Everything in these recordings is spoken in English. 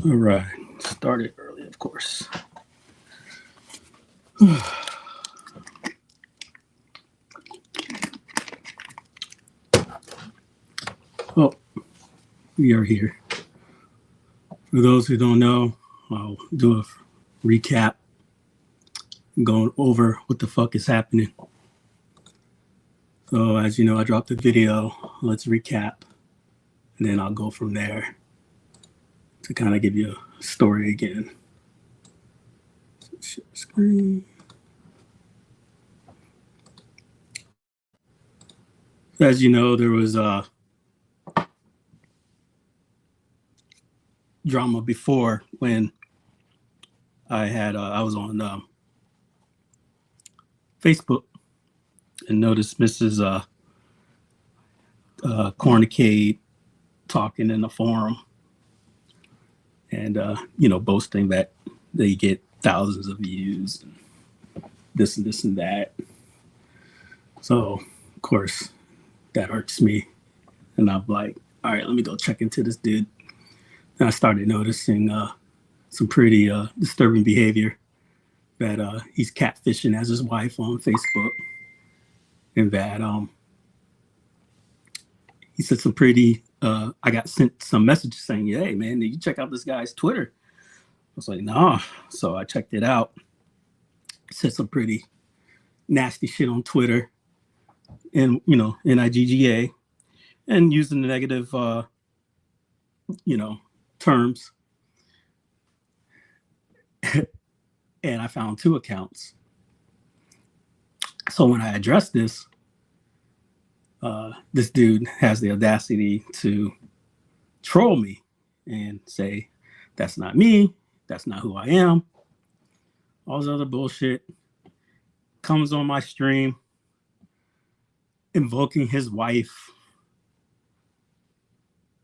All right. Started early, of course. Well, we are here. For those who don't know, I'll do a recap going over what the fuck is happening. So, as you know, I dropped a video. Let's recap. And then I'll go from there to kind of give you a story again. Share screen. As you know, there was drama before when I was on Facebook and noticed Mrs. Cornicade talking in the forum and boasting that they get thousands of views and this and this and that. So of course that irks me, and I'm like, all right, let me go check into this dude. And I started noticing some pretty disturbing behavior, that he's catfishing as his wife on Facebook, and that he said some pretty I got sent some messages saying, hey man, did you check out this guy's Twitter? I was like, nah. So I checked it out. He said some pretty nasty shit on Twitter, and NIGGA, and using the negative terms. And I found 2 accounts. So when I addressed this, this dude has the audacity to troll me and say, that's not me, that's not who I am, all this other bullshit. Comes on my stream invoking his wife,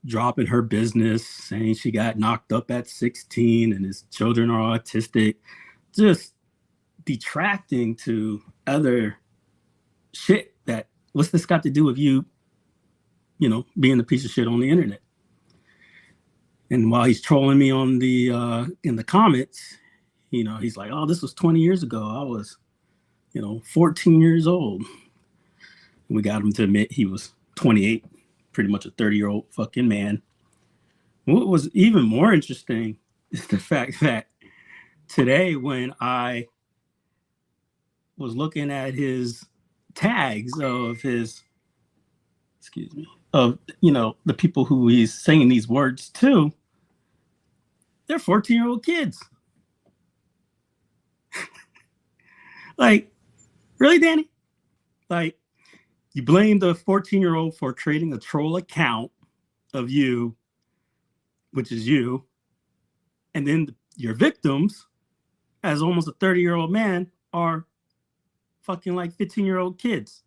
dropping her business, saying she got knocked up at 16 and his children are autistic, just detracting to other shit that, what's this got to do with you, being a piece of shit on the internet? And while he's trolling me on the in the comments, he's like, oh, this was 20 years ago. I was, 14 years old. And we got him to admit he was 28, pretty much a 30-year-old fucking man. What was even more interesting is the fact that today, when I was looking at his tags of the people who he's saying these words to, they're 14-year-old kids. Like, really, Danny? Like, you blame the 14-year-old for creating a troll account of you, which is you, and then your victims, as almost a 30-year-old man, are fucking like 15-year-old kids.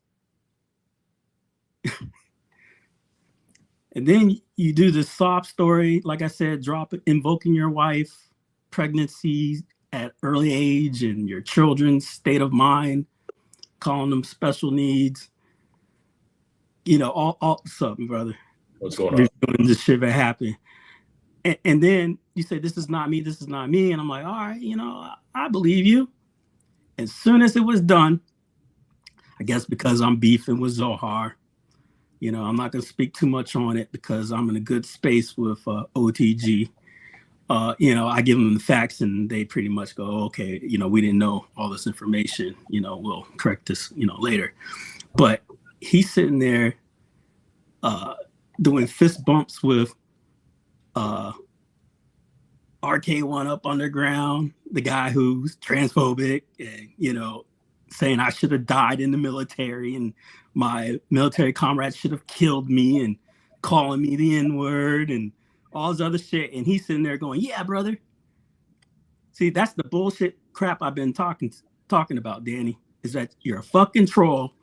And then you do this sob story, like I said, invoking your wife, pregnancy at early age, and your children's state of mind, calling them special needs. All something, brother. What's going on? This shit that happened. And then you say, this is not me, this is not me. And I'm like, all right, I believe you. As soon as it was done, I guess because I'm beefing with Zohar, I'm not going to speak too much on it because I'm in a good space with OTG. I give them the facts and they pretty much go, okay, we didn't know all this information. We'll correct this, later. But he's sitting there doing fist bumps with RK1 Up Underground, the guy who's transphobic and, saying I should have died in the military and my military comrades should have killed me, and calling me the N-word and all this other shit. And he's sitting there going, yeah, brother. See, that's the bullshit crap I've been talking about, Danny, is that you're a fucking troll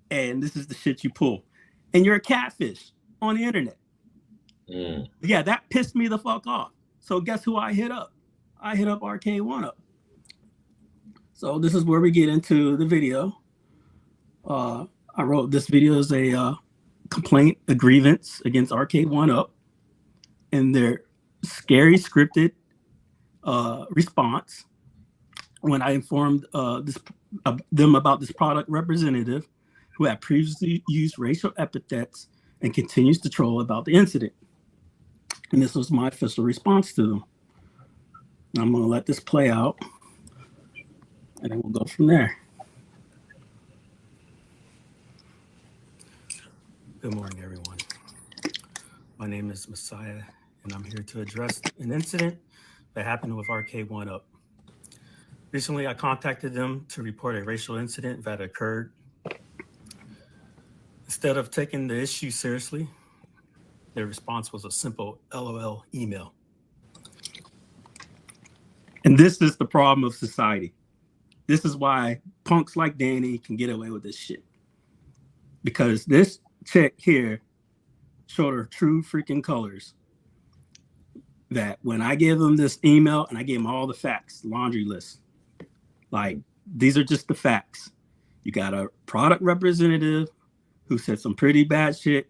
and this is the shit you pull. And you're a catfish on the internet. Mm. Yeah, that pissed me the fuck off. So guess who I hit up? I hit up RK1 Up. So this is where we get into the video. I wrote this video as a complaint, a grievance against RK1 Up and their scary scripted response when I informed them about this product representative who had previously used racial epithets and continues to troll about the incident. And this was my official response to them. I'm going to let this play out, and then we'll go from there. Good morning, everyone. My name is Messiah, and I'm here to address an incident that happened with RK1 Up. Recently, I contacted them to report a racial incident that occurred. Instead of taking the issue seriously, their response was a simple LOL email. And this is the problem of society. This is why punks like Danny can get away with this shit. Because this chick here showed her true freaking colors. That when I gave them this email and I gave them all the facts, laundry list, like these are just the facts. You got a product representative who said some pretty bad shit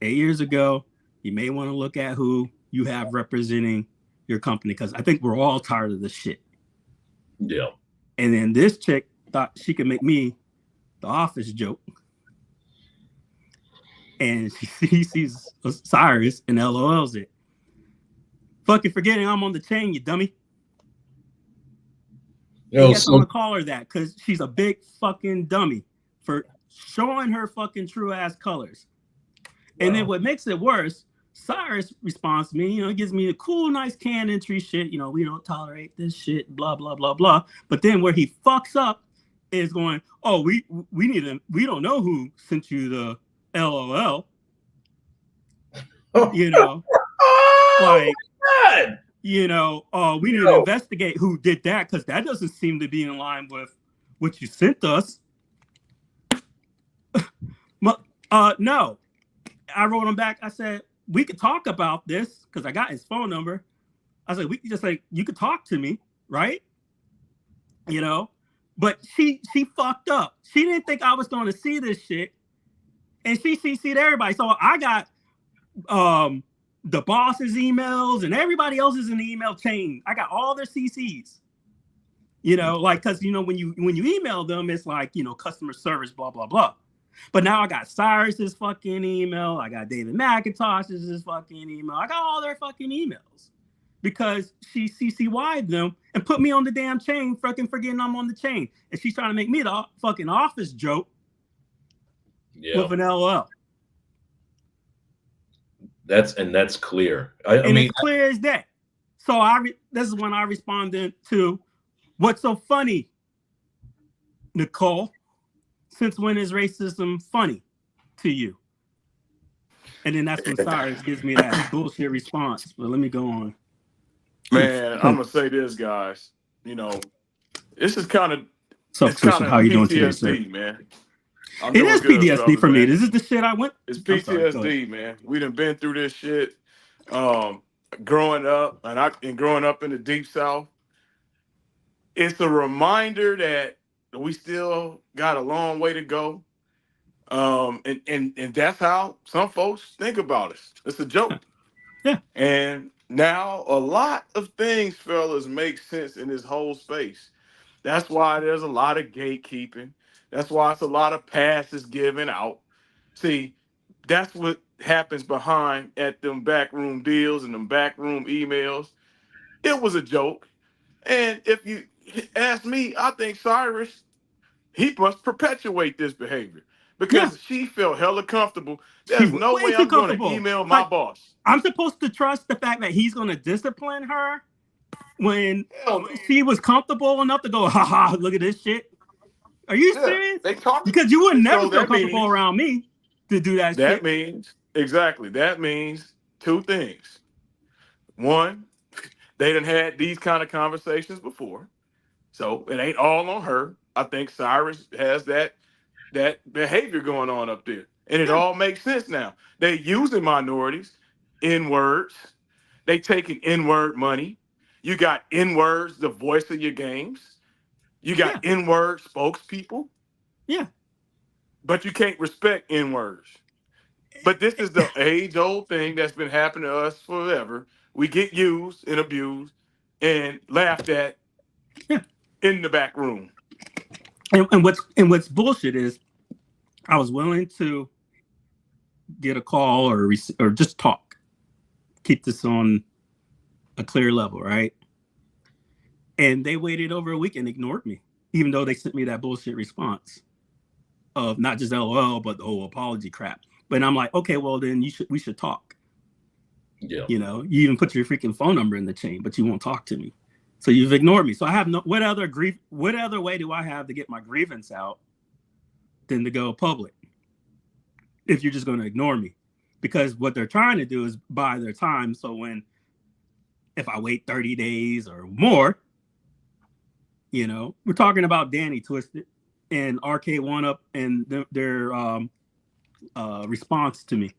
8 years ago. You may want to look at who you have representing your company, because I think we're all tired of this shit. Yeah. And then this chick thought she could make me the office joke. And she sees Cyrus and LOLs it. Fucking forgetting I'm on the chain, you dummy. Yo, Yes, I'm gonna call her that because she's a big fucking dummy for showing her fucking true ass colors. Wow. And then what makes it worse, Cyrus responds to me, gives me a cool, nice canned entry shit. We don't tolerate this shit, blah, blah, blah, blah. But then where he fucks up is going, oh, we don't know who sent you the LOL. We need to investigate who did that, because that doesn't seem to be in line with what you sent us. No. I wrote him back. I said, we could talk about this, because I got his phone number. I said, we could just you could talk to me, right? But she fucked up. She didn't think I was going to see this shit. And she CC'd everybody. So I got the boss's emails and everybody else's in the email chain. I got all their CCs. Because when you email them, it's like, customer service, blah, blah, blah. But now I got Cyrus's fucking email. I got David McIntosh's fucking email. I got all their fucking emails because she CCY'd them and put me on the damn chain, fucking forgetting I'm on the chain. And she's trying to make me the fucking office joke with an LOL. That's clear. I mean, it's clear as day. So this is when I responded to, what's so funny, Nicole? Since when is racism funny to you? And then that's when Cyrus gives me that bullshit response. But let me go on. Man, I'm gonna say this, guys. This is kind of how you doing today, sir? Man. It is PTSD for me. This is the shit I went. It's PTSD, man. We done been through this shit. Growing up, and growing up in the Deep South, it's a reminder that we still got a long way to go. And that's how some folks think about us. It's a joke. Yeah. And now a lot of things, fellas, make sense in this whole space. That's why there's a lot of gatekeeping. That's why it's a lot of passes given out. See, that's what happens behind at them backroom deals and them backroom emails. It was a joke. And if you ask me, I think Cyrus, he must perpetuate this behavior because she felt hella comfortable. There's no way I'm going to email my boss. I'm supposed to trust the fact that he's going to discipline her when she was comfortable enough to go, haha, look at this shit. Are you serious? Because you would never feel comfortable around me to do that shit. That means two things. One, they done had these kind of conversations before. So it ain't all on her. I think Cyrus has that behavior going on up there. And it all makes sense now. They using minorities, N-words. They taking N-word money. You got N-words, the voice of your games. You got N-word spokespeople. Yeah. But you can't respect N-words. But this is the age-old thing that's been happening to us forever. we get used and abused and laughed at Yeah. in the back room. And what's bullshit is I was willing to get a call or just talk, keep this on a clear level, right? And they waited over a week and ignored me, even though they sent me that bullshit response of not just LOL, but the whole apology crap. But I'm like, okay, well then we should talk. Yeah. You know, you even put your freaking phone number in the chain, but you won't talk to me. So you've ignored me. So I have no what other way do I have to get my grievance out than to go public if you're just going to ignore me? Because what they're trying to do is buy their time. So if I wait 30 days or more, you know, we're talking about Danny Twisted and Arcade One Up and their response to me.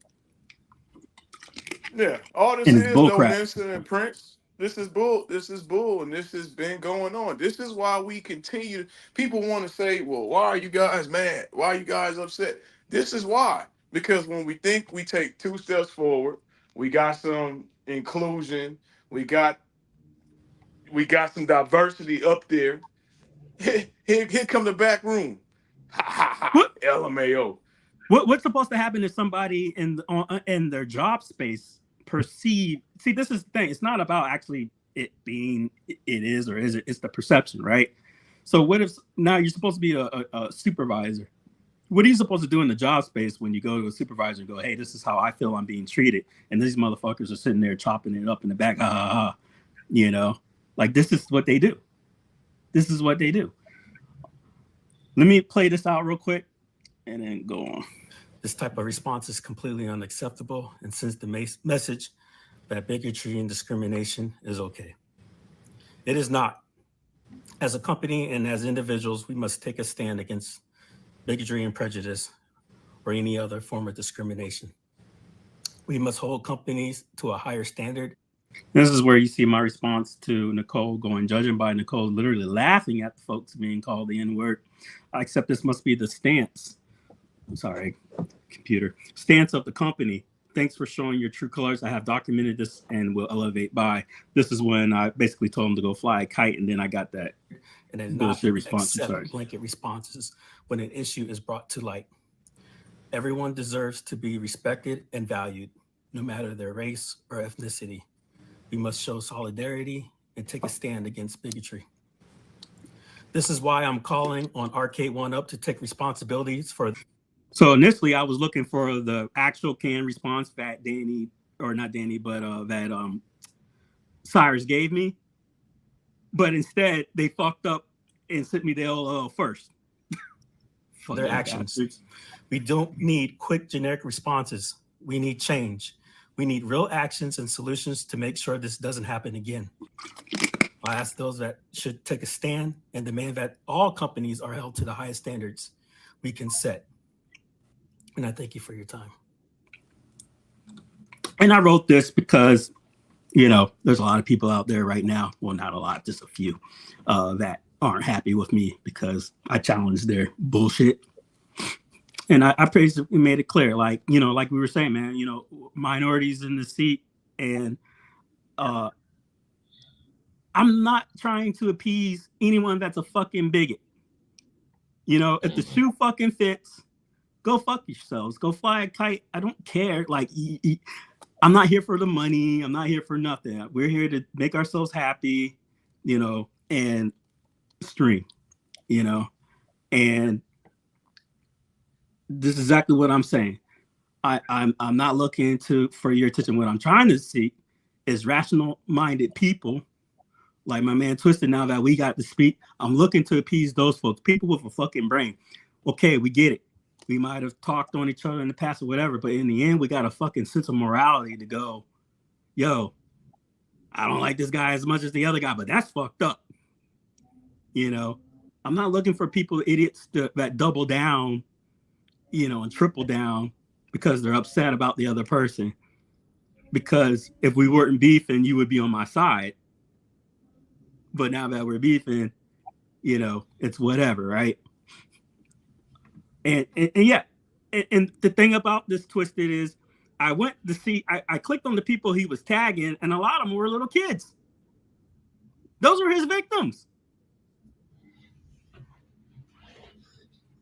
Yeah, all this And it's is no bullcrap. Vincent and Prince. This is bull. This is bull, and this has been going on. This is why we continue. People want to say, "Well, why are you guys mad? Why are you guys upset?" This is why. Because when we think we take 2 steps forward, we got some inclusion. We got some diversity up there. Here come the back room. Ha ha ha. What LMAO. what's supposed to happen if somebody in their job space perceive? See, this is the thing. It's not about actually it being it is or is it. It's the perception, right? So what if now you're supposed to be a supervisor? What are you supposed to do in the job space when you go to a supervisor and go, hey, this is how I feel I'm being treated, and these motherfuckers are sitting there chopping it up in the back, ha ha ha, you know, like this is what they do. This is what they do. Let me play this out real quick and then go on. This type of response is completely unacceptable and sends the message that bigotry and discrimination is okay. It is not. As a company and as individuals, we must take a stand against bigotry and prejudice or any other form of discrimination. We must hold companies to a higher standard. This is where you see my response to Nicole going, judging by Nicole literally laughing at the folks being called the N-word. Except this must be the stance. Sorry, computer. Stance of the company. Thanks for showing your true colors. I have documented this and will elevate by. This is when I basically told him to go fly a kite, and then I got that and then bullshit response. Sorry. Blanket responses when an issue is brought to light. Everyone deserves to be respected and valued, no matter their race or ethnicity. We must show solidarity and take a stand against bigotry. This is why I'm calling on Arcade One Up to take responsibilities for. So initially, I was looking for the actual canned response that Danny, or not Danny, but that Cyrus gave me. But instead, they fucked up and sent me the LOL first. Their actions. Bastards. We don't need quick generic responses. We need change. We need real actions and solutions to make sure this doesn't happen again. I ask those that should take a stand and demand that all companies are held to the highest standards we can set. And I thank you for your time. And I wrote this because, you know, there's a lot of people out there right now. Well, not a lot, just a few that aren't happy with me because I challenged their bullshit. And I basically made it clear, like, you know, like we were saying, man, you know, minorities in the seat. And I'm not trying to appease anyone that's a fucking bigot. You know, if the shoe fucking fits, go fuck yourselves. Go fly a kite. I don't care. Like, I'm not here for the money. I'm not here for nothing. We're here to make ourselves happy, you know, and stream, you know. And this is exactly what I'm saying. I'm not looking for your attention. What I'm trying to seek is rational-minded people, like my man Twisted. Now that we got to speak, I'm looking to appease those folks, people with a fucking brain. Okay, we get it. We might have talked on each other in the past or whatever, but in the end, we got a fucking sense of morality to go, yo, I don't like this guy as much as the other guy, but that's fucked up. You know, I'm not looking for people, idiots that double down, you know, and triple down because they're upset about the other person. Because if we weren't beefing, you would be on my side. But now that we're beefing, you know, it's whatever, right? And yeah, and the thing about this Twisted is I went to see, I clicked on the people he was tagging, and a lot of them were little kids. Those are his victims.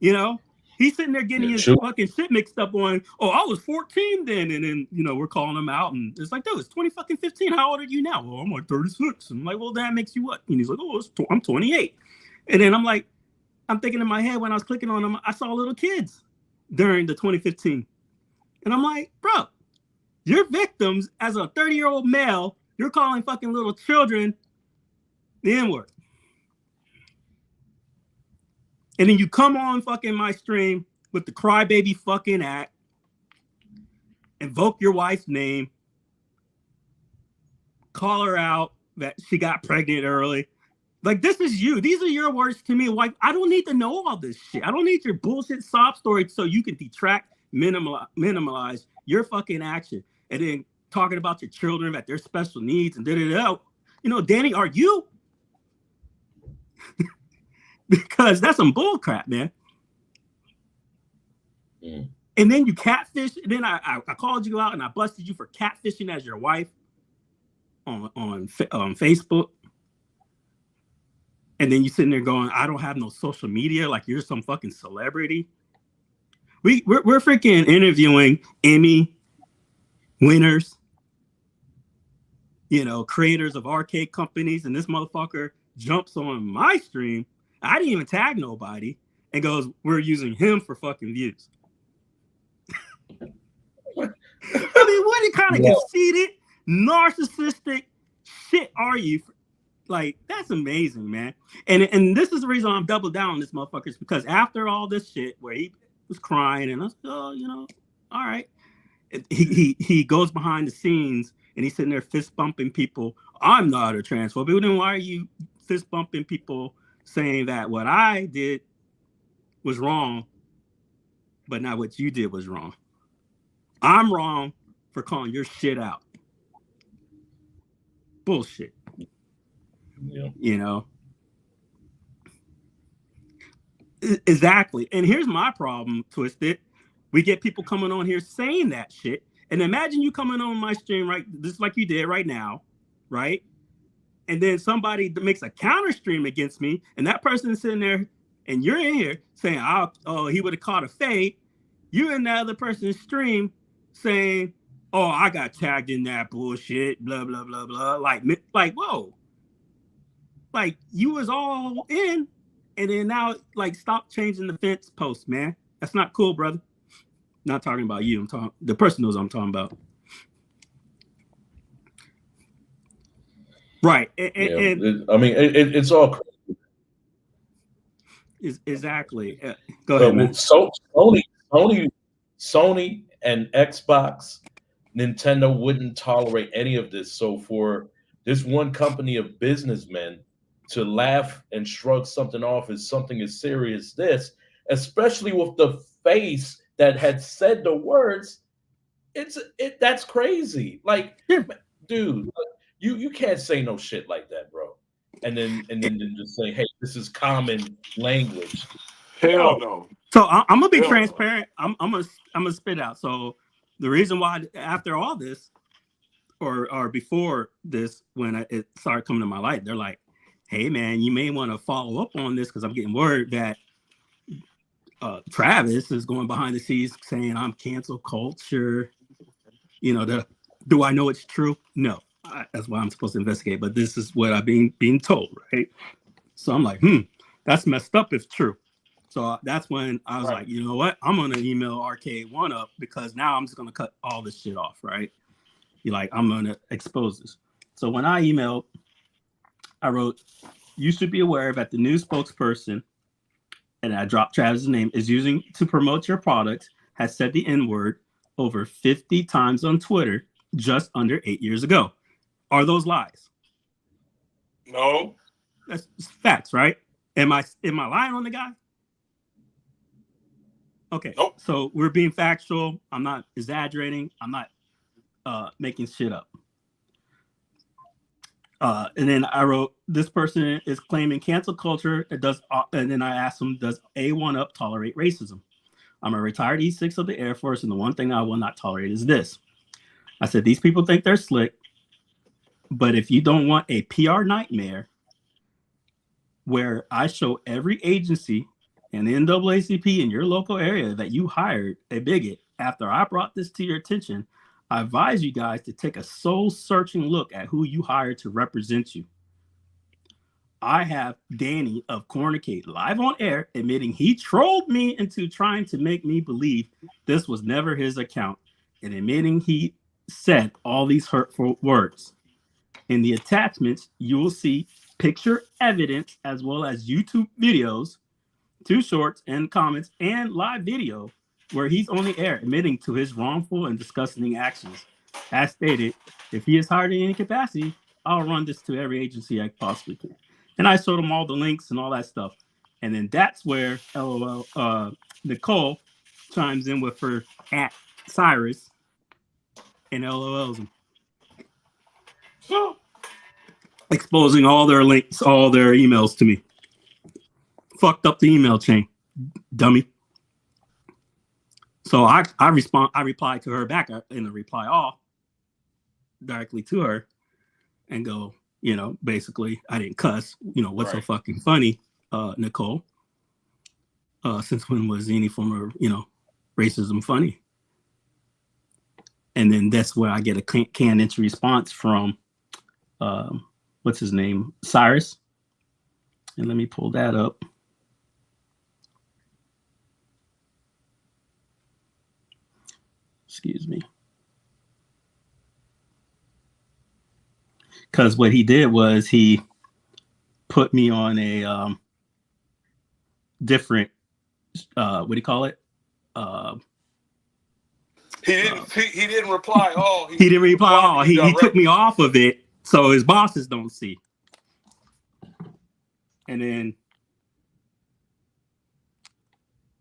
You know, he's sitting there getting his fucking shit mixed up on, oh, I was 14 then. And then, you know, we're calling him out, and it's like, dude, it's 2015. How old are you now? Well, I'm like 36. And I'm like, well, that makes you what? And he's like, oh, I'm 28. And then I'm like, I'm thinking in my head when I was clicking on them, I saw little kids during the 2015. And I'm like, bro, you're victims as a 30-year-old male. You're calling fucking little children the N-word. And then you come on fucking my stream with the crybaby fucking act, invoke your wife's name, call her out that she got pregnant early. Like, this is you. These are your words to me. Like, I don't need to know all this shit. I don't need your bullshit sob story so you can detract, minimize your fucking action. And then talking about your children, that their special needs and da-da-da. You know, Danny, are you? Because that's some bull crap, man. Mm. And then you catfish. And then I called you out and I busted you for catfishing as your wife on Facebook. And then you sitting there going, I don't have no social media, like you're some fucking celebrity. We're freaking interviewing Emmy winners, you know, creators of arcade companies, and this motherfucker jumps on my stream. I didn't even tag nobody, and goes, we're using him for fucking views. I mean, what kind of conceited, narcissistic shit are you? Like, that's amazing, man. And this is the reason I'm double down on this motherfucker, is because after all this shit where he was crying and I was, oh, you know, all right. He goes behind the scenes and he's sitting there fist bumping people. I'm not a transphobe. But then why are you fist bumping people saying that what I did was wrong, but not what you did was wrong? I'm wrong for calling your shit out. Bullshit. Yeah. You know, exactly. And here's my problem, Twisted. We get people coming on here saying that shit, and imagine you coming on my stream, right, just like you did right now, right? And then somebody makes a counter stream against me, and that person is sitting there, and you're in here saying, oh, he would have caught a fade. You're in that other person's stream saying, oh, I got tagged in that bullshit, blah blah blah blah. Like whoa. Like, you was all in, and then now, like, stop changing the fence post, man. That's not cool, brother. Not talking about you. I'm talking, the person knows what I'm talking about. Right. And I mean, it's all crazy. Exactly. Go ahead, man. Sony and Xbox, Nintendo wouldn't tolerate any of this. So for this one company of businessmen to laugh and shrug something off as something as serious as this, especially with the face that had said the words, that's crazy. Like, dude, you can't say no shit like that, bro. And then just say, hey, this is common language. Hell no. So I'm gonna be transparent. I'm gonna spit out. So the reason why after all this, or before this, when it started coming to my light, they're like, hey man, you may want to follow up on this, because I'm getting word that Travis is going behind the scenes saying I'm cancel culture. You know, do I know it's true? No, that's why I'm supposed to investigate. But this is what I've been being told, right? So I'm like, that's messed up if true. So that's when I was like, you know what? I'm gonna email Arcade One up, because now I'm just gonna cut all this shit off, right? You're like, I'm gonna expose this. So when I emailed, I wrote, you should be aware that the new spokesperson, and I dropped Travis's name, is using to promote your product, has said the N-word over 50 times on Twitter just under 8 years ago. Are those lies? No. That's facts, right? Am I lying on the guy? Okay. Nope. So we're being factual. I'm not exaggerating. I'm not making shit up. And then I wrote, this person is claiming cancel culture. And then I asked him, does A1UP tolerate racism? I'm a retired E6 of the Air Force, and the one thing I will not tolerate is this. I said, these people think they're slick, but if you don't want a PR nightmare where I show every agency and NAACP in your local area that you hired a bigot after I brought this to your attention, I advise you guys to take a soul-searching look at who you hired to represent you. I have Danny of Cornicate live on air admitting he trolled me into trying to make me believe this was never his account and admitting he said all these hurtful words. In the attachments, you will see picture evidence as well as YouTube videos, 2 shorts and comments, and live video where he's on the air admitting to his wrongful and disgusting actions. As stated, if he is hired in any capacity, I'll run this to every agency I possibly can. And I showed him all the links and all that stuff. And then that's where Nicole chimes in with her at Cyrus and LOLs him. Exposing all their links, all their emails to me. Fucked up the email chain, dummy. So I replied to her back in a reply all directly to her and go, basically I didn't cuss, what's so fucking funny, Nicole? Since when was any form of, racism funny? And then that's where I get a canned entry response from what's his name? Cyrus. And let me pull that up. Excuse me. Because what he did was he put me on a different, what do you call it? He didn't reply all. He didn't reply all. He took me off of it so his bosses don't see. And then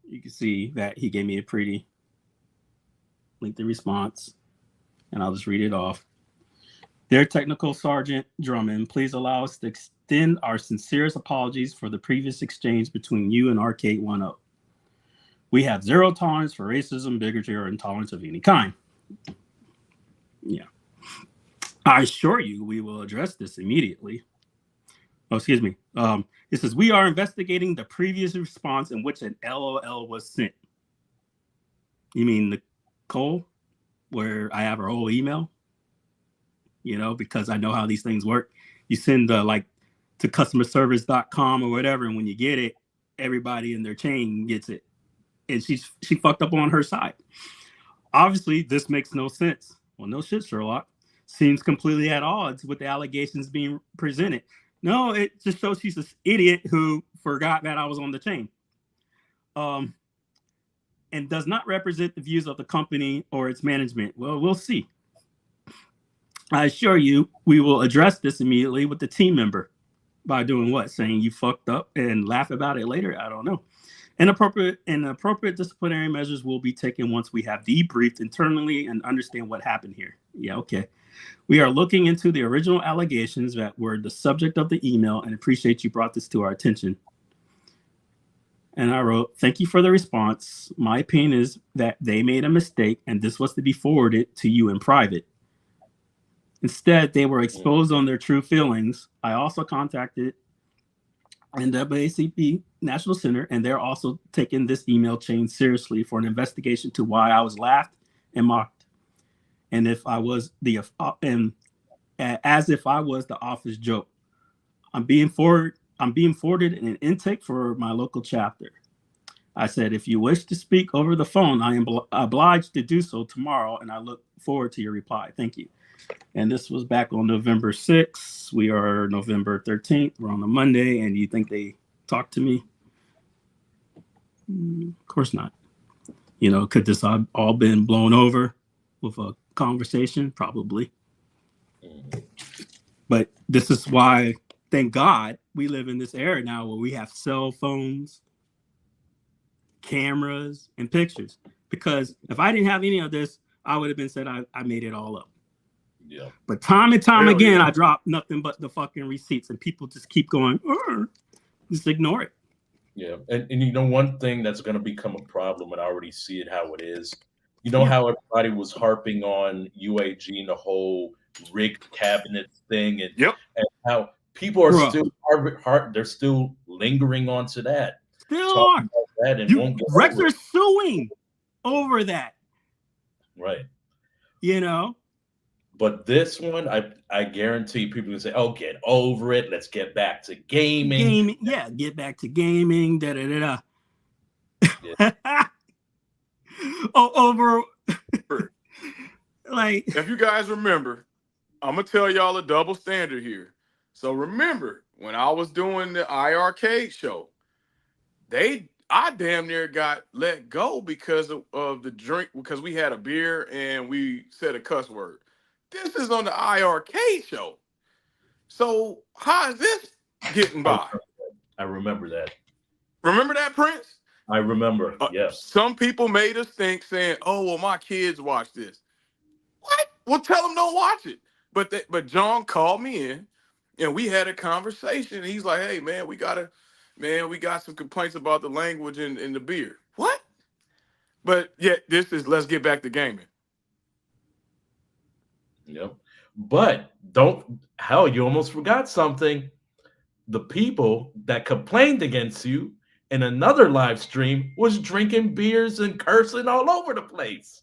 you can see that he gave me a pretty lengthy response, and I'll just read it off. Dear Technical Sergeant Drummond, please allow us to extend our sincerest apologies for the previous exchange between you and Arcade 1-0. We have zero tolerance for racism, bigotry, or intolerance of any kind. Yeah. I assure you we will address this immediately. Oh, excuse me. It says, we are investigating the previous response in which an LOL was sent. You mean Nicole, where I have her whole email? Because I know how these things work. You send to customerservice.com or whatever, and when you get it, everybody in their chain gets it. And she fucked up on her side. Obviously, this makes no sense. Well, no shit, Sherlock. Seems completely at odds with the allegations being presented. No, it just shows she's this idiot who forgot that I was on the chain. And does not represent the views of the company or its management. Well, we'll see. I assure you, we will address this immediately with the team member. By doing what? Saying you fucked up and laugh about it later? I don't know. Appropriate disciplinary measures will be taken once we have debriefed internally and understand what happened here. Yeah, okay. We are looking into the original allegations that were the subject of the email and appreciate you brought this to our attention. And I wrote, thank you for the response. My opinion is that they made a mistake and this was to be forwarded to you in private. Instead, they were exposed on their true feelings. I also contacted NAACP National Center, and they're also taking this email chain seriously for an investigation to why I was laughed and mocked, and if I was as if I was the office joke. I'm being forwarded an intake for my local chapter. I said, if you wish to speak over the phone, I am obliged to do so tomorrow, and I look forward to your reply. Thank you. And this was back on November 6th. We are November 13th. We're on a Monday, and you think they talked to me? Of course not. Could this all been blown over with a conversation? Probably. But this is why, thank God, we live in this era now where we have cell phones, cameras, and pictures. Because if I didn't have any of this, I would have been said I made it all up. Yeah. But time and time again, I drop nothing but the fucking receipts, and people just keep going, just ignore it. Yeah. And one thing that's going to become a problem, and I already see it how it is You know Yeah. how everybody was harping on UAG and the whole rigged cabinet thing, and Yep. how people are Bruh. still they're still lingering onto that, Still talking are. about that, and won't get Rex over are it. suing over that. Right. You know. But this one, I guarantee people can say, "Oh, get over it. Let's get back to gaming." Gaming. Yeah. Get back to gaming. Da da da Yeah. da. Over. Like. If you guys remember, I'm gonna tell y'all a double standard here. So remember, when I was doing the IRK show, I damn near got let go because of the drink, because we had a beer and we said a cuss word. This is on the IRK show. So how is this getting by? I remember that. Remember that, Prince? I remember. Yes. Some people made us think, saying, "Oh, well, my kids watch this." What? Well, tell them don't watch it. But John called me in, and we had a conversation. And he's like, "Hey, man, we got some complaints about the language in the beer." What? But yet, this is let's get back to gaming. Yep. But you almost forgot something. The people that complained against you in another live stream was drinking beers and cursing all over the place.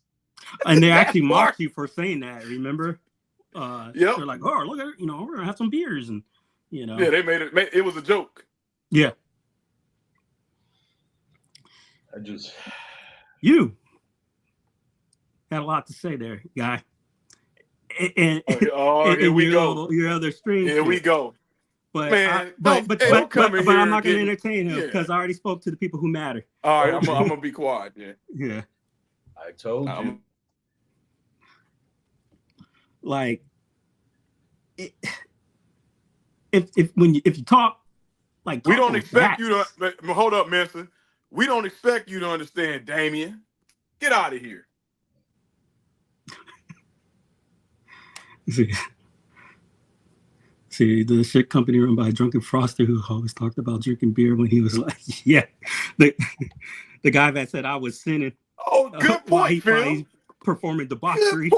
And they That actually part. mocked you for saying that. Remember? Yep. They're like, "Oh, look at it. We're gonna have some beers," and Yeah, they made it. It was a joke. Yeah. You had a lot to say there, guy. And Here we go. Your other stream. Here we go. But Man, but don't come in here I'm not and going to entertain him because I already spoke to the people who matter. All right, I'm gonna be quiet. Yeah. I told you. Like, if you talk, like, we don't expect you to hold up, Mister. We don't expect you to understand, Damien. Get out of here. See, the shit company run by a drunken froster who always talked about drinking beer when he was like, yeah, the guy that said I was sinning. Oh, good point, Phil. He's performing debauchery.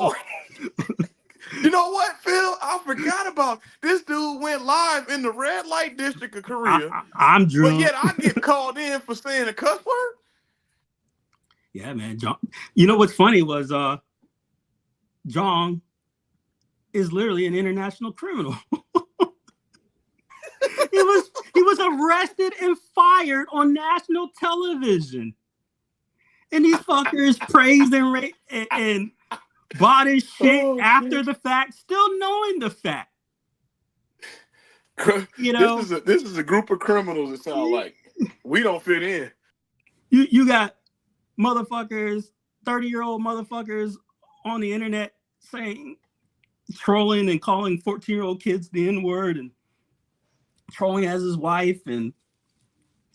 You know what, Phil? I forgot about this dude went live in the red light district of Korea. I'm drunk. But yet I get called in for saying a cuss word? Yeah, man. John. You know what's funny was John is literally an international criminal. He was arrested and fired on national television. And these fuckers praised and bought his shit after the fact, still knowing the fact. This is a group of criminals, it sounds like. We don't fit in. You got motherfuckers, 30-year-old motherfuckers on the internet trolling and calling 14-year-old kids the N-word and trolling as his wife and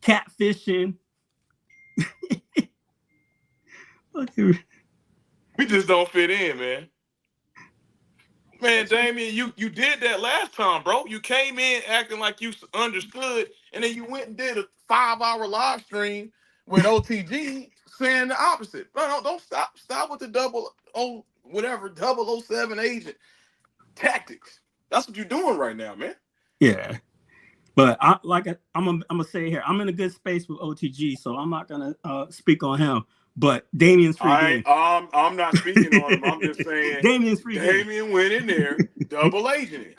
catfishing. We just don't fit in, man. Man, Damien, you did that last time, bro. You came in acting like you understood, and then you went and did a 5-hour live stream with OTG saying the opposite. No, don't stop. Stop with the 007 agent tactics. That's what you're doing right now, man. Yeah. But I'm gonna say here, I'm in a good space with OTG, so I'm not gonna speak on him. But Damien's free game. I'm not speaking on him. I'm just saying Damien's free game. Damien went in there, double agenting.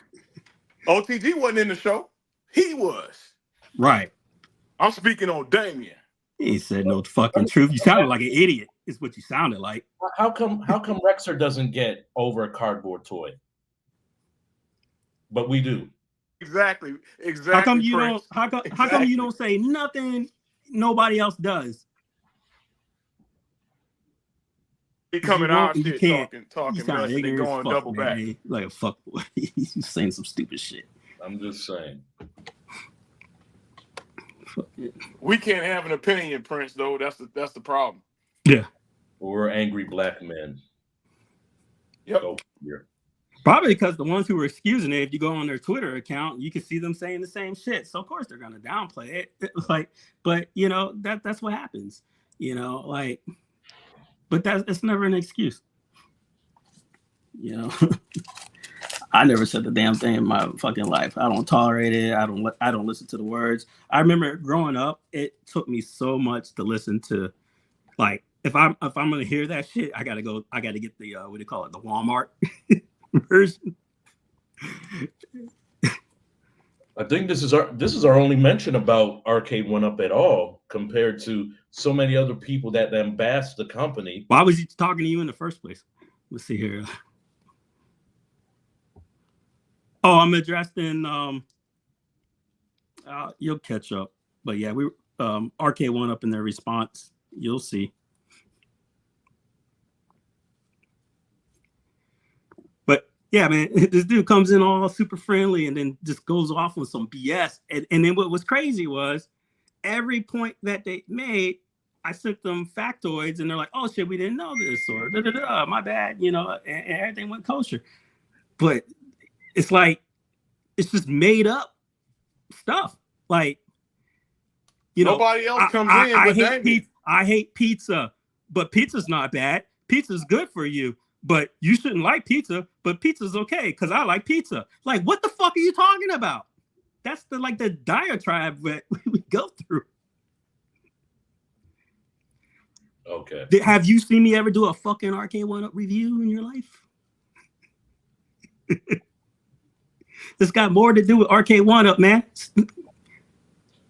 OTG wasn't in the show. He was. Right. I'm speaking on Damien. He said no fucking truth. You sounded like an idiot, is what you sounded like. How come Rexer doesn't get over a cardboard toy? But we do. Exactly. How come you don't? How come you don't say nothing nobody else does? He coming out shit talking mess and going double back. Like a fuck boy. He's saying some stupid shit. I'm just saying. We can't have an opinion, Prince, though. That's the problem. Yeah. We're angry black men. Yep. So, yeah. Probably because the ones who were excusing it, if you go on their Twitter account, you can see them saying the same shit. So of course they're gonna downplay it. But that's what happens. But it's never an excuse. You know, I never said the damn thing in my fucking life. I don't tolerate it. I don't listen to the words. I remember growing up, it took me so much to listen to, like, if I'm gonna hear that shit, I gotta get the what do you call it, the Walmart version. I think this is our only mention about Arcade One Up at all, compared to so many other people that embassy the company. Why was he talking to you in the first place? Let's see here. Oh, I'm addressed in. You'll catch up, but yeah, we Arcade One Up in their response. You'll see. But yeah, man, this dude comes in all super friendly and then just goes off on some BS. And then what was crazy was every point that they made, I sent them factoids, and they're like, "Oh shit, we didn't know this," or "Da da da, my bad," you know, and everything went kosher. But it's like it's just made up stuff. Like, you know, nobody else comes in. But I hate pizza, but pizza's not bad. Pizza's good for you, but you shouldn't like pizza. But pizza's okay because I like pizza. Like, what the fuck are you talking about? That's the diatribe that we go through. Okay. Have you seen me ever do a fucking Arcade One Up review in your life? This got more to do with Arcade One Up, man.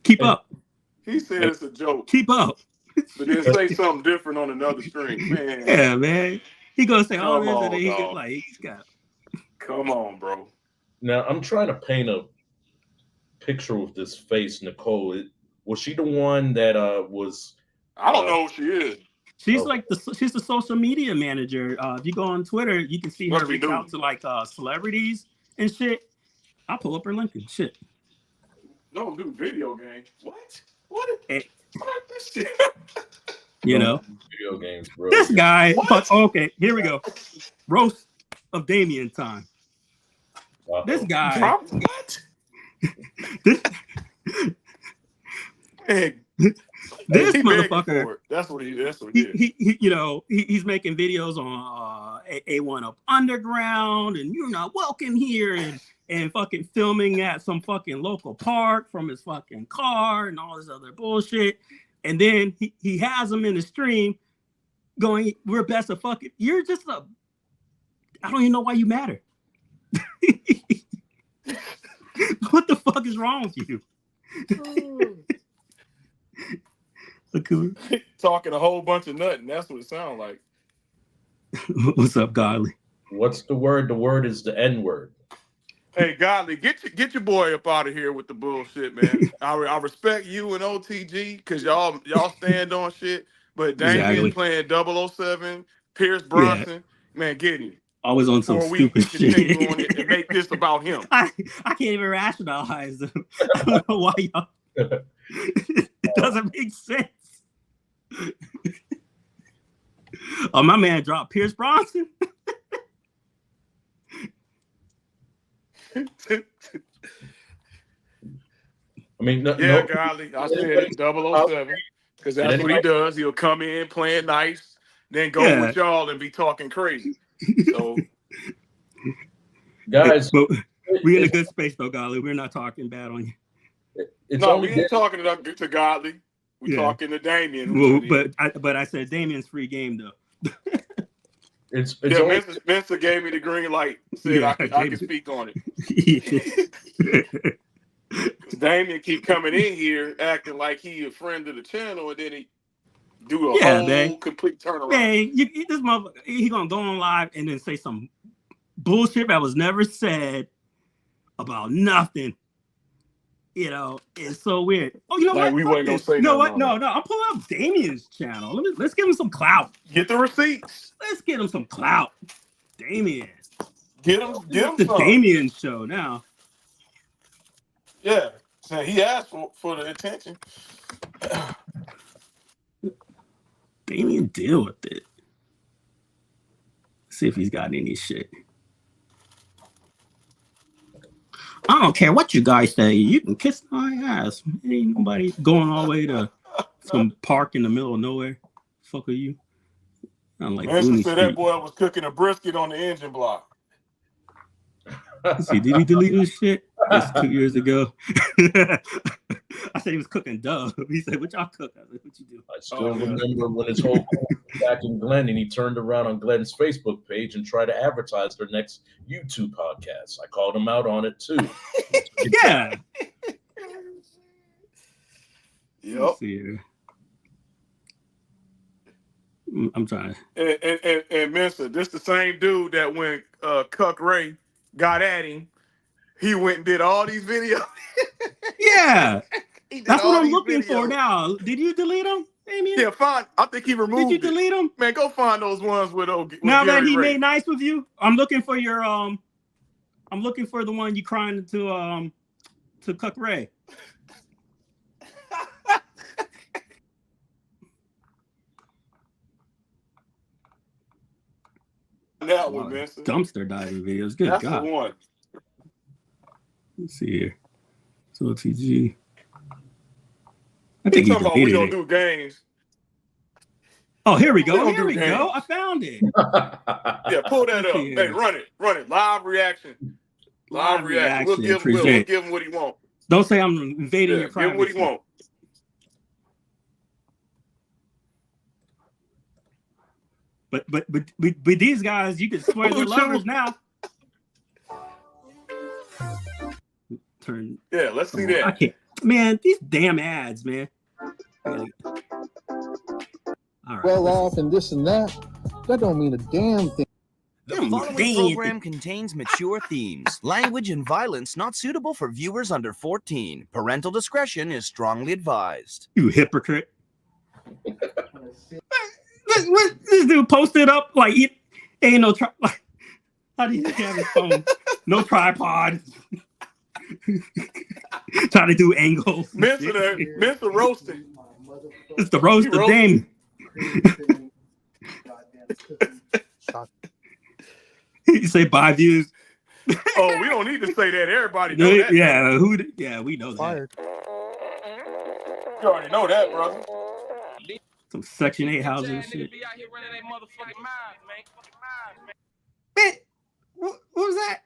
Keep up. He said it's a joke. Keep up. But then say something different on another stream, man. Yeah, man. He gonna say all this, and he's got. Come on, bro. Now I'm trying to paint a picture with this face, Nicole. Was she the one that was? I don't know who she is. She's she's the social media manager. If you go on Twitter, you can see her reach out to like celebrities and shit. I'll pull up her link and shit. Don't do video games. What? What this shit? You know, video games, bro. This guy. Okay, here we go. Roast of Damien time. Uh-oh. This guy. What? This motherfucker. That's what he did. He's making videos on A1 Up Underground, and you're not welcome here, and fucking filming at some fucking local park from his fucking car and all this other bullshit. And then he has him in the stream going, "We're best of fucking." You're just I don't even know why you matter. What the fuck is wrong with you? Talking a whole bunch of nothing. That's what it sounds like. What's up, Godly? What's the word? The word is the N word. Hey, Godly, get your boy up out of here with the bullshit, man. I respect you and OTG because y'all stand on shit. But Damien playing 007, Pierce Brosnan, man, get him. Always on some stupid shit. On it and make this about him. I can't even rationalize them. I don't know why y'all. It doesn't make sense. Oh, my man dropped Pierce Brosnan. I mean, Golly, I said 007 because that's what he does. He'll come in playing nice, then go with y'all and be talking crazy. So, guys, we're in a good space though, Golly. We're not talking bad on you. We ain't talking to Godly. We're talking to Damien. Well, but I said Damien's free game though. Spencer gave me the green light. Said I can speak on it. Damien keep coming in here acting like he a friend of the channel, and then he do a whole complete turnaround. Man, this motherfucker, he gonna go on live and then say some bullshit that was never said about nothing. You know, it's so weird. Oh, you know what? We wasn't gonna say. You know what? No. I'm pulling up Damien's channel. Let's give him some clout. Get the receipts. Let's get him some clout. Damien. Get him the some. Damien show now. Yeah. So he asked for the attention. Damien, deal with it. See if he's got any shit. I don't care what you guys say. You can kiss my ass. Ain't nobody going all the way to some park in the middle of nowhere. Fuck are you? I'm like Mensa Booney said Street. that boy was cooking a brisket on the engine block. Let's see, did he delete this shit? That's 2 years ago. I said he was cooking dough. He said, "What y'all cook?" I said, "What you do?" I still remember when his whole back in Glenn, and he turned around on Glenn's Facebook page and tried to advertise their next YouTube podcast. I called him out on it too. Yeah. Yep. Let's see here. I'm trying. And Mensa, this the same dude that when Cuck Ray got at him, he went and did all these videos. Yeah. That's what I'm looking videos. for now. Did you delete them, Damien? Yeah, fine. I think he removed Did you delete them? Man, go find those ones with Now that Gary he Ray. made nice with you, I'm looking for your I'm looking for the one you crying to Cuck Ray. That one, Mensa. Dumpster diving videos. Good That's God. the one. Let's see here. So TG. I think He he talking about we deleted don't it. do games. Oh, here we go. don't Here do we games. go. I found it. Yeah, pull that up. Yeah. Hey, run it. Live reaction. Live reaction. We'll give him what he wants. Don't say I'm invading your privacy. Give him what he wants. But these guys, you can swear they're lovers now. Turn. Yeah, let's see that. I can't. Man, these damn ads, man. All right, well off and this and that. That don't mean a damn thing. The following program contains mature themes, language, and violence not suitable for viewers under 14. Parental discretion is strongly advised. You hypocrite. This dude posted up like he ain't no like, how do you have his phone? No tripod. Trying to do angles. Mensa roasting. It's the roast of Dame. You say 5 views. Oh, we don't need to say that. Everybody know that. Yeah, we know Fired. that. You already know that, brother. Some Section 8 housing and shit. Man, what was that?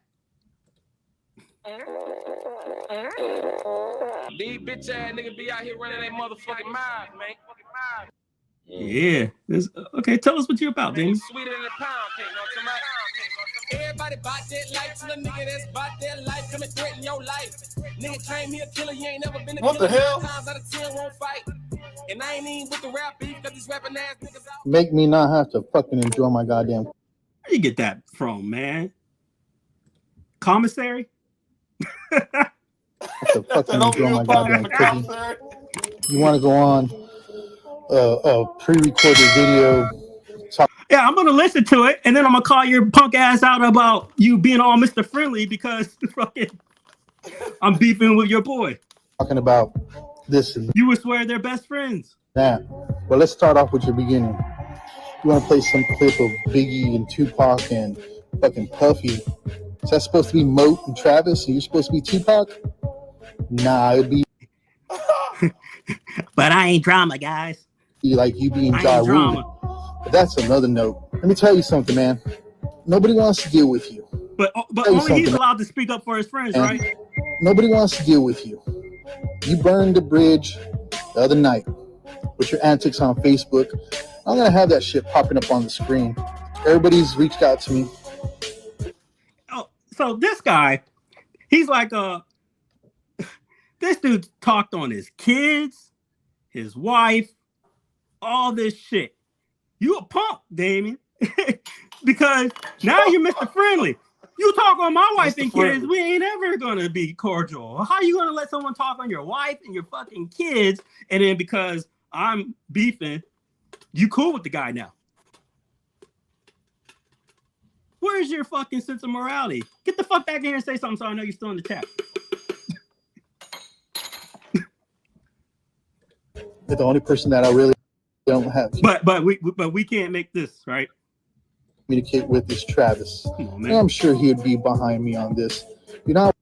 These bitch ass niggas be out here running their motherfucking mouth, man. Yeah. Okay, tell us what you're about, Damien. Sweeter than a pound cake, you know what I'm talking about? Everybody bought that life to the nigga that's bought that life, come and threaten your life. Nigga claim he a killer, you ain't never been a What killer. the hell? 9 times out of 10 won't fight. And I ain't even with the rap beef, cause these rapping ass niggas out. Make me not have to fucking enjoy my goddamn. Where you get that from, man? Commissary? Have to fucking enjoy my goddamn cookie. You want to go on a pre-recorded video? Yeah, I'm gonna listen to it, and then I'm gonna call your punk ass out about you being all Mr. Friendly because fucking I'm beefing with your boy. Talking about this and You would swear they're best friends. that. Well, let's start off with your beginning. You want to play some clip of Biggie and Tupac and fucking Puffy? Is that supposed to be Moat and Travis, and you're supposed to be Tupac? Nah, it'd be But I ain't drama, guys. like you being I Ja ain't Rule. drama. But that's another note. Let me tell you something, man. Nobody wants to deal with you. But Tell you only he's something. allowed to speak up for his friends, And right? nobody wants to deal with you. You burned the bridge the other night with your antics on Facebook. I'm going to have that shit popping up on the screen. Everybody's reached out to me. Oh, so this guy, he's like this dude talked on his kids, his wife, all this shit. You a punk, Damien. Because now you're Mr. Friendly. You talk on my wife and kids, we ain't ever gonna be cordial. How you gonna let someone talk on your wife and your fucking kids, and then because I'm beefing, you cool with the guy now? Where's your fucking sense of morality? Get the fuck back in here and say something so I know you're still in the chat. You're the only person that I really don't have to But we can't make this, right? communicate with is Travis. Come on, And man. I'm sure he'd be behind me on this. You know,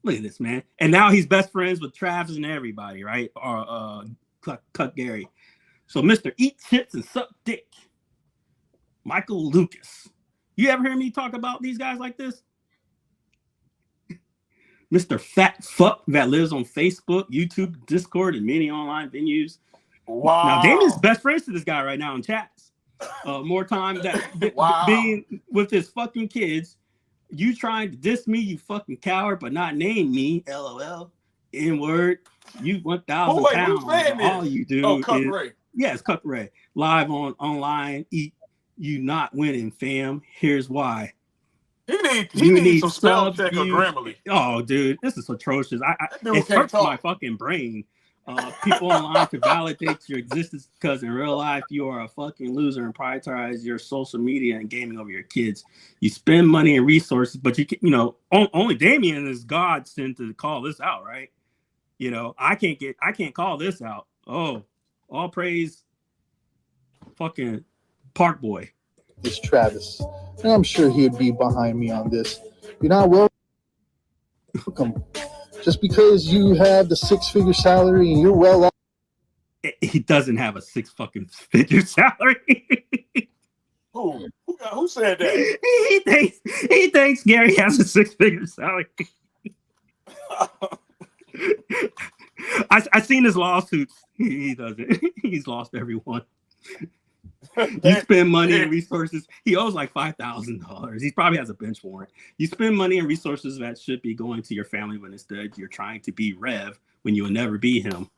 Look at this, man. And now he's best friends with Travis and everybody, right? Or Cut Gary. So Mr. Eat Chips and Suck Dick. Michael Lucas. You ever hear me talk about these guys like this? Mr. Fat Fuck that lives on Facebook, YouTube, Discord, and many online venues. Wow. Now, Damien's best friends to this guy right now in chats. More time that Wow. being with his fucking kids. You trying to diss me, you fucking coward, but not name me, LOL. N-word. You 1,000 pounds. All you do is... Yes, Cup Ray. Live online. Eat you not winning, fam. Here's why. He needs some spell check or Grammarly. Oh, dude, this is atrocious. It hurts my fucking brain. People online to validate your existence because in real life you are a fucking loser and prioritize your social media and gaming over your kids. You spend money and resources, but only Damien is God sent to call this out, right? I can't call this out. Oh, all praise fucking Park Boy. It's Travis. And I'm sure he'd be behind me on this. You're not welcome. Just because you have the 6-figure salary and you're well off. He doesn't have a 6-figure salary. Who said that? He thinks Gary has a 6-figure salary. I seen his lawsuits. He doesn't. He's lost everyone. You spend money and resources. He owes like $5,000. He probably has a bench warrant. You spend money and resources that should be going to your family when instead you're trying to be Rev when you will never be him.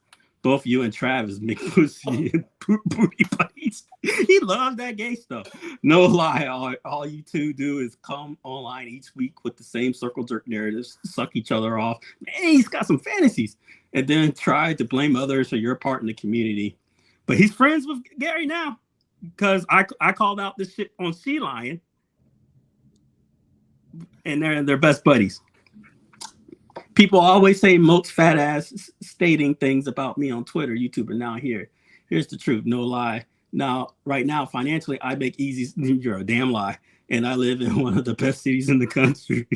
Both you and Travis make pussy and booty buddies. He loves that gay stuff. No lie. All you two do is come online each week with the same circle jerk narratives, suck each other off. Man, he's got some fantasies. And then try to blame others for your part in the community. But he's friends with Gary now. Because I called out this shit on Sea Lion, and they're best buddies. People always say Moat's fat ass stating things about me on Twitter, YouTube, and now here. Here's the truth, no lie. Now, right now, financially, I make easy. You're a damn lie, and I live in one of the best cities in the country.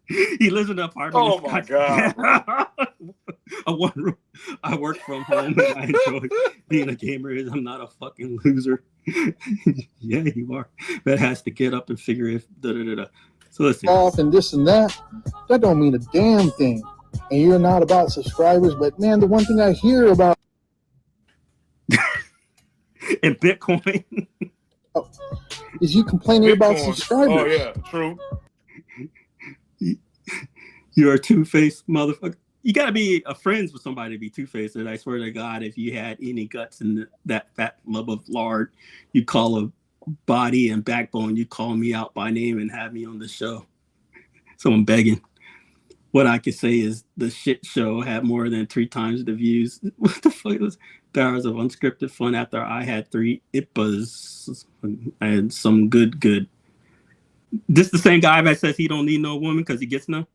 He lives in an apartment. Oh my God! A one room. I work from home and I enjoy being a gamer. I'm not a fucking loser. Yeah, you are. That has to get up and figure if So listen. Off and this and that don't mean a damn thing. And you're not about subscribers, but man, the one thing I hear about and Bitcoin is you complaining about subscribers. Oh yeah, true. You're a two-faced motherfucker. You gotta be friends with somebody to be two-faced. And I swear to God, if you had any guts in that fat lump of lard, you'd call a body and backbone. You call me out by name and have me on the show. So I'm begging. What I could say is the shit show had more than 3 times the views. What the fuck was 3 hours of unscripted fun after I had 3 IPAs and some good. This the same guy that says he don't need no woman because he gets none.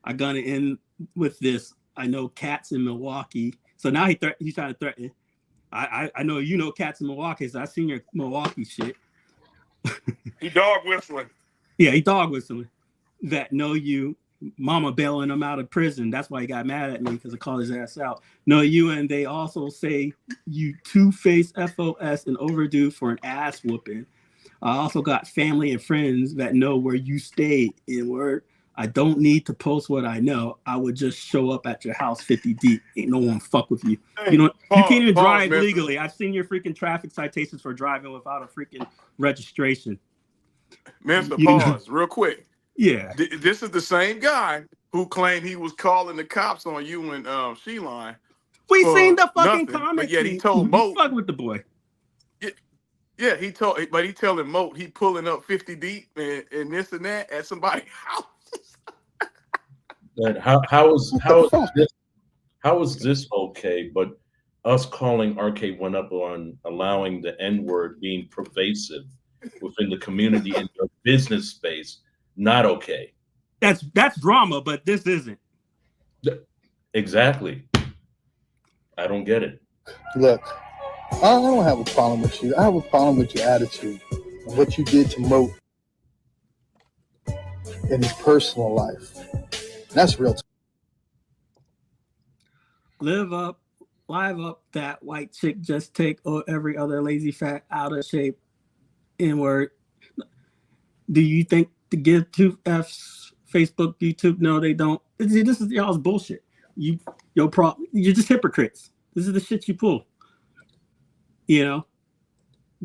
I gonna end with this. I know cats in Milwaukee. So now he's trying to threaten. I know you know cats in Milwaukee. So I seen your Milwaukee shit. He dog whistling. Yeah, he dog whistling. That know you, mama bailing him out of prison. That's why he got mad at me because I called his ass out. No, you, and they also say you two-faced FOS and overdue for an ass whooping. I also got family and friends that know where you stay in word. I don't need to post what I know. I would just show up at your house 50 deep. Ain't no one fuck with you. Hey, You can't even drive man. legally. I've seen your freaking traffic citations for driving without a freaking registration. Mr. You know- Pause, real quick. Yeah. This is the same guy who claimed he was calling the cops on you and She-Line. We for seen the fucking nothing, comments. but yet he told Moat. Fuck with the boy. Yeah, he telling Moat he pulling up 50 deep and this and that at somebody's house. And how is this okay? But us calling RK1 up on allowing the N-word being pervasive within the community and your business space, not okay. That's drama, but this isn't. Exactly. I don't get it. Look, I don't have a problem with you. I have a problem with your attitude and what you did to Moat in his personal life. That's real. Live up live up that white chick just take every other lazy fat out of shape N-word. Do you think to give two F's Facebook, YouTube? No, they don't. This is y'all's bullshit. You're just hypocrites. This is the shit you pull. You know,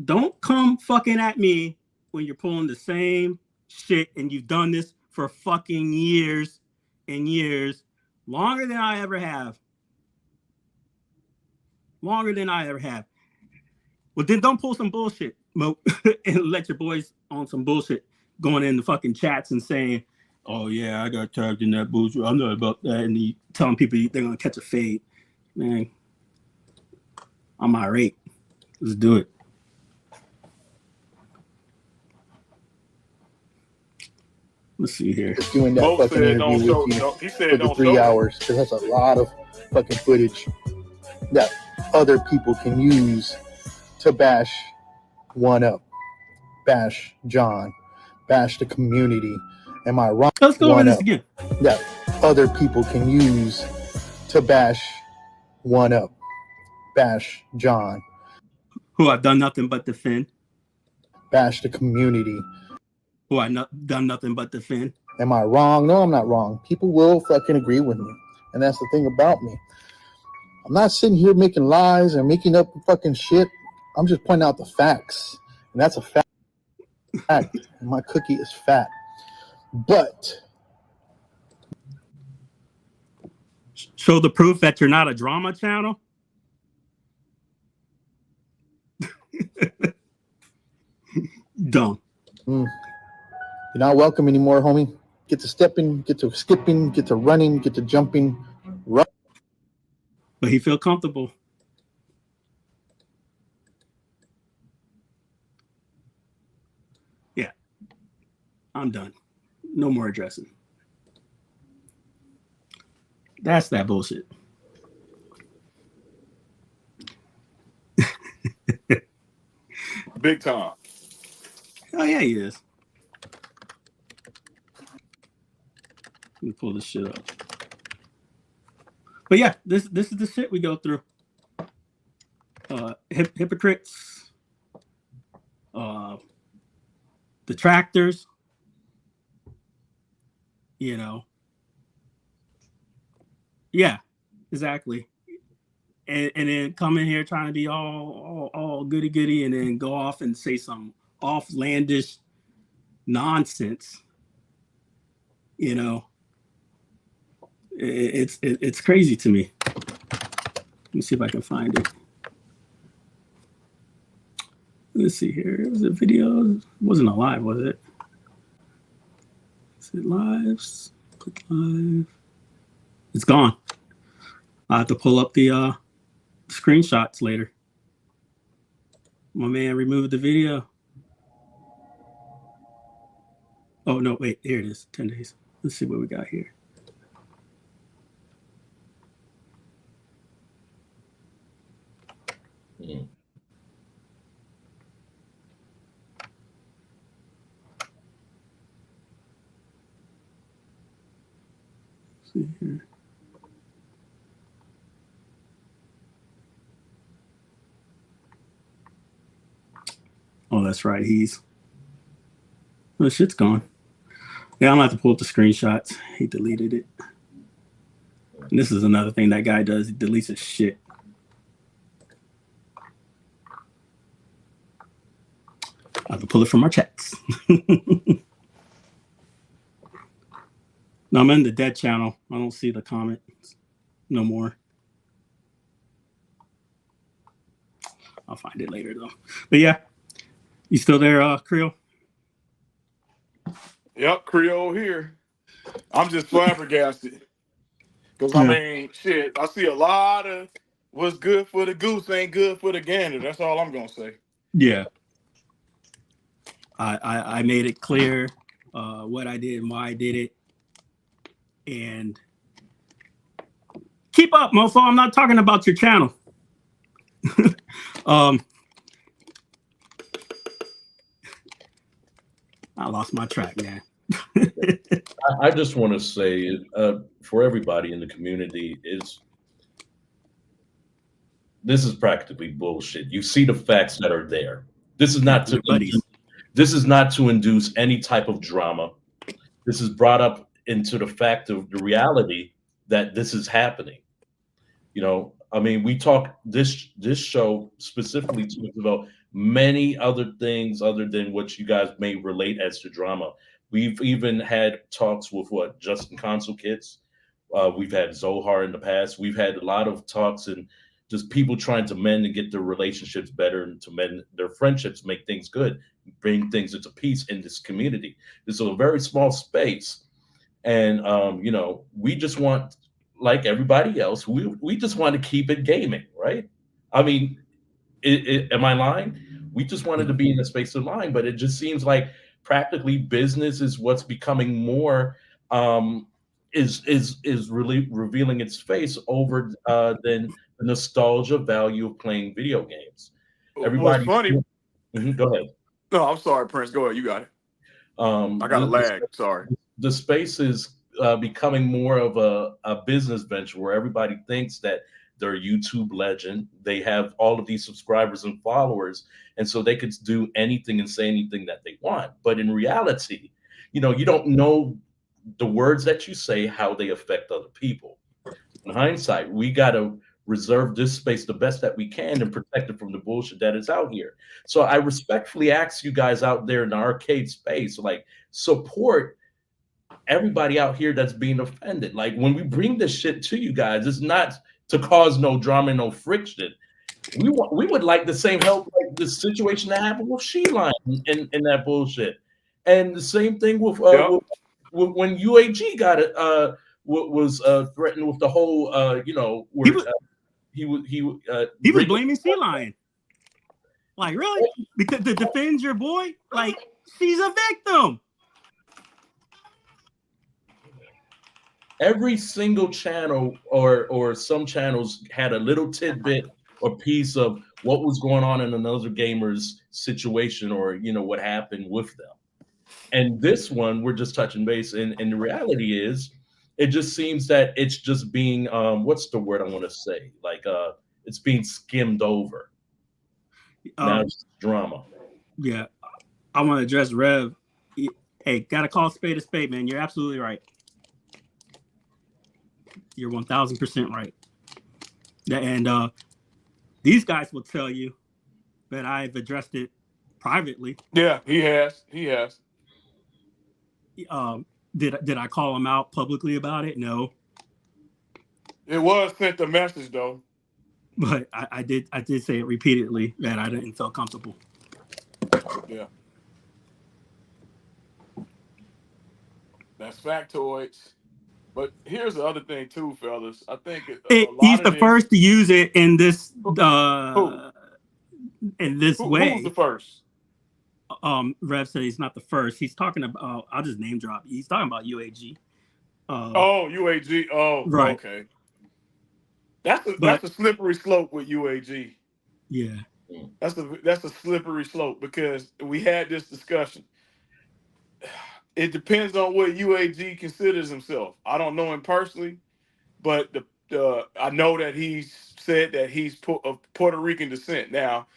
don't come fucking at me when you're pulling the same shit and you've done this for fucking years and years, longer than I ever have. Longer than I ever have. Well, then don't pull some bullshit, Mo, and let your boys on some bullshit going in the fucking chats and saying, oh, yeah, I got tagged in that bullshit. I'm not about that. And you telling people they're going to catch a fade. Man, I'm irate. Let's do it. Let's see here. Just doing that Mo fucking said interview don't with show. you He said for the don't 3 show. hours, because that's a lot of fucking footage that other people can use to bash one up, bash John, bash the community. Am I wrong? Let's go over One this up again. that other people can use to bash one up, bash John, Who I've done nothing but defend. bash the community. Who I've done nothing but defend. Am I wrong? No, I'm not wrong. People will fucking agree with me. And that's the thing about me. I'm not sitting here making lies or making up fucking shit. I'm just pointing out the facts. And that's a fact. And my cookie is fat. But Show the proof that you're not a drama channel. Dumb. you're not welcome anymore, homie. Get to stepping, get to skipping, get to running, get to jumping. Run. But he feel comfortable. Yeah. I'm done. No more addressing. That's that bullshit. Big time. Oh yeah, he is. Let me pull this shit up. But yeah, this is the shit we go through. Hypocrites, detractors, you know. Yeah, exactly. And then come in here trying to be all goody goody, and then go off and say some offlandish nonsense. You know, it's crazy to me. Let me see if I can find it. Let's see here. Was it video? It wasn't a live, was it? Is it lives? Click live. It's gone. I have to pull up the screenshots later. My man removed the video. Oh, no, wait. Here it is. 10 days. Let's see what we got here. See here. Oh, that's right. The shit's gone. Yeah, I'm gonna have to pull up the screenshots. He deleted it. And this is another thing that guy does. He deletes his shit. I have to pull it from our chats. Now I'm in the dead channel. I don't see the comments no more. I'll find it later though. But yeah, you still there, Creole? Yep, Creole here. I'm just flabbergasted. Because, I mean, shit, I see a lot of what's good for the goose ain't good for the gander. That's all I'm going to say. Yeah. I made it clear what I did and why I did it. And keep up, mofo. I'm not talking about your channel. I lost my track, man. I just want to say for everybody in the community is this is practically bullshit. You see the facts that are there. This is not to They're buddies. this is not to induce any type of drama. This is brought up into the fact of the reality that this is happening. You know, I mean, we talk this show specifically talks about many other things other than what you guys may relate as to drama. We've even had talks with what Justin Console Kids. We've had Zohar in the past. We've had a lot of talks and just people trying to mend and get their relationships better and to mend their friendships, make things good, bring things into peace in this community. This is a very small space, and you know, we just want, like everybody else, we just want to keep it gaming, right? I mean, am I lying? We just wanted to be in the space of lying, but it just seems like practically business is what's becoming more is really revealing its face over than the nostalgia value of playing video games. What's Everybody, funny? go ahead. No, I'm sorry, Prince. Go ahead. You got it. I got a The, lag. Sorry. the space is becoming more of a business venture where everybody thinks that they're a YouTube legend. They have all of these subscribers and followers, and so they could do anything and say anything that they want. But in reality, you know, you don't know the words that you say, how they affect other people. In hindsight, we got to reserve this space the best that we can and protect it from the bullshit that is out here. So I respectfully ask you guys out there in the arcade space, like, support everybody out here that's being offended. Like, when we bring this shit to you guys, it's not to cause no drama, no friction. We would like the same help, like the situation that happened with She-Line and that bullshit, and the same thing with, with when UAG got it, was threatened with the whole, you know, where he was blaming Sea Lion. Like, really? Because to defend your boy, like, she's a victim. Every single channel or some channels had a little tidbit or piece of what was going on in another gamer's situation, or, you know, what happened with them. And this one, we're just touching base. And the reality is, it just seems that it's just being, what's the word I want to say? Like, it's being skimmed over. Now it's drama. Yeah. I want to address Rev. Hey, got to call spade a spade, man. You're absolutely right. You're 1000% right. And these guys will tell you that I've addressed it privately. Yeah, he has. He has. Did I call him out publicly about it? No. It was sent a message though. But I did say it repeatedly that I didn't feel comfortable. Yeah. That's factoids. But here's the other thing too, fellas. I think he's the first to use it in this Who? in this way. Who's the first? Rev said he's not the first. He's talking about. I'll just name drop. He's talking about UAG. UAG. Oh, right. Okay. That's a slippery slope with UAG. Yeah. That's a slippery slope, because we had this discussion. It depends on what UAG considers himself. I don't know him personally, but I know that he's said that he's of Puerto Rican descent. Now,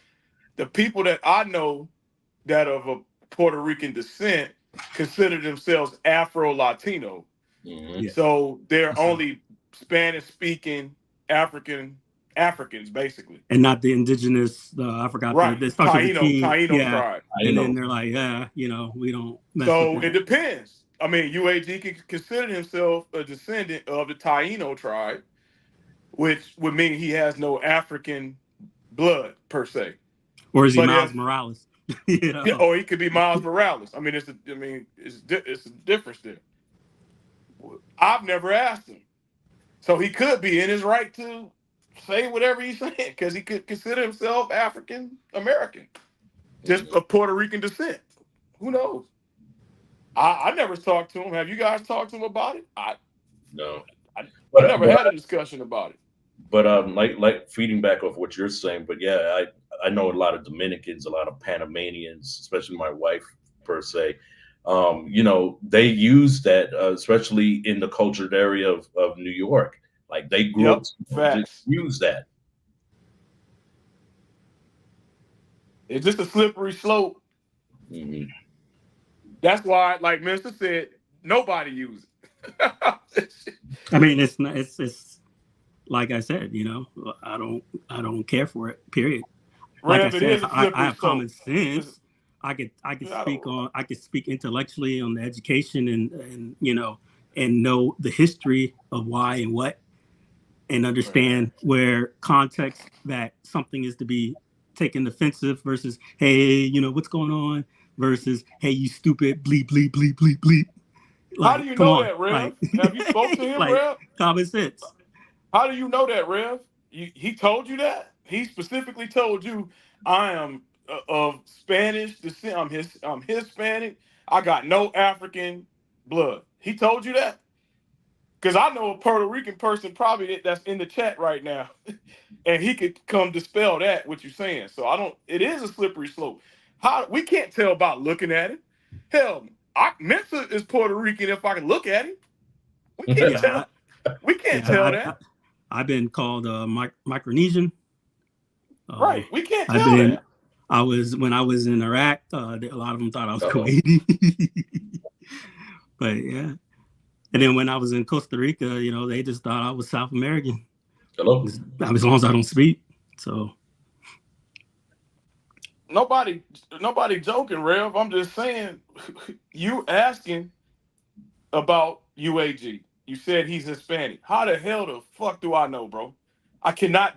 the people that I know that of a Puerto Rican descent consider themselves Afro-Latino. Mm-hmm. Yeah. So they're only Spanish-speaking Africans, basically. And not the indigenous, I forgot. Right. The Taino tribe. And then they're like, yeah, you know, we don't mess So with it that. depends. I mean, UAG can consider himself a descendant of the Taino tribe, which would mean he has no African blood per se. Or is he Miles Morales? You know? Yeah, or he could be Miles Morales. I mean, it's a difference there. I've never asked him, so he could be in his right to say whatever he's saying, because he could consider himself African American, just of Puerto Rican descent. Who knows? I never talked to him. Have you guys talked to him about it? No. I never had a discussion about it. But like feeding back off what you're saying, but yeah, I know a lot of Dominicans, a lot of Panamanians, especially my wife per se. You know, they use that, especially in the cultured area of New York. Like, they grew up to use that. It's just a slippery slope. Mhm. That's why, like Mister said, nobody uses it. I mean, it's not. It's like I said. You know, I don't care for it. Period. Like I Rev, it said, is a I slippery have common slope. sense. I could I speak don't, on I could speak intellectually on the education and you know and know the history of why and what and man. understand where context that something is to be taken offensive versus hey you know what's going on versus hey you stupid bleep bleep bleep bleep bleep How do like you come know on that, Rev? like Have you spoke to him, like Rev? common sense. How do you know that, Rev? He told you that? He specifically told you, I am of Spanish descent. I'm Hispanic. I got no African blood. He told you that? Because I know a Puerto Rican person probably that's in the chat right now, and he could come dispel that what you're saying. So I don't. It is a slippery slope. How we can't tell about looking at it. Hell, Mensa is Puerto Rican if I can look at him. We can't Yeah tell. We can't yeah tell that. I've been called Micronesian. Right. We can't I've tell been that. I was when I was in Iraq. A lot of them thought I was Uh-oh. Kuwaiti, but yeah. And then when I was in Costa Rica, you know, they just thought I was South American Hello. as long as I don't speak. So Nobody, nobody joking, Rev. I'm just saying, you asking about UAG. You said he's Hispanic. How the hell the fuck do I know, bro? I cannot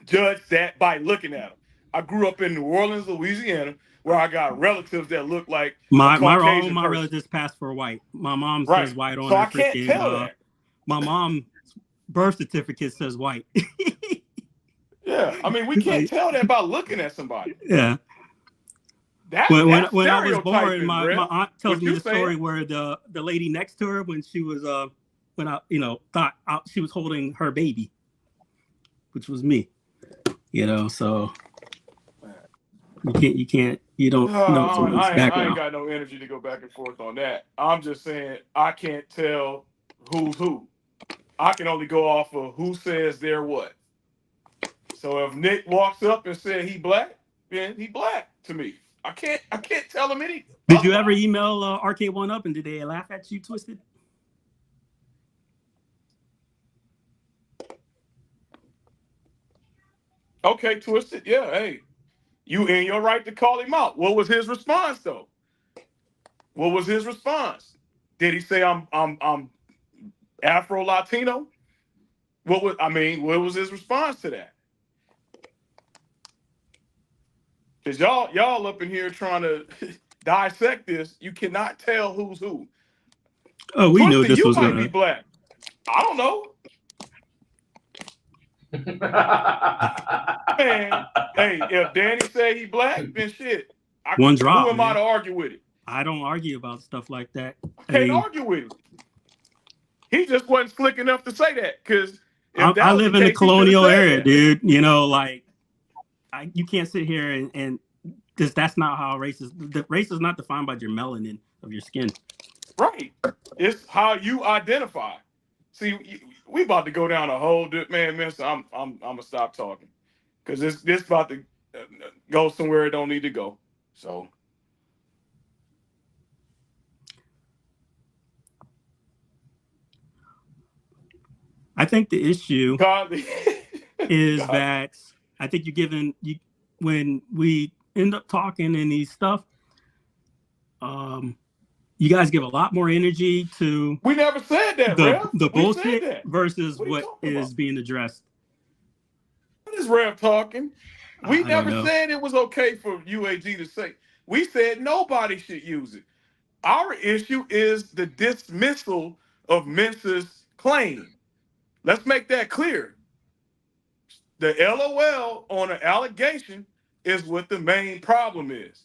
judge that by looking at him. I grew up in New Orleans, Louisiana, where I got relatives that look like a all Caucasian my person. relatives passed for white. My mom says Right. white on So her I can't freaking. tell that. My mom birth certificate says white. Yeah. I mean, we can't Like, tell that by looking at somebody. yeah. That's When I was born, stereotyping, my Rev. aunt tells What me you the story saying? where the lady next to her when she was when I you know thought she was holding her baby, which was me. You know, so you don't know someone's I ain't background. got no energy to go back and forth on that. I'm just saying I can't tell who's who. I can only go off of who says they're what. So if Nick walks up and said he black, then he black to me. I can't tell him any Did you ever otherwise. email RK1 up and did they laugh at you, Twisted? Okay, Twisted. Yeah, hey, you in your right to call him out. What was his response though? What was his response? Did he say I'm Afro Latino? What was his response to that? Because y'all up in here trying to dissect this, you cannot tell who's who. Oh, we knew Twisted, this you was might be gonna. black. I don't know. Man, hey, if Danny say he black, then shit. One Who drop, am I man. to argue with it? I don't argue about stuff like that. I I can't mean, argue with it. He just wasn't slick enough to say that. Because if I that was the live in the case, he should have colonial said era, that. dude. You know, like you can't sit here and because that's not how race is. The race is not defined by your melanin of your skin. Right. It's how you identify. See, we about to go down a whole man, mister. I'm gonna stop talking because this about to go somewhere it don't need to go. So I think the issue godly, is godly. that I think you're given you when we end up talking in these stuff. Um, you guys give a lot more energy to We never said that, Rev. the We said bullshit that. versus What are you what talking about? is being addressed. What is Rev talking? We I don't never know. said it was okay for UAG to say. We said nobody should use it. Our issue is the dismissal of Mensa's claim. Let's make that clear. The LOL on an allegation is what the main problem is.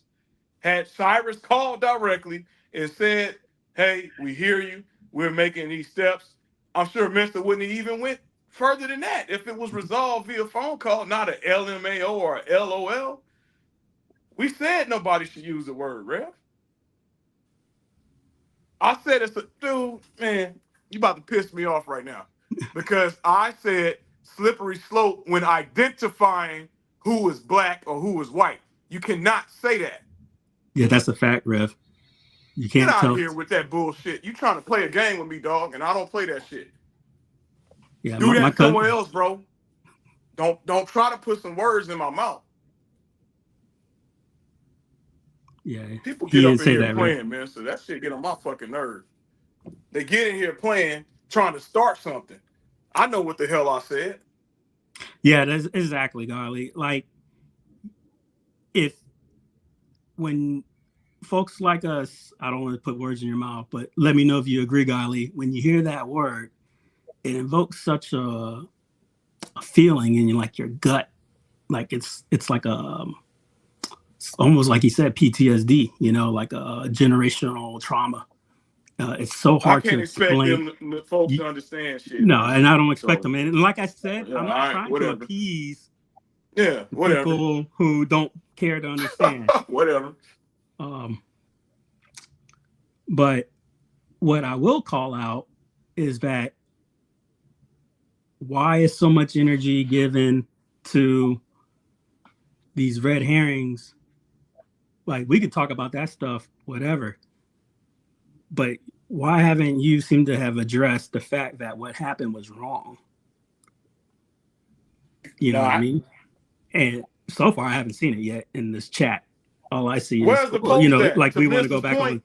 Had Cyrus called directly and said, hey, we hear you, we're making these steps, I'm sure Mensa wouldn't have even went further than that if it was resolved via phone call, not a LMAO or a LOL. We said nobody should use the word, Rev. I said it's a dude, man, you about to piss me off right now. Because I said slippery slope when identifying who is black or who is white. You cannot say that. Yeah, that's a fact, Rev. You Get can't out of tell. here with that bullshit. You trying to play a game with me, dog, and I don't play that shit. Yeah, Do my that somewhere cousin. else, bro. Don't try to put some words in my mouth. Yeah, People he get didn't up in say here that, Rev. playing, man. So that shit get on my fucking nerve. They get in here playing, trying to start something. I know what the hell I said. Yeah, that's exactly, Golly. Like, if when folks like us, I don't want to put words in your mouth, but let me know if you agree, Golly. When you hear that word, it invokes such a feeling in like your gut, like it's like it's almost like he said PTSD, like a generational trauma. It's so I hard to can't expect explain. them folks You, to understand shit, no, man. and I don't expect So them. And like I said, yeah, I'm all not right, trying to whatever. appease Yeah, the whatever. people who don't care to understand. Whatever. But what I will call out is that why is so much energy given to these red herrings? Like, we could talk about that stuff, whatever. But why haven't you seemed to have addressed the fact that what happened was wrong? You know what I Not. mean? And so far, I haven't seen it yet in this chat. All I see is, Where's the post at? like To we want to go Mrs. back on, Point,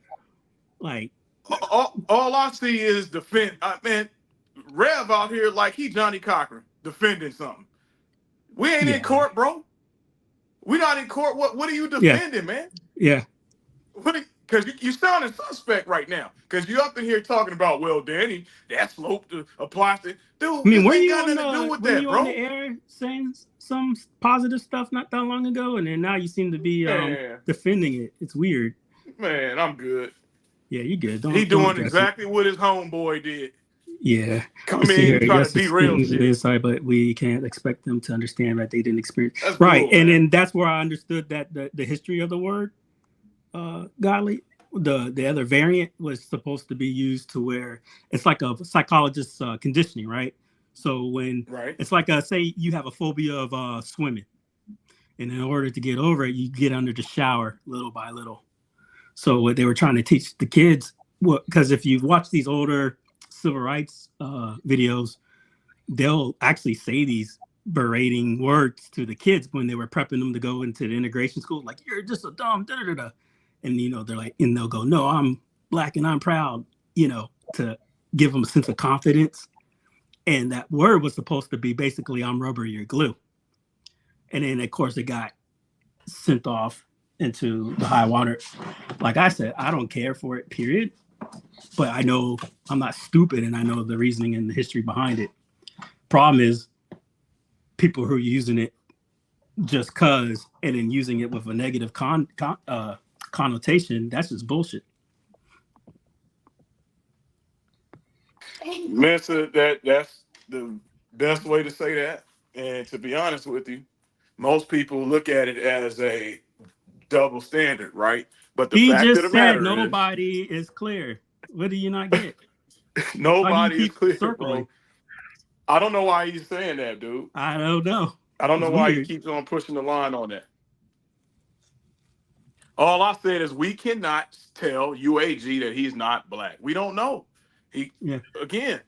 like, all I see is defend. Man, Rev out here like he Johnny Cochran defending something. We ain't in yeah, court, bro. We not in court. What are you yeah, defending, man? yeah. Because you sounding suspect right now. Because you up in here talking about, well, Danny, that slope to apply to. I Dude, mean, this ain't got nothing to do with weren't that, you on bro. the air saying some positive stuff not that long ago, and then now you seem to be Man, defending it. It's weird. man, I'm good. Yeah, you're good. He Don't doing address it. exactly what his homeboy did. Yeah, Come see in here. and try to Yes, derail explain shit. this side, but we can't expect them to understand that they didn't experience. That's Right, cool, and man. then that's where I understood that the history of the word, godly, the other variant was supposed to be used to where it's like a psychologist's conditioning, right? So when Right. it's like say you have a phobia of swimming, and in order to get over it, you get under the shower little by little. So what they were trying to teach the kids, because if you watch these older civil rights videos, they'll actually say these berating words to the kids when they were prepping them to go into the integration school, like you're just a dumb da da da. And they're like, and they'll go, no, I'm black and I'm proud, to give them a sense of confidence. And that word was supposed to be basically I'm rubber, you're glue. And then of course it got sent off into the high water. Like I said, I don't care for it, period. But I know I'm not stupid, and I know the reasoning and the history behind it. Problem is, people who are using it just cause, and then using it with a negative connotation. That's just bullshit. Mensa, that's the best way to say that. And to be honest with you, most people look at it as a double standard, right? But the He fact of just the said matter is, nobody is clear. What do you not get? Why do you nobody is keep clear, circling? bro. I don't know why he's saying that, dude. I don't know. I don't It's know why he weird. keeps on pushing the line on that. All I said is we cannot tell UAG that he's not black. We don't know. Again,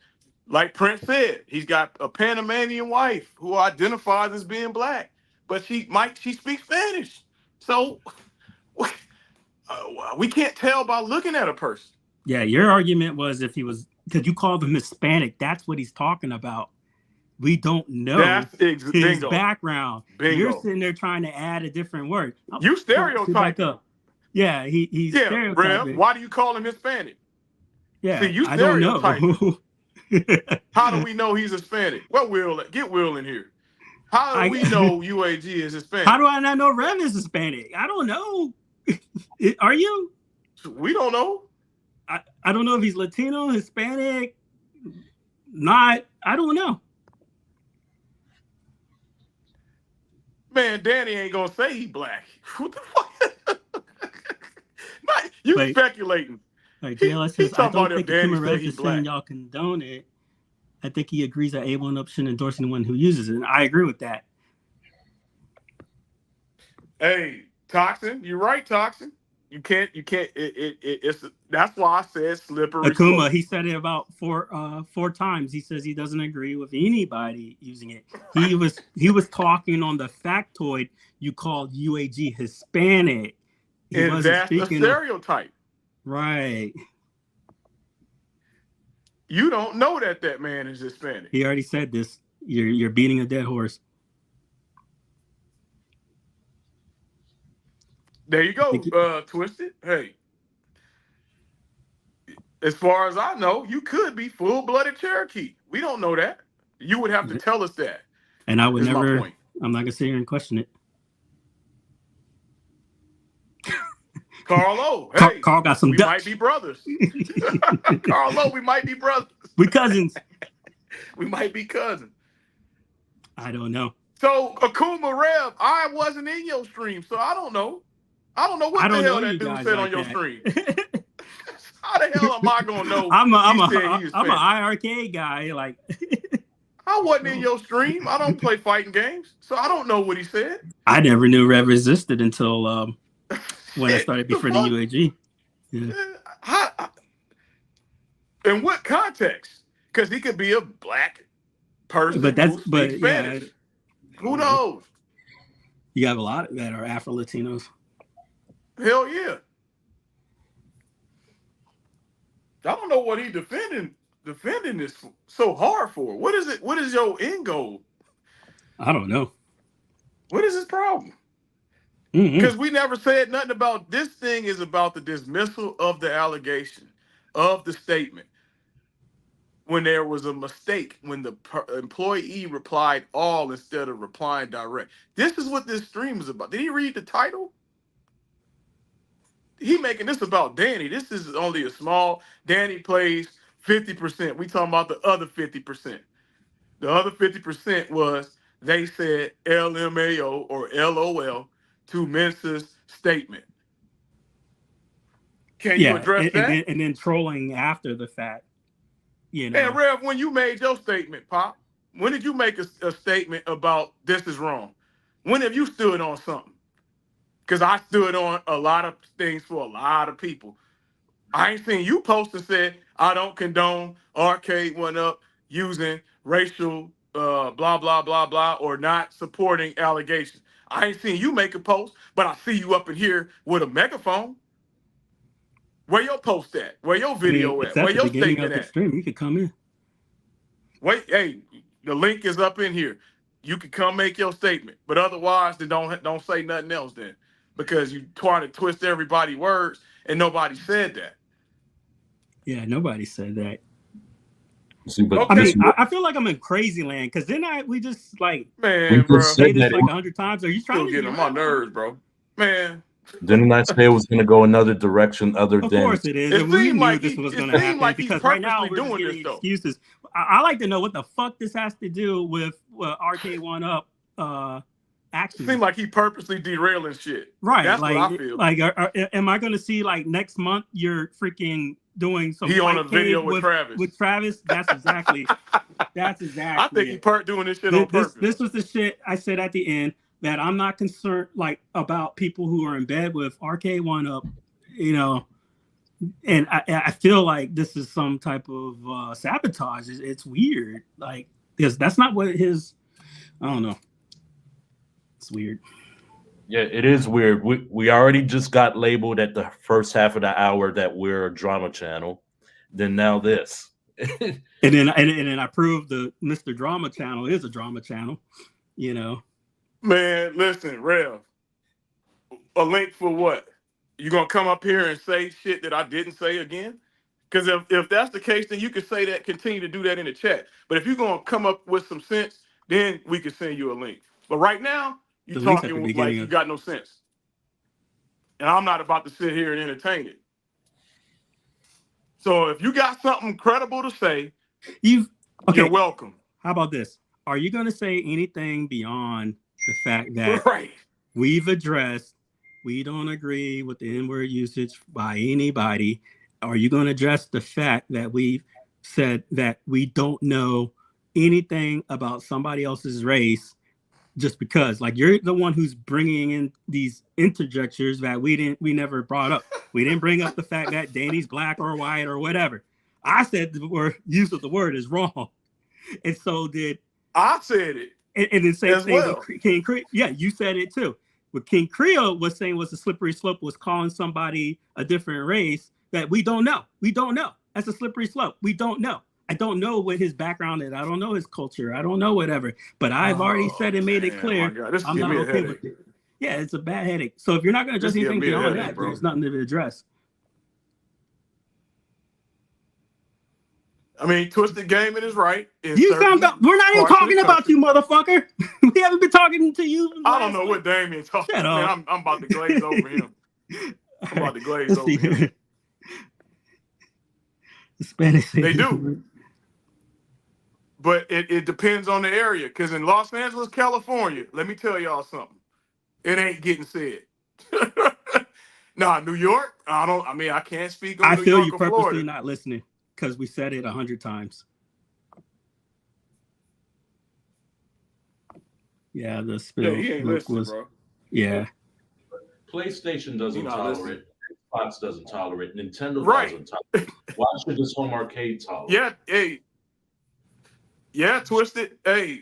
like Prince said, he's got a Panamanian wife who identifies as being black, but she speaks Spanish. So we can't tell by looking at a person. Yeah, your argument was if he was, because you called him Hispanic, that's what he's talking about. We don't know his bingo. background. Bingo. You're sitting there trying to add a different word. You stereotyping. Yeah, he's stereotyping. Rev, why do you call him Hispanic? Yeah, see, you I don't know. How do we know he's Hispanic? Get Will in here. How do we know UAG is Hispanic? How do I not know Rev is Hispanic? I don't know. Are you? We don't know. I don't know if he's Latino, Hispanic, not. I don't know. Man, Danny ain't gonna say he black. What the fuck? You speculating. Like JLS says, I don't think Danny Akima Rev is saying y'all condone it. I think he agrees that A1 option endorsing the one who uses it. And I agree with that. Hey, Toxin, you're right, Toxin. You can't. It's that's why I said slippery Akuma, slope. he said it about four times. He says he doesn't agree with anybody using it. He was talking on the factoid you called UAG Hispanic. He And wasn't that's a speaking on stereotype. right. You don't know that man is Hispanic. He already said this. You're beating a dead horse. There you go, Twisted. Hey, as far as I know, you could be full-blooded Cherokee. We don't know that. You would have to tell us that. And I would Is my never. point. I'm not gonna sit here and question it. Carlo, hey, Carl got some we Dutch. might be brothers. Carlo, we might be brothers. We cousins. We might be cousins. I don't know. So Akuma Rev, I wasn't in your stream, so I don't know. I don't know what the hell that dude said on your stream. How the hell am I gonna know? I'm an IRK guy. Like I wasn't in your stream. I don't play fighting games, so I don't know what he said. I never knew Rev resisted until when I started befriending UAG. Yeah. In what context? Because he could be a black person But who speaks Spanish. yeah, Who knows? you have a lot that are Afro Latinos. Hell yeah. I don't know what he defending this so hard for. What is it? What is your end goal? I don't know. What is his problem? Because we never said nothing about this thing is about the dismissal of the allegation, of the statement. When there was a mistake, when the employee replied all instead of replying direct. This is what this stream is about. Did he read the title? He making this about Danny. This is only a small. Danny plays 50%. We talking about the other 50%. The other 50% was they said LMAO or LOL to Mensa's statement. Can you address that? And then trolling after the fact. You know. And Rev, when you made your statement, Pop, when did you make a statement about this is wrong? When have you stood on something? Because I stood on a lot of things for a lot of people. I ain't seen you post and said, I don't condone Arcade One Up using racial blah, blah, blah, blah, or not supporting allegations. I ain't seen you make a post, but I see you up in here with a megaphone. Where your post at? Where your video at? Where your statement at? Stream. You could come in. Wait, hey, the link is up in here. You can come make your statement, but otherwise, then don't say nothing else then, because you try to twist everybody's words and nobody said that. Yeah, nobody said that. See, but Okay. I feel like I'm in crazy land because then we just like bro, say this like 100 times. Are you trying still to getting on my nerves, bro? Man. Didn't I say it was going to go another direction other than? Of course it is. It And we seemed knew like this was going it to seemed happen like he's because right now we're purposely just doing getting this, though. excuses. I like to know what the fuck this has to do with Arcade One Up action. It seems like he purposely derailing shit. Right. That's like, what I feel. Like, am I going to see like next month you're freaking doing some He on a fight video cave with Travis. With Travis? That's exactly. I think he doing this shit on purpose. This was the shit I said at the end, that I'm not concerned like about people who are in bed with Arcade One Up, you know, and I feel like this is some type of sabotage. It's weird, like, because that's not what his. I don't know. It's weird. Yeah, it is weird. We already just got labeled at the first half of the hour that we're a drama channel. Then now this. and then I proved the Mr. Drama channel is a drama channel, you know. Man, listen, Rev. A link for what? You gonna come up here and say shit that I didn't say again? Because if that's the case, then you can say that, continue to do that in the chat. But if you're gonna come up with some sense, then we can send you a link. But right now, you're talking like you got no sense. And I'm not about to sit here and entertain it. So if you got something credible to say, you're welcome. How about this? Are you gonna say anything beyond the fact that we've addressed we don't agree with the N-word usage by anybody? Are you going to address the fact that we've said that we don't know anything about somebody else's race just because, like, you're the one who's bringing in these interjectures that we never brought up. We didn't bring up the fact that Danny's black or white or whatever. I said the word use of the word is wrong, and so did I said it and the same as thing well. with King Creole. Yeah, you said it too. What King Creole was saying was a slippery slope, was calling somebody a different race that we don't know. We don't know. That's a slippery slope. We don't know. I don't know what his background is. I don't know his culture. I don't know whatever. But I've already said and made it clear this I'm give not me a okay headache. with it. Yeah, it's a bad headache. So if you're not going to address anything beyond that, bro, there's nothing to address. I mean, Twisted Gaming is right. You sound dumb. We're not even talking about you, motherfucker. We haven't been talking to you. I don't know what Damien talking about. Man, I'm about to glaze over him. I'm about to glaze over him. The Spanish. They do. But it depends on the area. Because in Los Angeles, California, let me tell y'all something. It ain't getting said. Nah, New York, I can't speak on New York or Florida. I feel you purposely not listening because we said it 100 times. Yeah, the spill. Yeah, he ain't listening, bro. Yeah. PlayStation doesn't tolerate it. Xbox doesn't tolerate it. Nintendo doesn't tolerate it. Why should this home arcade tolerate it? Yeah, Twisted. Hey,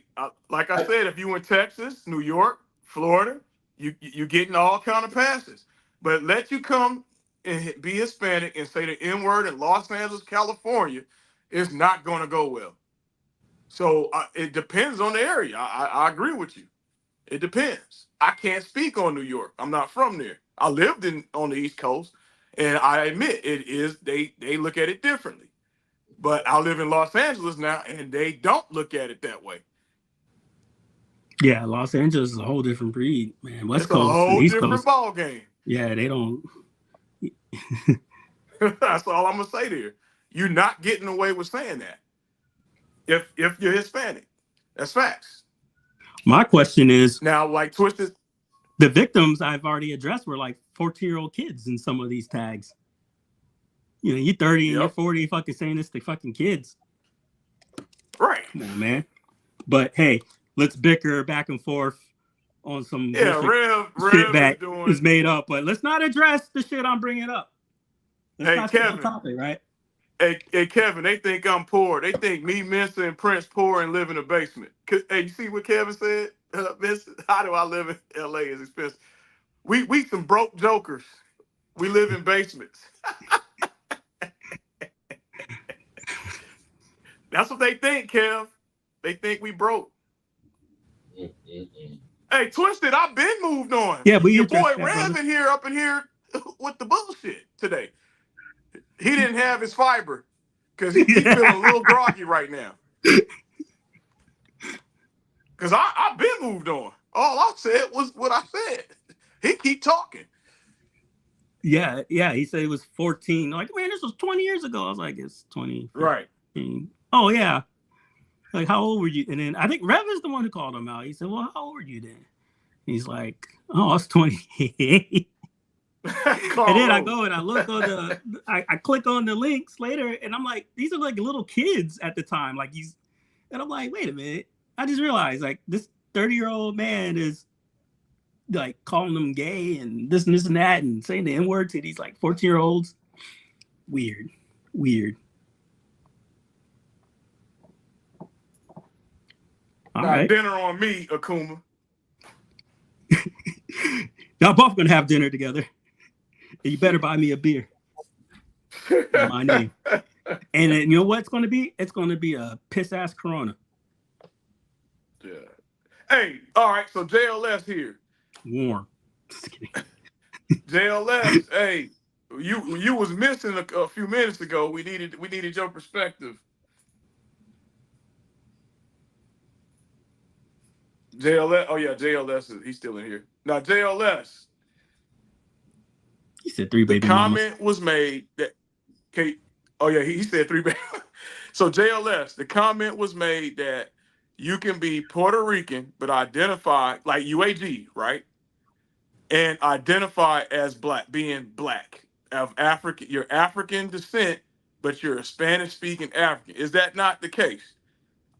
like I said, if you in Texas, New York, Florida, you getting all kind of passes. But let you come and be Hispanic and say the N-word in Los Angeles, California, it's not going to go well. So it depends on the area. I agree with you. It depends. I can't speak on New York. I'm not from there. I lived on the East Coast, and I admit it is they look at it differently. But I live in Los Angeles now, and they don't look at it that way. Yeah, Los Angeles is a whole different breed, man. West It's Coast, a whole East different Coast, ball game. Yeah, they don't. That's all I'm gonna say there. You're not getting away with saying that. If you're Hispanic, that's facts. My question is now, like Twisted, the victims I've already addressed were like 14-year-old kids in some of these tags. You know, you're 30 and you're 40, fucking saying this to fucking kids. Right. Come on, man. But hey, let's bicker back and forth on some Rev shit that is made up. But let's not address the shit I'm bringing up. Let's Kevin. Topic, right? Hey, Kevin, they think I'm poor. They think me, Mensa, and Prince poor and live in a basement. Hey, you see what Kevin said? How do I live in LA is expensive. We some broke jokers. We live in basements. That's what they think, Kev. They think we broke. Hey, Twisted, I've been moved on. Yeah, but your boy Rev in here, up in here with the bullshit today. He didn't have his fiber because he's feeling a little groggy right now. Because I've been moved on. All I said was what I said. He keep talking. Yeah. He said it was 14. Like, man, this was 20 years ago. I was like, it's 20. 15. Right. Oh, yeah. Like, how old were you? And then I think Rev is the one who called him out. He said, well, how old were you then? He's like, oh, I was 28. And then I go and I look on I click on the links later, and I'm like, these are like little kids at the time. Like and I'm like, wait a minute. I just realized like this 30-year-old man is like calling them gay and this and that and saying the N-word to these like 14-year-olds. Weird. All right. Dinner on me, Akuma. Y'all both gonna have dinner together. You better buy me a beer. My name. And then, you know what it's going to be? It's going to be a piss-ass Corona. Yeah. Hey, all right, so JLS here. Warm. Just kidding. JLS, hey, you was missing a few minutes ago. We needed your perspective. JLS, oh yeah, JLS, he's still in here. Now, JLS. He said 3 baby mamas. The comment mamas. was made that, okay, oh yeah, he said 3 baby. So JLS, the comment was made that you can be Puerto Rican, but identify, like UAG, right? And identify as being black, of African, you're African descent, but you're a Spanish-speaking African. Is that not the case?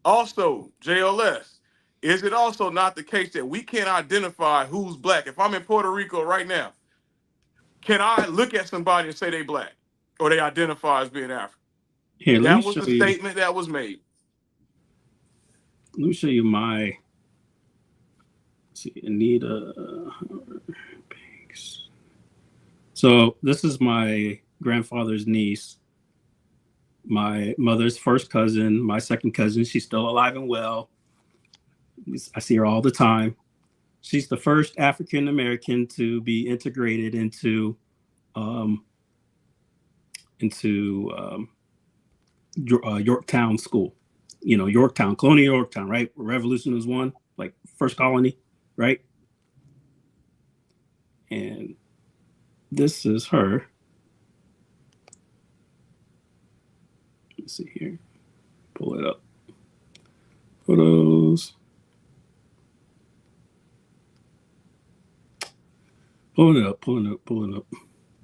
Also, JLS, is it also not the case that we can't identify who's black? If I'm in Puerto Rico right now, can I look at somebody and say they black or they identify as being African? Here, let me That was show the you. statement that was made. Let me show you my. Let's see, Anita Banks. So this is my grandfather's niece, my mother's first cousin, my second cousin. She's still alive and well. I see her all the time. She's the first African American to be integrated into Yorktown School. You know, Yorktown, Colonial Yorktown, right? Revolution was won, like first colony, right? And this is her. Let's see here. Pull it up. Photos. Pulling it up.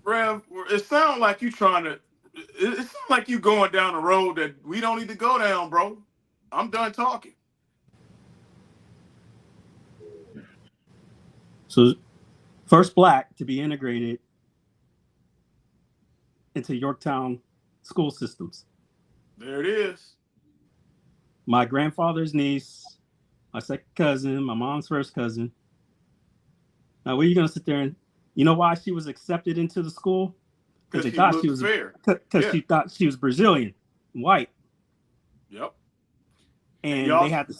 Rev, it sounds like you trying to. It sounds like you going down a road that we don't need to go down, bro. I'm done talking. So, first black to be integrated into Yorktown school systems. There it is. My grandfather's niece, my second cousin, my mom's first cousin. Now, where are you going to sit there and, you know why she was accepted into the school? Because they thought she was fair. Because she thought she was Brazilian, white. Yep. And they had to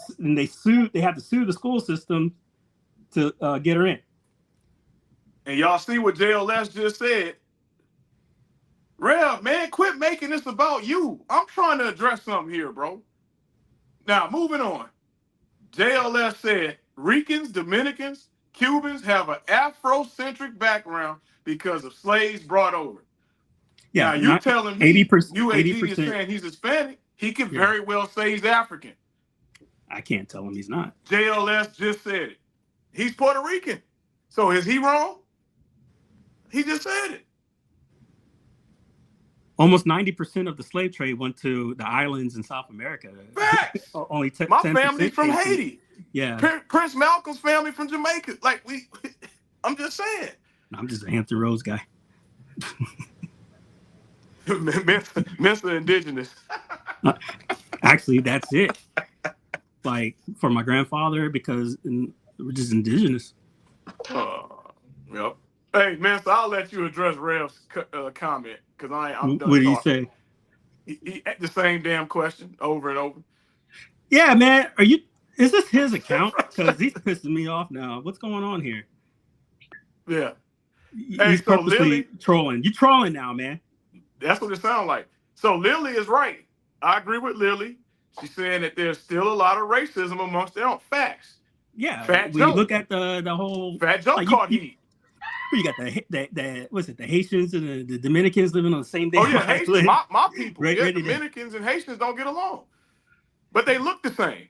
sue the school system to get her in. And y'all see what JLS just said. Rev, man, quit making this about you. I'm trying to address something here, bro. Now, moving on. JLS said Ricans, Dominicans, Cubans have an Afrocentric background because of slaves brought over. Yeah, now, you telling me 80%, UAD is saying he's Hispanic. He could very well say he's African. I can't tell him he's not. JLS just said it. He's Puerto Rican. So is he wrong? He just said it. Almost 90% of the slave trade went to the islands in South America. Facts. Only my family's from Haiti. Yeah. Prince Malcolm's family from Jamaica. Like I'm just saying. I'm just a Hampton Roads guy. Mr. Indigenous. Actually, that's it. Like for my grandfather, because we're just indigenous. Yep. Hey, man, so I'll let you address Rev's comment because I'm done. What do you say? He the same damn question over and over. Yeah, man. Is this his account? Because he's pissing me off now. What's going on here? Yeah. He's purposely trolling. You trolling now, man. That's what it sounds like. So Lily is right. I agree with Lily. She's saying that there's still a lot of racism amongst their own facts. Yeah. Fat when Joe. You look at the whole Fat Joe caught heat. You got the what's it? The Haitians and the Dominicans living on the same day. Oh yeah, Haitians, my people. Right, yeah, Dominicans and Haitians don't get along, but they look the same.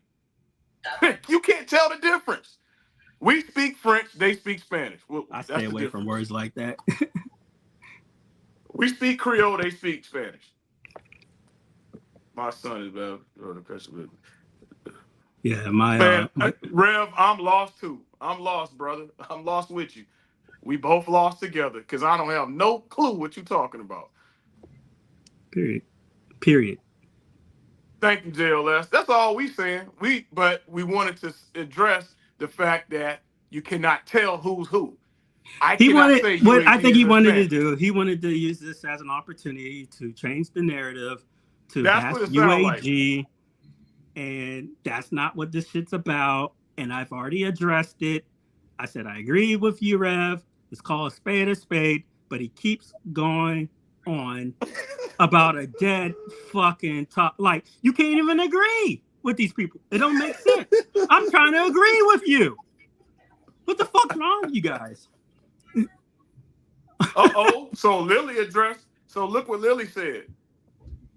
You can't tell the difference. We speak French, they speak Spanish. Well, I stay away from words like that. We speak Creole, they speak Spanish. My son is bad. Yeah, man, Rev, I'm lost too. I'm lost, brother. I'm lost with you. We both lost together because I don't have no clue what you're talking about. Period. Thank you, JLS. That's all we saying. But we wanted to address the fact that you cannot tell who's who. I think he wanted to do. He wanted to use this as an opportunity to change the narrative to bash UAG, like. And that's not what this shit's about. And I've already addressed it. I said I agree with you, Rev. Let's call a spade, but he keeps going on about a dead fucking top. Like, you can't even agree with these people. It don't make sense. I'm trying to agree with you. What the fuck's wrong with you guys? So Lily addressed. So look what Lily said.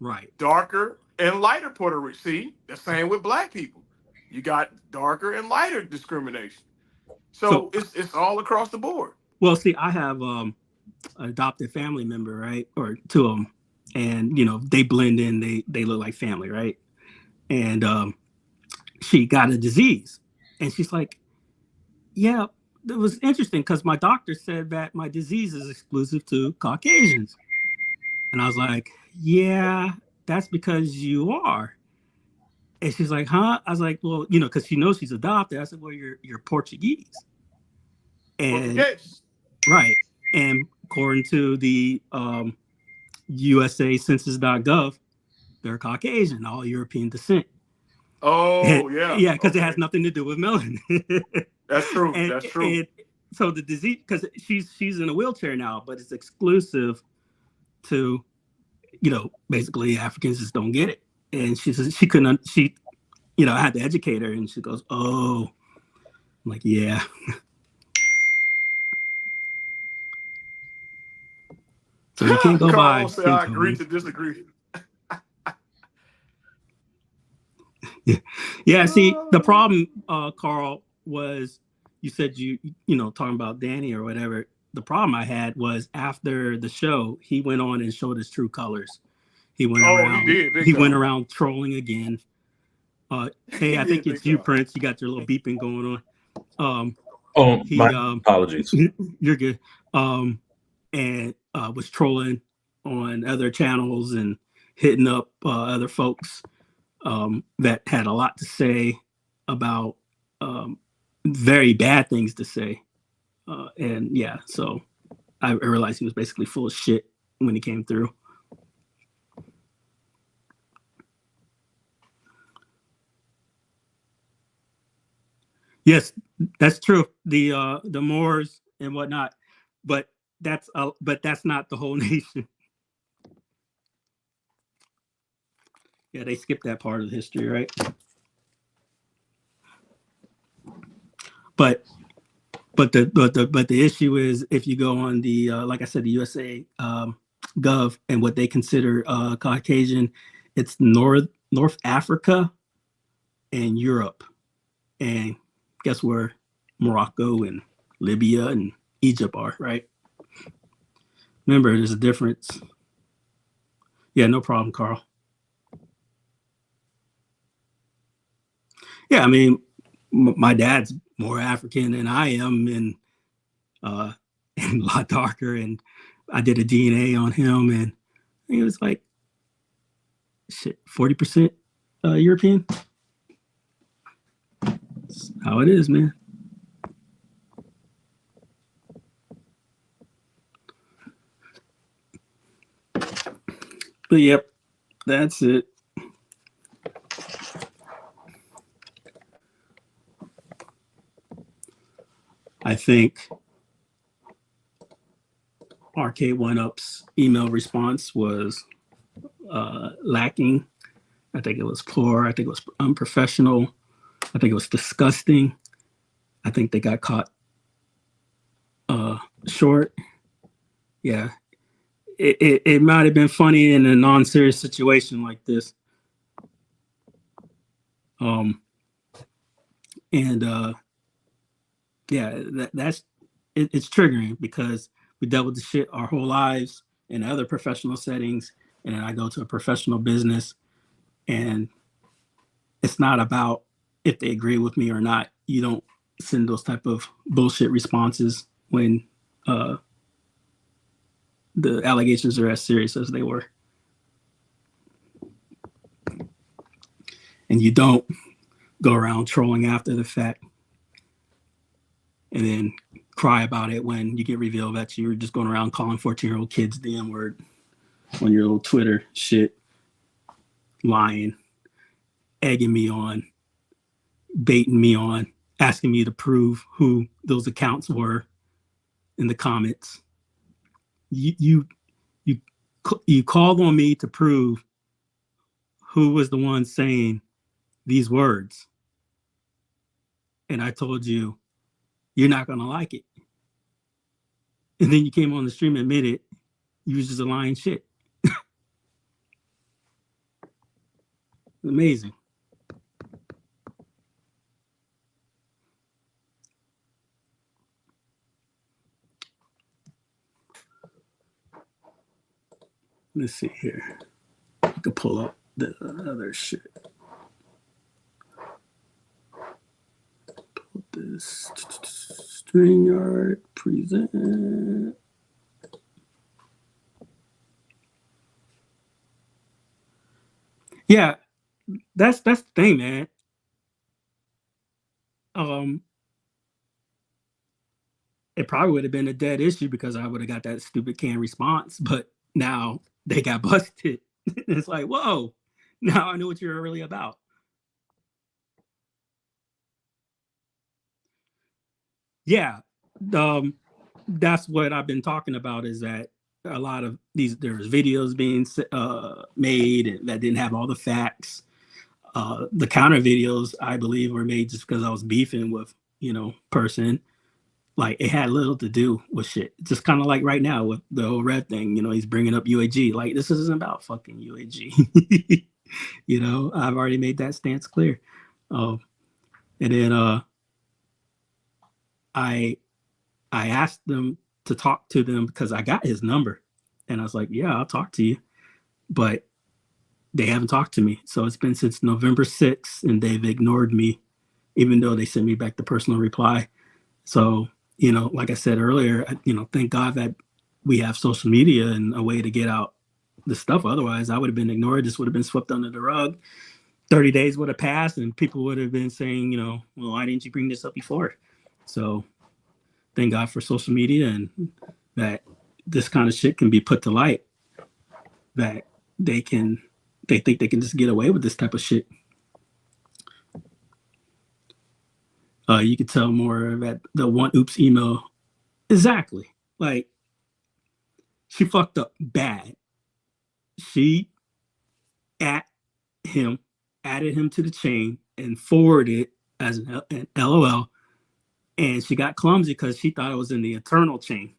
Right. Darker and lighter Puerto Rican. See, the same with black people. You got darker and lighter discrimination. So it's all across the board. Well, see, I have an adopted family member, right? Or two of them. And, they blend in. They look like family, right? And she got a disease. And she's like, yeah, it was interesting because my doctor said that my disease is exclusive to Caucasians. And I was like, yeah, that's because you are. And she's like, huh? I was like, well, because she knows she's adopted. I said, well, you're Portuguese. And Portuguese. right. And according to the USA Census.gov, they're Caucasian, all European descent. Oh, And, yeah. yeah, because okay. it has nothing to do with melanin. That's true. and, That's true. and so the disease, because she's in a wheelchair now, but it's exclusive to, basically Africans just don't get it. And she says she couldn't, I had to educate her, and she goes, oh, I'm like, yeah. So you can't go by Carl said, skin I agree tone. to disagree. Yeah, see, the problem, Carl, was you said talking about Danny or whatever. The problem I had was after the show, he went on and showed his true colors. He went Oh, he around. did. Big He went time. around trolling again. Hey, He I did think big it's you, time. Prince. You got your little beeping going on. Oh, He, my apologies. you're good. And was trolling on other channels and hitting up other folks that had a lot to say about very bad things to say. And yeah, so I realized he was basically full of shit when he came through. Yes, that's true. The Moors and whatnot, but that's not the whole nation. Yeah, they skipped that part of the history, right? But the issue is if you go on the like I said, the USA Gov and what they consider Caucasian, it's North Africa and Europe, and guess where Morocco and Libya and Egypt are, right? Remember, there's a difference. Yeah, no problem, Carl. Yeah, I mean, my dad's more African than I am, and a lot darker. And I did a DNA on him, and he was like, shit, 40% European. That's how it is, man. But yep, that's it. I think Arcade 1UP's email response was lacking. I think it was poor. I think it was unprofessional. I think it was disgusting. I think they got caught short. Yeah. It might have been funny in a non-serious situation like this. It's triggering because we dealt with the shit our whole lives in other professional settings, and then I go to a professional business, and it's not about if they agree with me or not. You don't send those type of bullshit responses when the allegations are as serious as they were. And you don't go around trolling after the fact and then cry about it when you get revealed that you were just going around calling 14-year-old kids the N-word on your little Twitter shit, lying, egging me on, baiting me on, asking me to prove who those accounts were in the comments. You called on me to prove who was the one saying these words. And I told you, you're not going to like it. And then you came on the stream and admitted you was just a lying shit. Amazing. Let's see here. I could pull up the other shit. is StreamYard present. Yeah, that's the thing, man. It probably would have been a dead issue because I would have got that stupid canned response, but now they got busted. It's like, whoa, now I know what you're really about. Yeah, that's what I've been talking about, is that a lot of there's videos being made that didn't have all the facts. The counter videos, I believe, were made just because I was beefing with, person. Like, it had little to do with shit. Just kind of like right now with the whole red thing, he's bringing up UAG. Like, this isn't about fucking UAG. I've already made that stance clear. And then I asked them to talk to them because I got his number. And I was like, yeah, I'll talk to you. But they haven't talked to me. So it's been since November 6th, and they've ignored me, even though they sent me back the personal reply. So, like I said earlier, thank God that we have social media and a way to get out the stuff. Otherwise, I would have been ignored. This would have been swept under the rug. 30 days would have passed, and people would have been saying, well, why didn't you bring this up before? So thank God for social media, and that this kind of shit can be put to light, that they think they can just get away with this type of shit. You could tell more about the one oops email. Exactly. Like, she fucked up bad. She added him to the chain and forwarded it as an LOL. And she got clumsy because she thought it was in the eternal chain.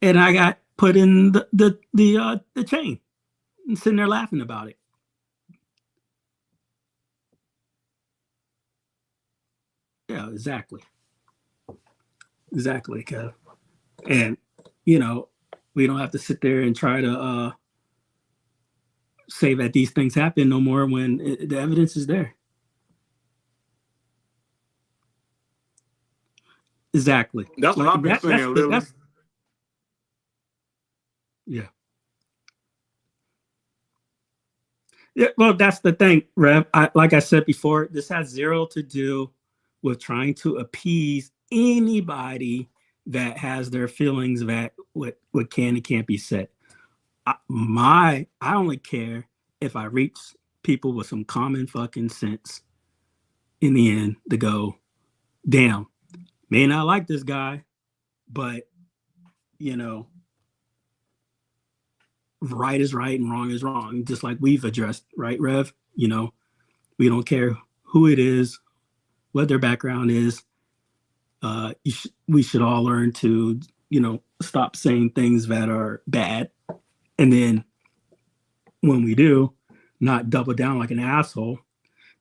And I got put in the chain and sitting there laughing about it. Yeah, exactly. Exactly, Kev. And, we don't have to sit there and try to say that these things happen no more when the evidence is there. Exactly. That's what I've been saying, Lily. Yeah. Yeah, well, that's the thing, Rev. Like I said before, this has zero to do with trying to appease anybody that has their feelings that what can and can't be said. I only care if I reach people with some common fucking sense in the end to go, damn, may not like this guy, but right is right and wrong is wrong, just like we've addressed, right, Rev? We don't care who it is, what their background is. We should all learn to, stop saying things that are bad. And then when we do, not double down like an asshole.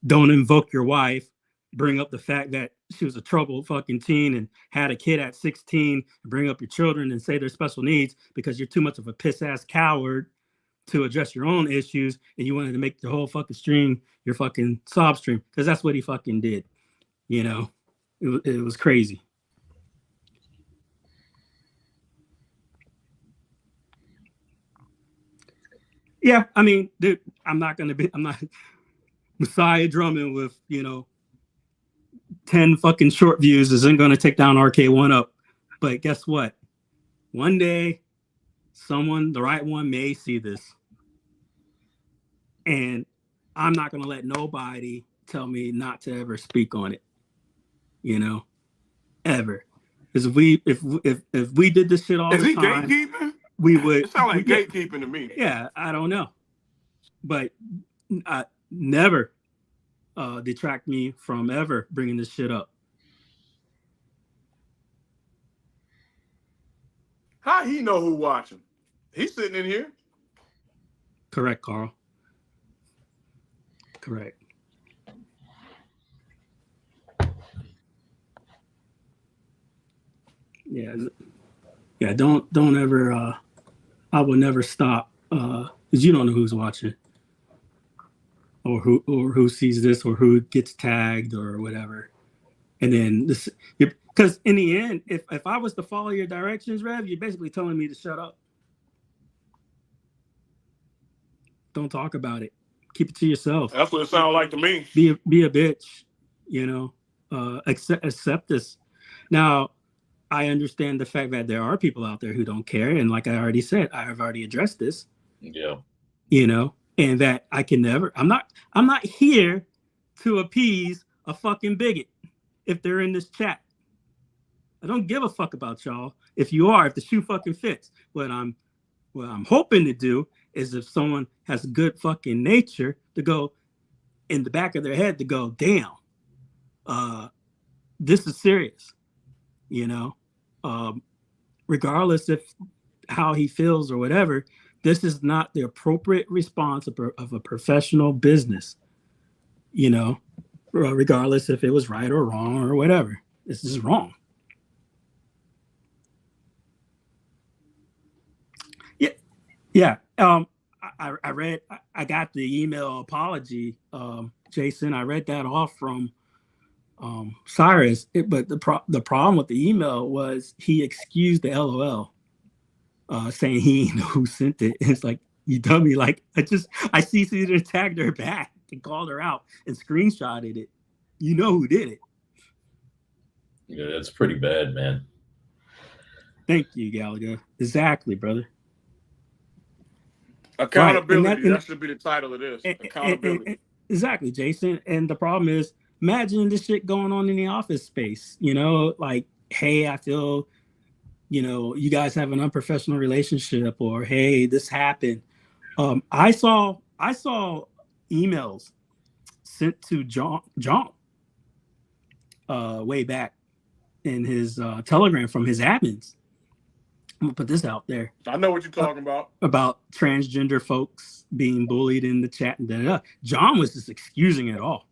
Don't invoke your wife, bring up the fact that she was a troubled fucking teen and had a kid at 16, bring up your children and say they're special needs because you're too much of a piss ass coward to address your own issues, and you wanted to make the whole fucking stream your fucking sob stream, because that's what he fucking did. It was crazy. Yeah, I mean, dude, I'm not Messiah Drummond with 10 fucking short views isn't going to take down RK1 up. But guess what? One day, the right one may see this. And I'm not going to let nobody tell me not to ever speak on it. Ever. Because if we did this shit all the time. Is he gatekeeping? We would. It sounds like gatekeeping to me. Yeah, I don't know. But never detract me from ever bringing this shit up. How he know who watching? He's sitting in here. Correct, Carl. Correct. Yeah. Don't ever. I will never stop. Because you don't know who's watching, or who sees this, or who gets tagged, or whatever. And then this, because in the end, if I was to follow your directions, Rev, you're basically telling me to shut up. Don't talk about it. Keep it to yourself. That's what it sounds like to me. Be a bitch, you know. Accept this. Now, I understand the fact that there are people out there who don't care, and like I already said, I have already addressed this. Yeah. You know, and that I can never. I'm not here to appease a fucking bigot if they're in this chat. I don't give a fuck about y'all. If you are, if the shoe fucking fits, what I'm hoping to do is if someone has good fucking nature to go in the back of their head to go, damn, this is serious, you know, regardless if how he feels or whatever, this is not the appropriate response of a professional business, you know, regardless if it was right or wrong or whatever. This is wrong. Yeah. I got the email apology, Jason. I read that off from Cyrus. But the problem with the email was he excused the LOL, saying he didn't know who sent it. It's like, you dummy. Like, I CC'd and tagged her back and called her out and screenshotted it. You know who did it. Yeah, that's pretty bad, man. Thank you, Gallagher. Exactly, brother. Accountability. Right. That should be the title of this. Accountability. Exactly, Jason. And the problem is, imagine this shit going on in the office space. You know, like, hey, I feel, you know, you guys have an unprofessional relationship, or hey, this happened. I saw emails sent to John way back in his Telegram from his admins. I'm gonna put this out there. I know what you're talking about transgender folks being bullied in the chat and da-da-da. John was just excusing it all,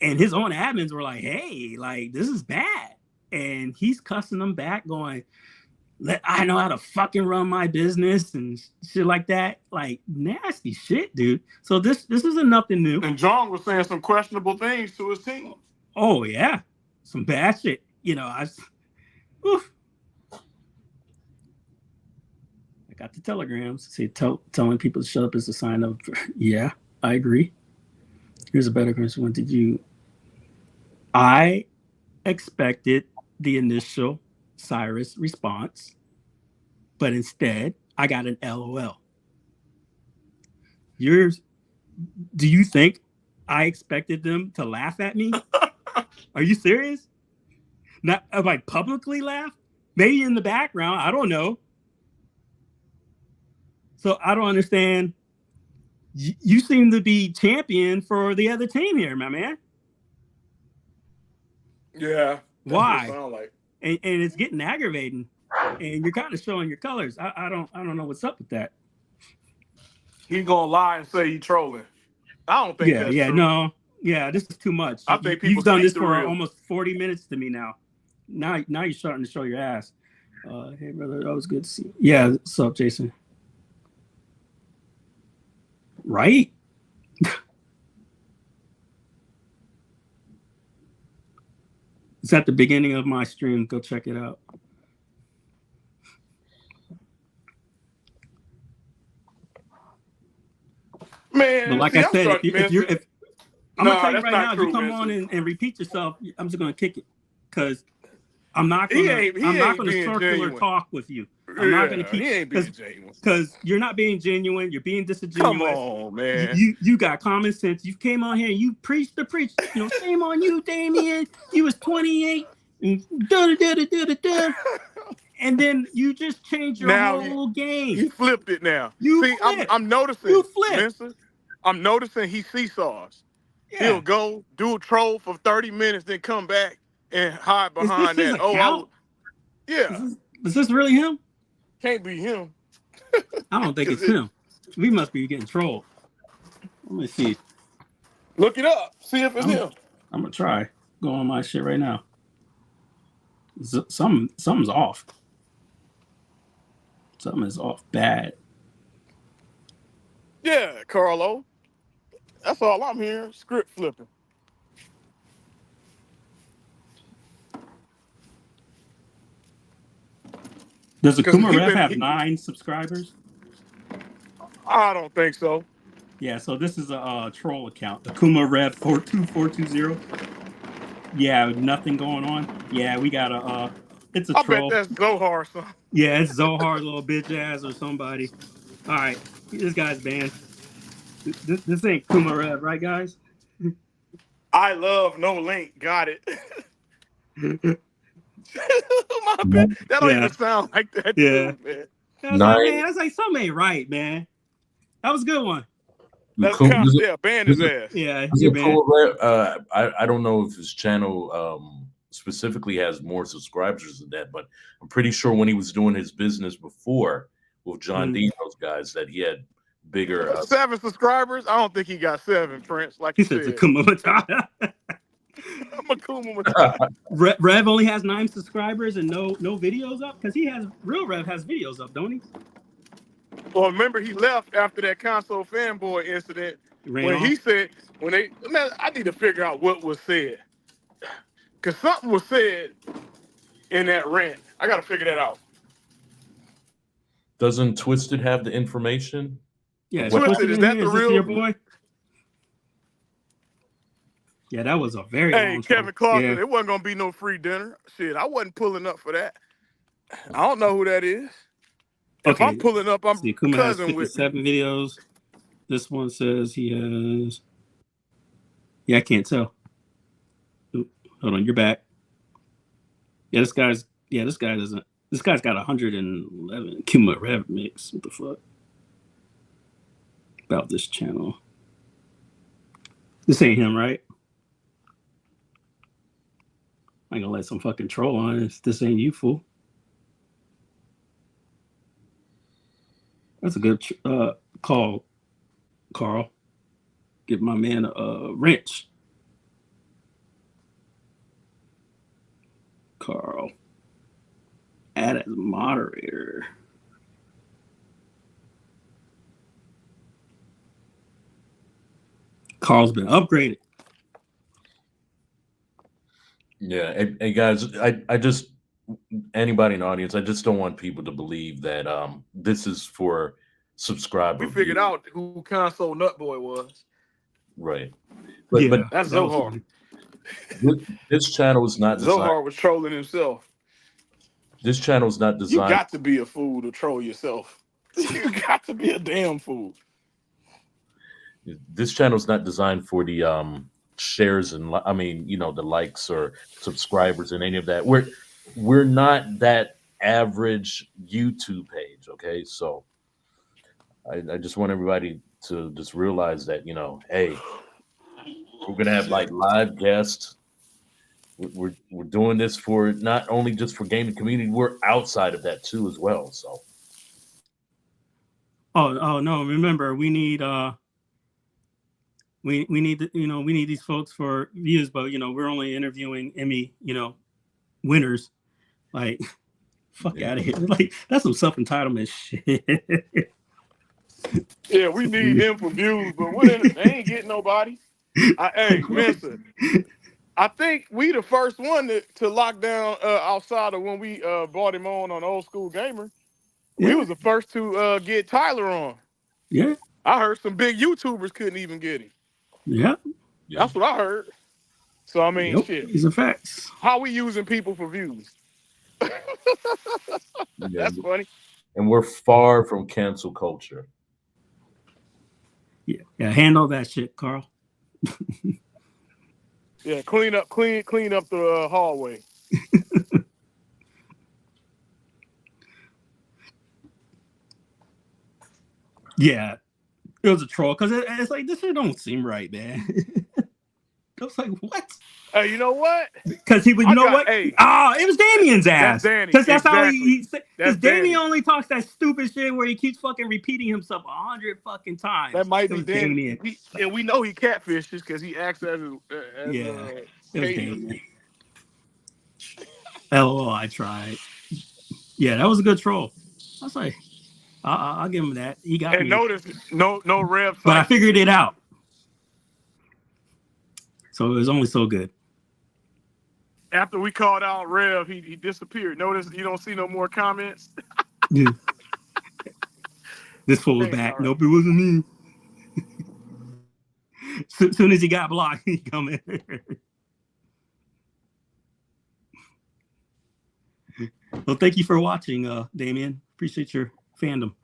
and his own admins were like, "Hey, like, this is bad," and he's cussing them back, going, "I know how to fucking run my business," and shit like that. Like, nasty shit, dude. So this isn't nothing new. And John was saying some questionable things to his team. Oh yeah, some bad shit. You know, oof. Got the telegrams. See, telling people to shut up is a sign of, yeah, I agree. Here's a better question. What did you? I expected the initial Cyrus response, but instead I got an LOL. Do you think I expected them to laugh at me? Are you serious? Not like publicly laugh? Maybe in the background. I don't know. So I don't understand. You seem to be champion for the other team here, my man. Yeah. Why? Like. And it's getting aggravating, and you're kind of showing your colors. I don't know what's up with that. He's gonna lie and say he's trolling. I don't think that's true. No. Yeah, this is too much. I think you've done this for real. almost 40 minutes to me now. Now you're starting to show your ass. Hey, brother, that was good to see you. Yeah, what's up, Jason? Right? It's at the beginning of my stream. Go check it out. Man, but like I said, I'm gonna tell you right now, if you come on and repeat yourself, I'm just gonna kick it, because I'm not gonna circular talk with you. I'm not gonna keep. He ain't being genuine. Because you're not being genuine. You're being disingenuous. Come on, man. You got common sense. You came on here and you preached the preach. You know, shame on you, Damien. You was 28 and da. And then you just changed your whole game. He flipped it now. I'm noticing. You flipped. Vincent, I'm noticing he seesaws. Yeah. He'll go do a troll for 30 minutes, then come back and hide behind that. Is this really him? Can't be him. I don't think it's him. We must be getting trolled. Let me see. Look it up. See if it's him. I'm gonna try. Go on my shit right now. Something's off. Something is off bad. Yeah, Carlo. That's all I'm hearing. Script flipping. Does the 'Cause Kuma he Rev been- have he- 9 subscribers? I don't think so. Yeah, so this is a troll account. The Kuma Rev 42420. Yeah, nothing going on. Yeah, we got a it's a I bet troll. that's Zohar, son. Yeah, it's Zohar, little bitch ass or somebody. All right, this guy's banned. This ain't Kuma Rev, right, guys? I love no link. Got it. My bad. That don't Yeah. even sound like that, Yeah. dude, man. I was like, man, I was like, something ain't right, man. That was a good one. That's Cool. kind of, yeah, ban his ass. Yeah, Is you're it banned. cool? I don't know if his channel specifically has more subscribers than that, but I'm pretty sure when he was doing his business before with John D, those guys, that he had bigger. 7 subscribers? I don't think he got 7, Prince. Like He you said said. Takuma Matata. Makuma Matata. Rev only has 9 subscribers and no videos up because Real Rev has videos up, don't he? Well, remember he left after that console fanboy incident he said man, I need to figure out what was said, because something was said in that rant. I got to figure that out. Doesn't Twisted have the information? Yeah, Twisted, is that the real your boy? Yeah, that was a very long Kevin Clark, Yeah. it wasn't gonna be no free dinner. Shit, I wasn't pulling up for that. I don't know who that is. If I'm pulling up, I'm See, Kuma has cousin with 57 videos. This one says he has. Yeah, I can't tell. Oop, hold on, you're back. Yeah, this guy doesn't. This guy's got 111 Kuma Rev mix. What the fuck? About this channel. This ain't him, right? I ain't gonna let some fucking troll on this. This ain't you, fool. That's a good call, Carl. Give my man a wrench. Carl. Add as moderator. Carl's been upgraded. Yeah, hey guys, I just, anybody in the audience, I just don't want people to believe that this is for subscriber. We figured out who console Nutboy was. Right. But That's Zohar. This channel is not designed. Zohar was trolling himself. This channel is not You designed. got to be a fool to troll yourself. You got to be a damn fool. This channel is not designed for the shares and the likes or subscribers and any of that. We're not that average YouTube page, okay? So I just want everybody to just realize that, hey, we're gonna have like live guests. We're doing this for not only just for gaming community, we're outside of that too as well. So oh no, remember we need we need we need these folks for views, but we're only interviewing Emmy winners. Like, fuck out of here. Like, that's some self-entitlement shit. Yeah, we need him for views, but they ain't getting nobody. Hey, Vincent, I think we the first one to lock down outside of when we brought him on Old School Gamer. We was the first to get Tyler on. Yeah. I heard some big YouTubers couldn't even get him. Yeah. That's what I heard. So, I mean, shit. These are facts. How we using people for views? That's funny. And we're far from cancel culture. Yeah, handle that shit, Carl. Yeah, clean up the hallway. Yeah, it was a troll because it's like this shit don't seem right, man. I was like, what? Hey, you know what? Because he would, what? Hey, it was Damien's ass. Because that's exactly. how he said. Because Damien Damien only talks that stupid shit where he keeps fucking repeating himself 100 fucking times. That might be Damien. And we know he catfishes because he acts as it was Damien. LOL, I tried. Yeah, that was a good troll. I was like, I'll give him that. He got me. And notice, no rev. But I figured it out. So it was only so good. After we called out Rev, he disappeared. Notice you don't see no more comments. Yeah. This fool was Hey, back. all right. Nope, it wasn't me. Soon as he got blocked, he come in. Well, thank you for watching, Damien. Appreciate your fandom.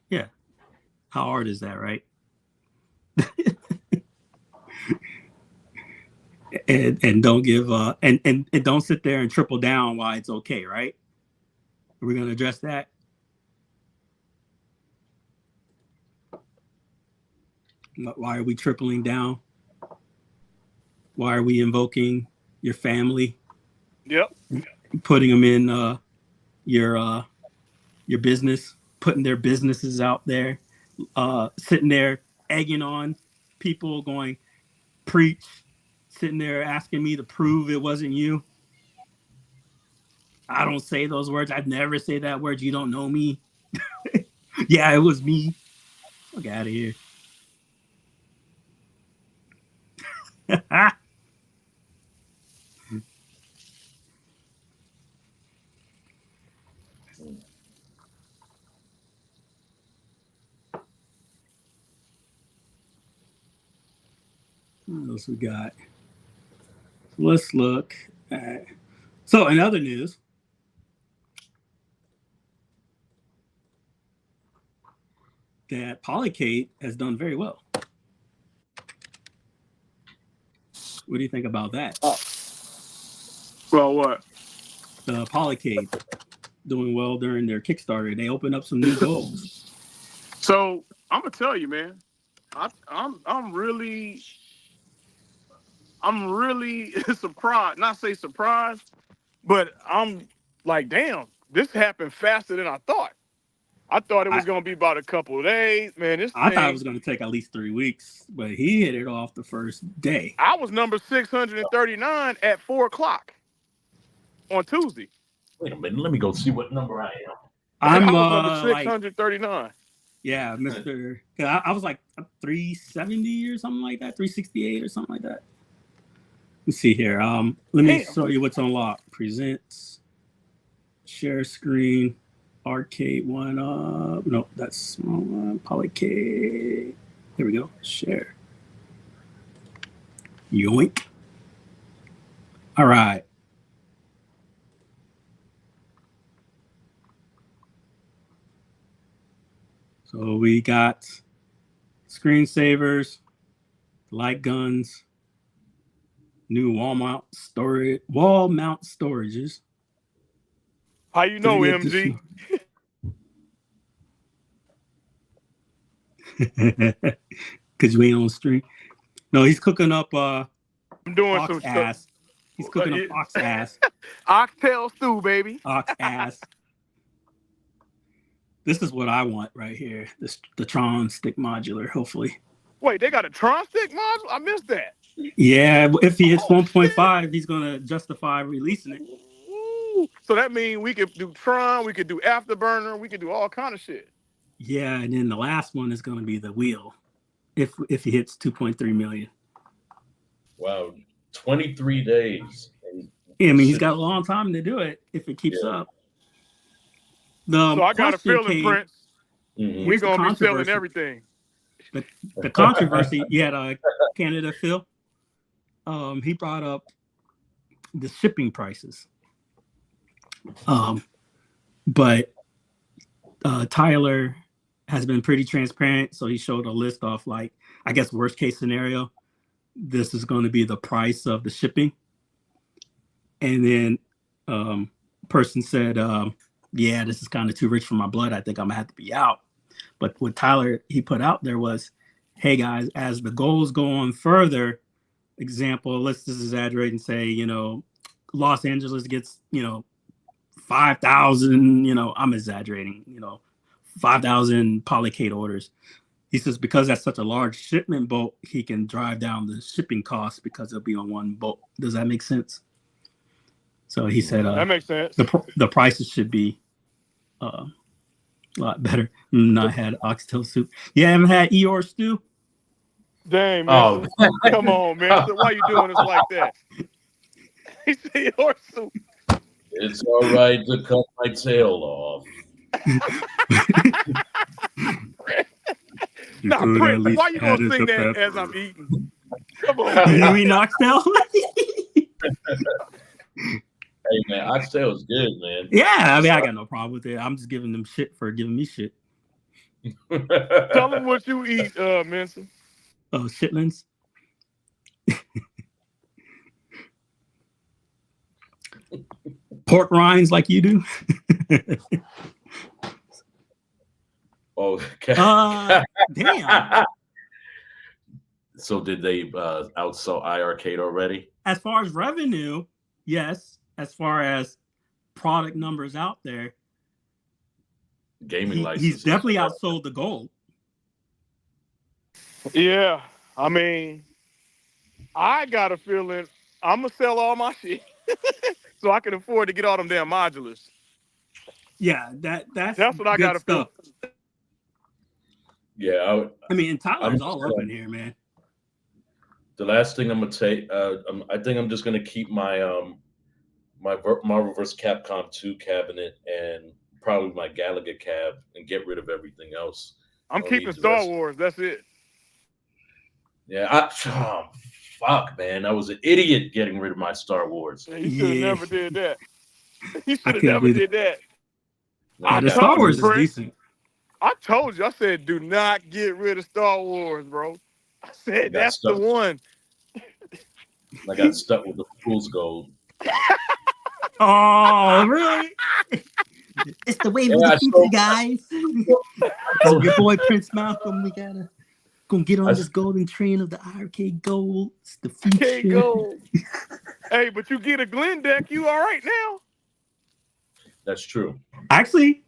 Yeah. How hard is that, right? and don't give and don't sit there and triple down why it's okay, right? We're gonna address that. Why are we tripling down? Why are we invoking your family? Yep. Putting them in your business, putting their businesses out there, sitting there egging on people, going preach, sitting there asking me to prove it wasn't you. I don't say those words. I'd never say that word. You don't know me. Yeah, it was me. Fuck out of here. What else we got? Let's look at. So, in other news, that Polykate has done very well. What do you think about that? Well, what? The Polykate doing well during their Kickstarter. They opened up some new goals. So I'm gonna tell you, man. I'm really surprised. Not say surprised, but I'm like, damn, this happened faster than I thought. I thought it was gonna be about a couple of days, man. I thought it was going to take at least 3 weeks, but he hit it off the first day. I was number 639 at 4:00 on Tuesday. Wait a minute. Let me go see what number I am. I I'm was number like, 639. yeah, Mr. I was like 370 or something like that, 368 or something like that. Let's see here. Let me show you what's unlocked. Presents, share screen, arcade one up. Nope, that's small one. Polykate. There we go. Share. Yoink. All right. So we got screensavers, light guns, new wall mount storages. How you know, MG? Because you ain't on stream. No, he's cooking up I'm doing ox some ass. stuff. He's cooking up ox ass. Oxtail stew, baby. Ox ass. This is what I want right here. The Tron stick modular, hopefully. Wait, they got a Tron stick module? I missed that. Yeah, if he hits 1.5, he's gonna justify releasing it. Ooh. So that means we could do Tron, we could do Afterburner, we could do all kind of shit. Yeah, and then the last one is gonna be the wheel, if he hits 2.3 million. Wow, 23 days. Yeah, I mean, he's got a long time to do it if it keeps up. So I got a feeling, Prince. Mm-hmm. We're gonna be selling everything. The controversy, you had Canada Phil. He brought up the shipping prices. But Tyler has been pretty transparent, so he showed a list of, like, I guess worst case scenario, this is going to be the price of the shipping. And then person said, yeah, this is kind of too rich for my blood. I think I'm gonna have to be out. But what Tyler, he put out there was, hey guys, as the goals go on further, example, let's just exaggerate and say, Los Angeles gets, 5,000, I'm exaggerating, 5,000 Polykate orders. He says because that's such a large shipment boat, he can drive down the shipping costs because it'll be on one boat. Does that make sense? So he said that makes sense. The prices should be a lot better. Not had oxtail soup. You haven't had Eeyore stew? Dang, Oh, Mister. Come on, Mister. Why you doing us like that? He said horse soup. it's all right to cut my tail off. You Now, could at Prince, least why you gonna added sing the that as I'm pepper. eating? Come on, You man. hear me, Knoxdale? Hey man, oxtail is good, man. Yeah, I mean, I got no problem with it. I'm just giving them shit for giving me shit. Tell them what you eat, Mister. Oh, shitlins. Pork rinds like you do. Okay. Damn. So did they outsell iArcade already? As far as revenue, yes. As far as product numbers out there, Gaming he's licenses. definitely outsold the gold. Yeah, I mean, I got a feeling I'm gonna sell all my shit so I can afford to get all them damn modulars. Yeah, that's what I good got a feeling. stuff. Yeah, I mean, and Tyler's I'm all up in here, man. the last thing I'm gonna take. I think I'm just gonna keep my my Marvel vs. Capcom 2 cabinet and probably my Galaga cab and get rid of everything else. I'm Don't keeping need the Star rest. Wars. That's it. Yeah, fuck, man, I was an idiot getting rid of my Star Wars. Yeah, you should have never did that. You I should have couldn't never do did that. Yeah, I the got Star told you, Wars is Prince. decent. I told you. I said, do not get rid of Star Wars, bro. I said, that's the one. I got stuck with the fool's gold. Oh, really? It's the wave of Yeah, the future, guys. Your boy Prince Malcolm, we gotta get on this golden train of the arcade gold. It's the future. Arcade gold. Hey, but you get a Glen deck, you all right now? That's true. Actually,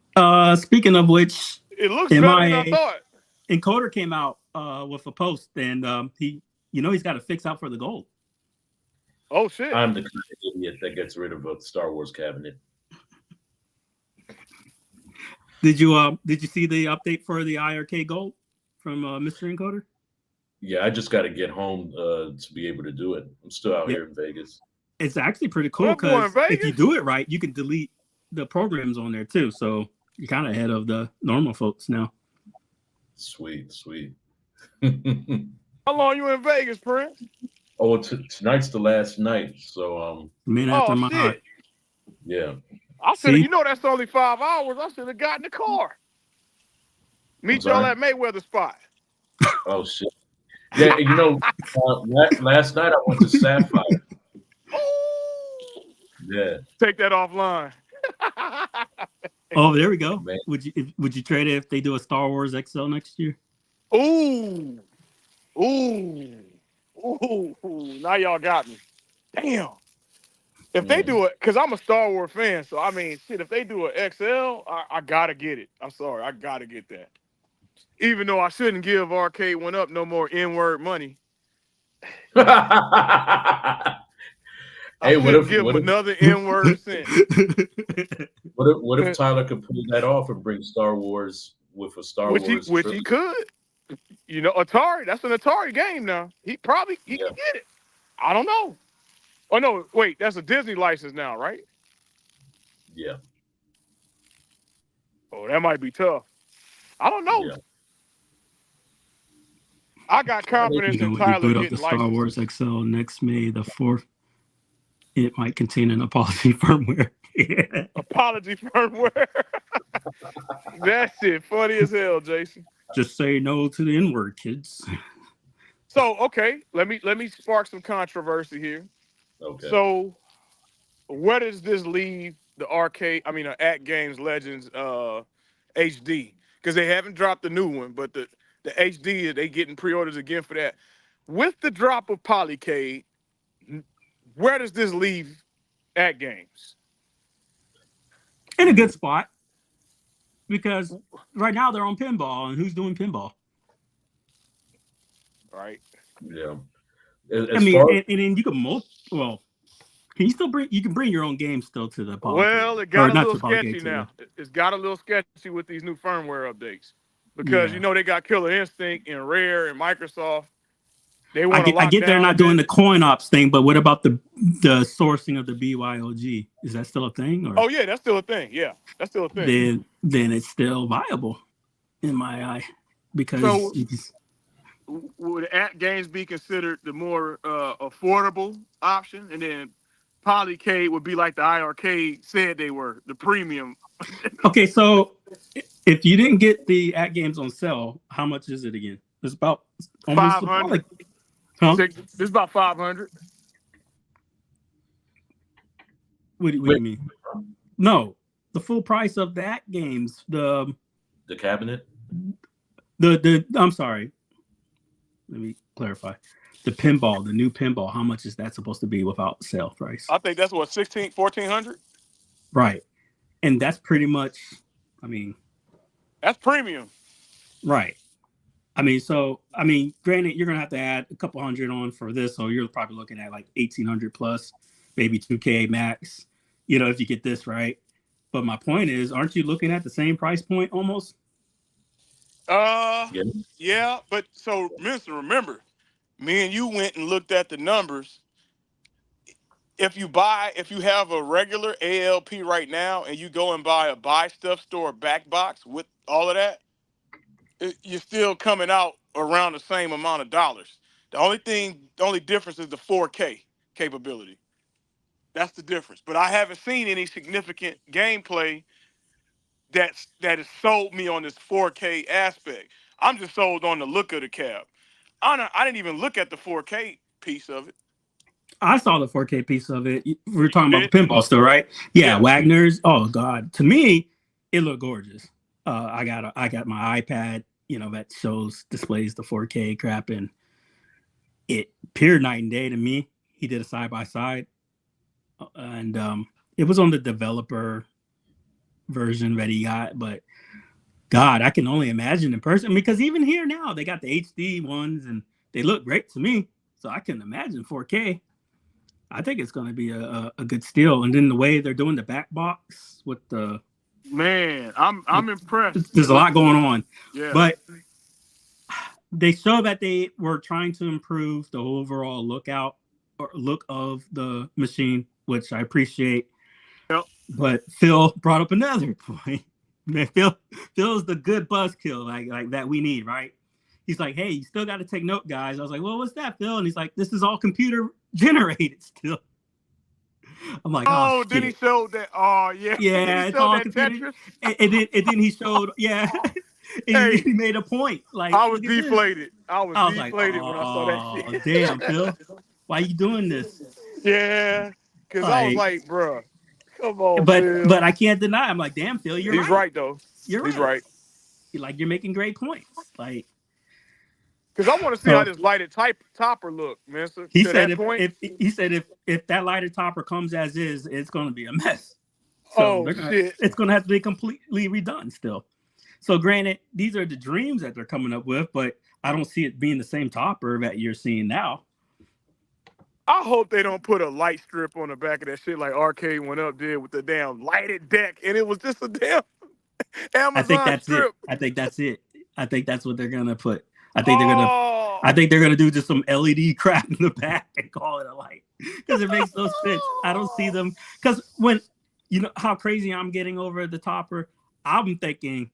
speaking of which, it looks better than I thought. Encoder came out with a post, and he's got to fix out for the gold. Oh shit! I'm the kind of idiot that gets rid of a Star Wars cabinet. Did you see the update for the IRK gold from Mr. Encoder? Yeah, I just got to get home to be able to do it. I'm still out here in Vegas. It's actually pretty cool because if you do it right, you can delete the programs on there too. So you're kind of ahead of the normal folks now. Sweet. How long you in Vegas, Prince? Oh, tonight's the last night. So man after my heart. Yeah. I said, you know, that's only 5 hours. I should have got in the car. Meet y'all at Mayweather spot. Oh shit. Yeah, you know, last night I went to Sapphire. Yeah. Take that offline. Oh, there we go. Man. Would you trade it if they do a Star Wars XL next year? Ooh. Now y'all got me. Damn. If they do it, because I'm a Star Wars fan, so I mean, shit, if they do an XL, I gotta get it. I'm sorry, I gotta get that. Even though I shouldn't give Arcade One Up no more N-word money. Hey, what if give him another N-word cent? What if Tyler could pull that off and bring Star Wars with a Star Wars? Which he could. You know, Atari, that's an Atari game now. He can get it. I don't know. Oh no, wait, that's a Disney license now, right? Yeah. Oh, that might be tough. I don't know. Yeah. I got confidence in Tyler boot getting up the Star licenses. Wars XL next May the 4th. It might contain an apology firmware. Apology firmware. That shit funny as hell, Jason. Just say no to the N-word, kids. So, okay, let me spark some controversy here. Okay. So, where does this leave the At Games Legends HD? Because they haven't dropped the new one, but the HD, they getting pre-orders again for that. With the drop of Polycade, where does this leave At Games? In a good spot. Because right now they're on pinball, and who's doing pinball? Right. Yeah. And then you can can you still bring your own game still to the Polycade? Well, it got a little sketchy now. It's got a little sketchy with these new firmware updates. Because you know they got Killer Instinct and Rare and Microsoft. They want to I lock get they're down. not doing the coin ops thing, but what about the sourcing of the BYOG? Is that still a thing? Or Oh yeah, that's still a thing. Yeah, that's still a thing. then it's still viable in my eye because So would at games be considered the more affordable option, and then Polycade would be like the IRK said they were, the premium. okay, so if you didn't get the at games on sale, how much is it again? It's about almost about 500. like, huh? This is about 500. What do you mean? No, the full price of the at games, the cabinet. I'm sorry. Let me clarify. The new pinball, how much is that supposed to be without sale price? I think that's what 1,400. Right. And that's pretty much, I mean, that's premium. Right. Granted, you're gonna have to add a couple hundred on for this, so you're probably looking at like 1,800 plus, maybe 2K max. If you get this right. But my point is, aren't you looking at the same price point almost? Yeah, but so remember, me and you went and looked at the numbers. If you have a regular ALP right now and you go and buy a buy stuff store back box with all of that, you're still coming out around the same amount of dollars. The only difference is the 4K capability. That's the difference. But I haven't seen any significant gameplay that has sold me on this 4K aspect. I'm just sold on the look of the cab. I didn't even look at the 4K piece of it. I saw the 4K piece of it. We were talking about the pinball still, right? Yeah, Wagner's. Oh God, to me, it looked gorgeous. I got my iPad, that displays the 4K crap, and it pure night and day to me. He did a side by side, and it was on the developer version that he got, but God, I can only imagine in person, because even here now they got the HD ones and they look great to me. So I can imagine 4K. I think it's going to be a good steal. And then the way they're doing the back box with the I'm impressed. There's a lot going on. Yeah. But they show that they were trying to improve the overall look of the machine, which I appreciate. Yep. But Phil brought up another point. Man, Phil's the good buzzkill like that we need, right? He's like, hey, you still got to take note, guys. I was like, well, what's that, Phil? And he's like, this is all computer generated still. I'm like, oh, then he showed that. Oh, yeah. Yeah, it's all computer. And then he showed, yeah. And he made a point. Like, I was deflated. I was deflated when I saw that shit. Damn, Phil. Why you doing this? Yeah. Because I was like, bro, come on, Phil. But I can't deny. I'm like, damn, Phil, He's right, though. He's right. You're making great points. Like, because I want to see how this lighted topper look, man. So he said if that lighted topper comes as is, it's going to be a mess. So shit. It's going to have to be completely redone still. So granted, these are the dreams that they're coming up with, but I don't see it being the same topper that you're seeing now. I hope they don't put a light strip on the back of that shit like Arcade went up did with the damn lighted deck, and it was just a damn Amazon strip. I think that's it. I think that's what they're gonna put. I think they're gonna do just some LED crap in the back and call it a light, because it makes no sense. I don't see them, because when you know how crazy I'm getting over the topper, I'm thinking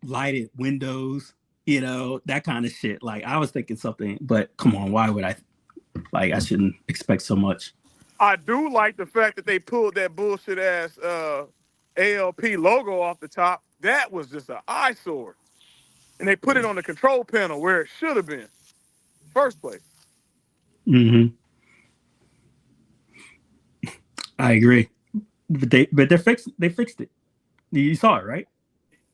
lighted windows, that kind of shit. Like I was thinking something, but come on, why would I? Like I shouldn't expect so much. I do like the fact that they pulled that bullshit ass ALP logo off the top. That was just an eyesore. And they put it on the control panel where it should have been. First place. Mm-hmm. I agree. But they fixed it. You saw it, right?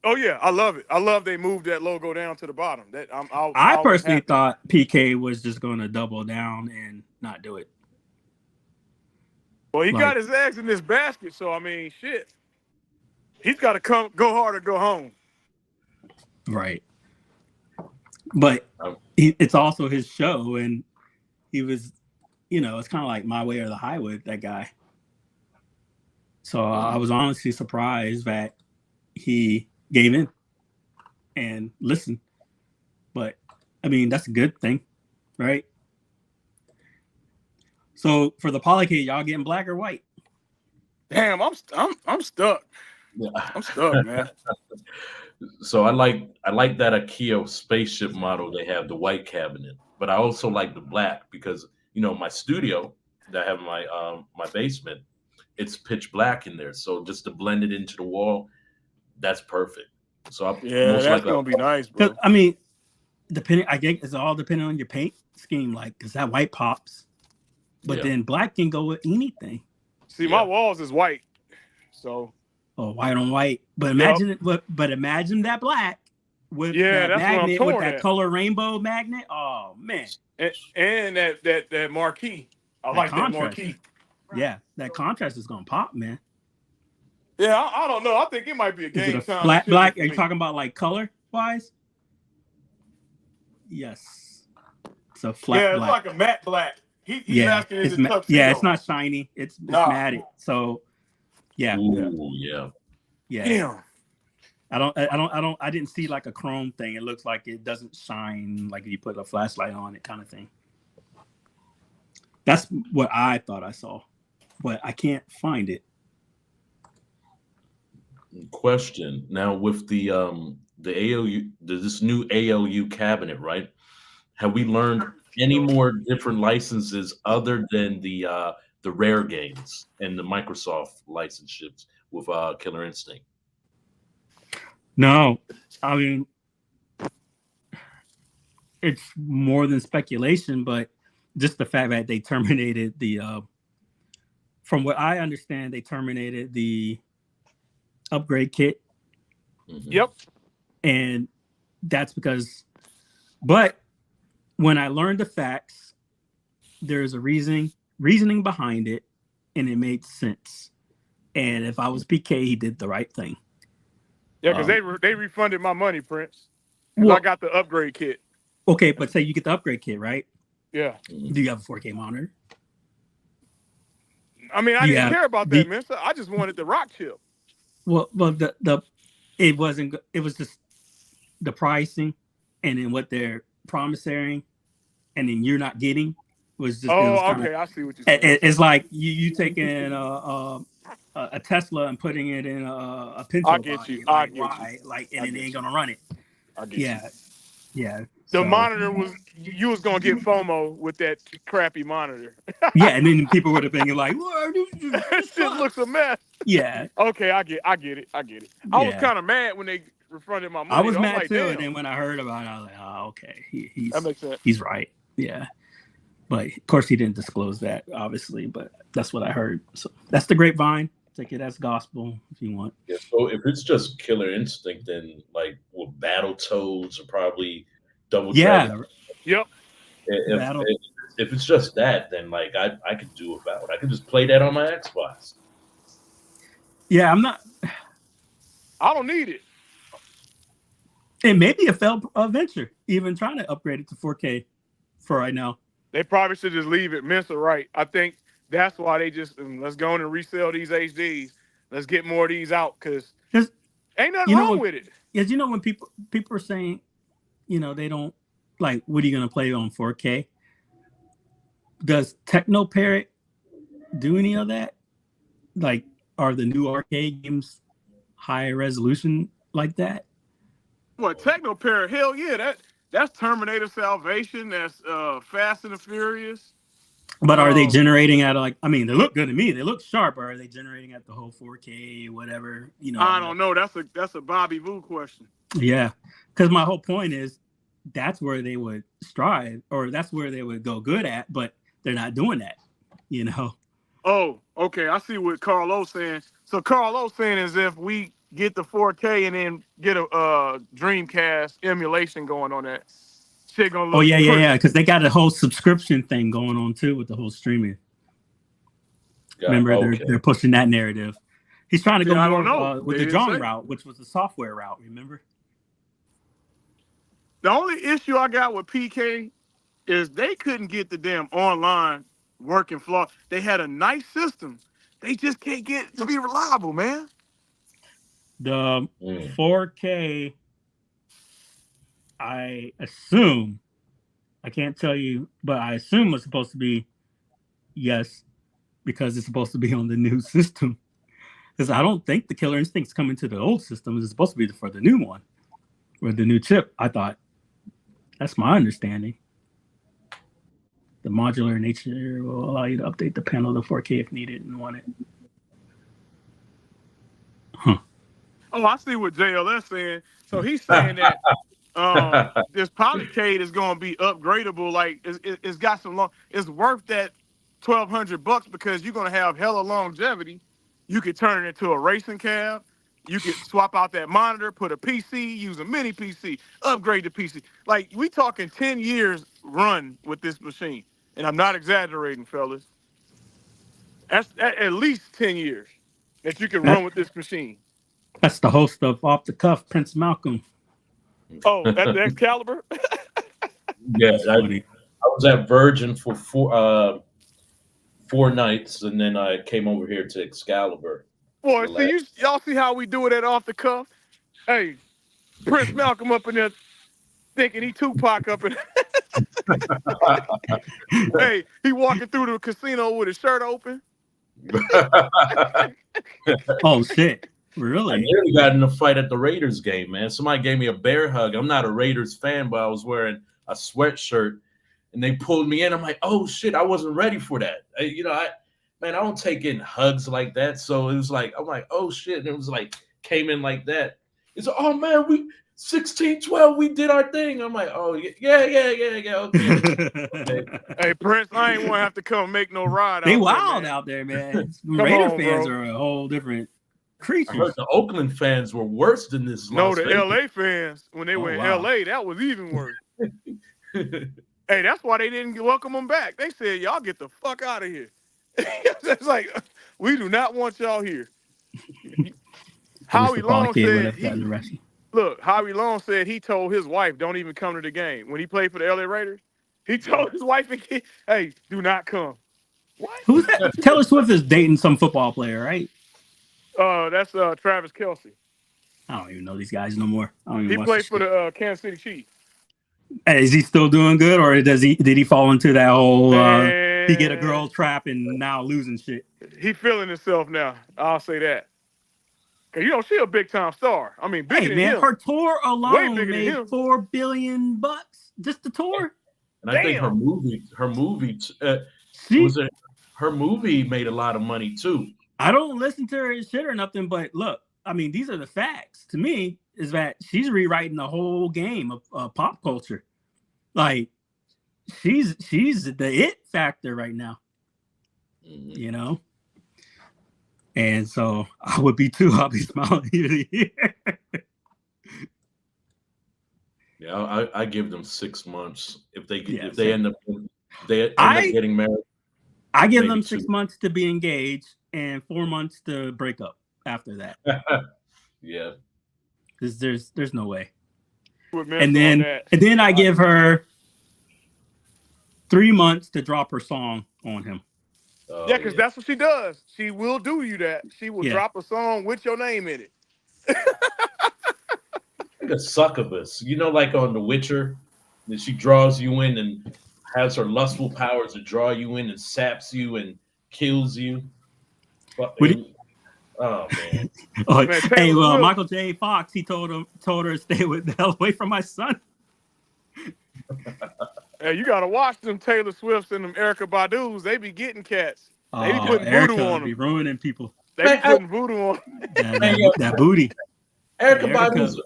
Oh yeah, I love it. I love they moved that logo down to the bottom. I personally thought PK was just going to double down and not do it. Well, he got his eggs in this basket, so I mean, shit. He's got to go hard or go home. Right. But it's also his show, and he was, it's kind of like my way or the highway with that guy. So I was honestly surprised that he gave in and listened. But I mean, that's a good thing, right? So for the polycade, y'all getting black or white? Damn, I'm stuck. Yeah. I'm stuck, man. So I like that IKEA spaceship model they have, the white cabinet. But I also like the black because my studio that I have in my basement, it's pitch black in there. So just to blend it into the wall, that's perfect. So I Yeah, that's gonna be nice, bro. I mean, I think it's all depending on your paint scheme, like because that white pops, but then black can go with anything. See, my walls is white, so. Oh, white on white. But imagine it. But imagine that black with that magnet, with that color rainbow magnet. Oh man! And that marquee. I like that marquee. Yeah, that contrast is gonna pop, man. Yeah, I don't know. I think it might be a game time. Flat black? Are you talking about like color wise? Yes. So flat. Yeah, it's black. like a matte black. He's asking is it tuxedo? Yeah, it's not shiny. It's matted. So yeah. Ooh, yeah. Damn. I didn't see like a chrome thing. It looks like it doesn't shine like if you put a flashlight on it kind of thing. That's what I thought I saw, but I can't find it. Question. Now with the ALU, this new ALU cabinet, right? Have we learned any more different licenses other than the Rare games and the Microsoft licenships with Killer Instinct? No, I mean it's more than speculation, but just the fact that they terminated the. From what I understand, they terminated the upgrade kit. Mm-hmm. Yep. And that's because, but when I learned the facts, there's a reasoning behind it, and it made sense. And if I was PK, he did the right thing. Yeah, because they refunded my money, Prince. Well, I got the upgrade kit. Okay, but say you get the upgrade kit, right? Yeah. Do you have a 4K monitor? I mean, I didn't care about that, man. I just wanted the rock chip. Well, it wasn't. It was just the pricing, and then what they're promising, and then you're not getting was just. Okay, I see what you're saying. It's like you taking a Tesla and putting it in a Pinto. I get you. I get you. Like, and it ain't gonna run it. I get you. Yeah. The monitor was you was gonna get FOMO with that crappy monitor. Yeah, and then people would have been like, "This shit looks a mess." Yeah. Okay, I get it. I was kind of mad when they refunded my money. I was mad too, and then when I heard about it, I was like, "Oh, okay, that makes sense. He's right." Yeah, but of course he didn't disclose that, obviously, but that's what I heard. So that's the grapevine. Take it as gospel if you want. Yeah. So if it's just Killer Instinct, then like with Battletoads or probably Double Dragon. Yep. If it's just that, then like I could do without. I could just play that on my Xbox. Yeah, I don't need it. It may be a failed venture, even trying to upgrade it to 4K for right now. They probably should just leave it. Mensa right. I think that's why they just let's go on and resell these HDs. Let's get more of these out because ain't nothing wrong with it. Yes, when people are saying, they don't like, what are you gonna play on 4K? Does Techno Parrot do any of that? Like, are the new arcade games high resolution like that? What, Techno Parrot? Hell yeah, that's Terminator Salvation. That's Fast and the Furious. But are they generating at they look good to me. They look sharp. Or are they generating at the whole 4K, whatever? I don't know. That's a Bobby Vu question. Yeah, because my whole point is that's where they would strive, or that's where they would go good at. But they're not doing that, Oh, okay. I see what Carlo's saying. So Carlo's saying is if we get the 4K and then get a Dreamcast emulation going on that. Gonna look yeah, because they got a whole subscription thing going on too with the whole streaming. Remember, they're pushing that narrative. He's trying to go more with the drawing route, which was the software route. Remember? The only issue I got with PK is they couldn't get the damn online working flaw. They had a nice system. They just can't get it to be reliable, man. The 4K. I assume, I can't tell you, but I assume it's supposed to be yes, because it's supposed to be on the new system. Because I don't think the Killer Instinct's coming to the old system. It's supposed to be for the new one, or the new chip. I thought. That's my understanding. The modular nature will allow you to update the panel to 4K if needed and want it. Huh. Oh, I see what JLS saying. So he's saying that this Polycade is going to be upgradable. Like it's got some long. It's worth that $1,200 because you're going to have hella longevity. You could turn it into a racing cab. You could swap out that monitor, put a PC, use a mini PC, upgrade the PC. Like we talking 10 years run with this machine, and I'm not exaggerating, fellas. That's at least 10 years that you can run with this machine. That's the host of Off the Cuff, Prince Malcolm. Oh, at the Excalibur? Yeah, I was at Virgin for four nights, and then I came over here to Excalibur. Boy, see, y'all see how we do it at Off the Cuff? Hey, Prince Malcolm up in there thinking he Tupac up in Hey, he walking through the casino with his shirt open. Oh, shit. Really? I nearly got in a fight at the Raiders game, man. Somebody gave me a bear hug. I'm not a Raiders fan, but I was wearing a sweatshirt, and they pulled me in. I'm like, oh shit, I wasn't ready for that. I don't take in hugs like that. So it was like, I'm like, oh shit, and it was like came in like that. It's like, oh man, we 16-12, we did our thing. I'm like, oh yeah, okay. Hey, Prince, I ain't want to have to come make no ride. They wild out there, man. Raider fans are a whole different creatures. I heard the Oakland fans were worse than this. No, the LA fans, when they were in LA, that was even worse. Hey, that's why they didn't welcome them back. They said, y'all get the fuck out of here. It's like, we do not want y'all here. Howie Long said, Howie Long said he told his wife, don't even come to the game. When he played for the LA Raiders, he told his wife, hey, do not come. What? Who's that? Taylor Swift is dating some football player, right? That's Travis Kelce. I don't even know these guys no more. He played for the Kansas City Chiefs. Hey, is he still doing good, or did he fall into that whole he get a girl trap and now losing shit? He feeling himself now. I'll say that. Cause she a big time star. I mean, bigger than him. Her tour alone made $4 billion just the tour. And I think her movie made a lot of money too. I don't listen to her shit or nothing, but look, I mean, these are the facts. To me, is that she's rewriting the whole game of pop culture. Like, she's the it factor right now. Mm-hmm. You know? And so I would be too. I'll be smiling ear to ear. Yeah, I give them 6 months if they end up getting married. I give them 6 months to be engaged and 4 months to break up after that. Yeah, because there's no way. And then I give her 3 months to drop her song on him. Yeah, because that's what she does. She will do you that. She will drop a song with your name in it. Like a succubus, like on The Witcher, that she draws you in and has her lustful powers to draw you in and saps you and kills you. Oh man! Hey, well, Michael J. Fox, he told her to stay the hell away from my son. Hey, you gotta watch them Taylor Swifts and them Erykah Badu's. They be getting cats. They be putting voodoo on them. Be ruining people. They be putting voodoo on that booty. Erykah Badu's.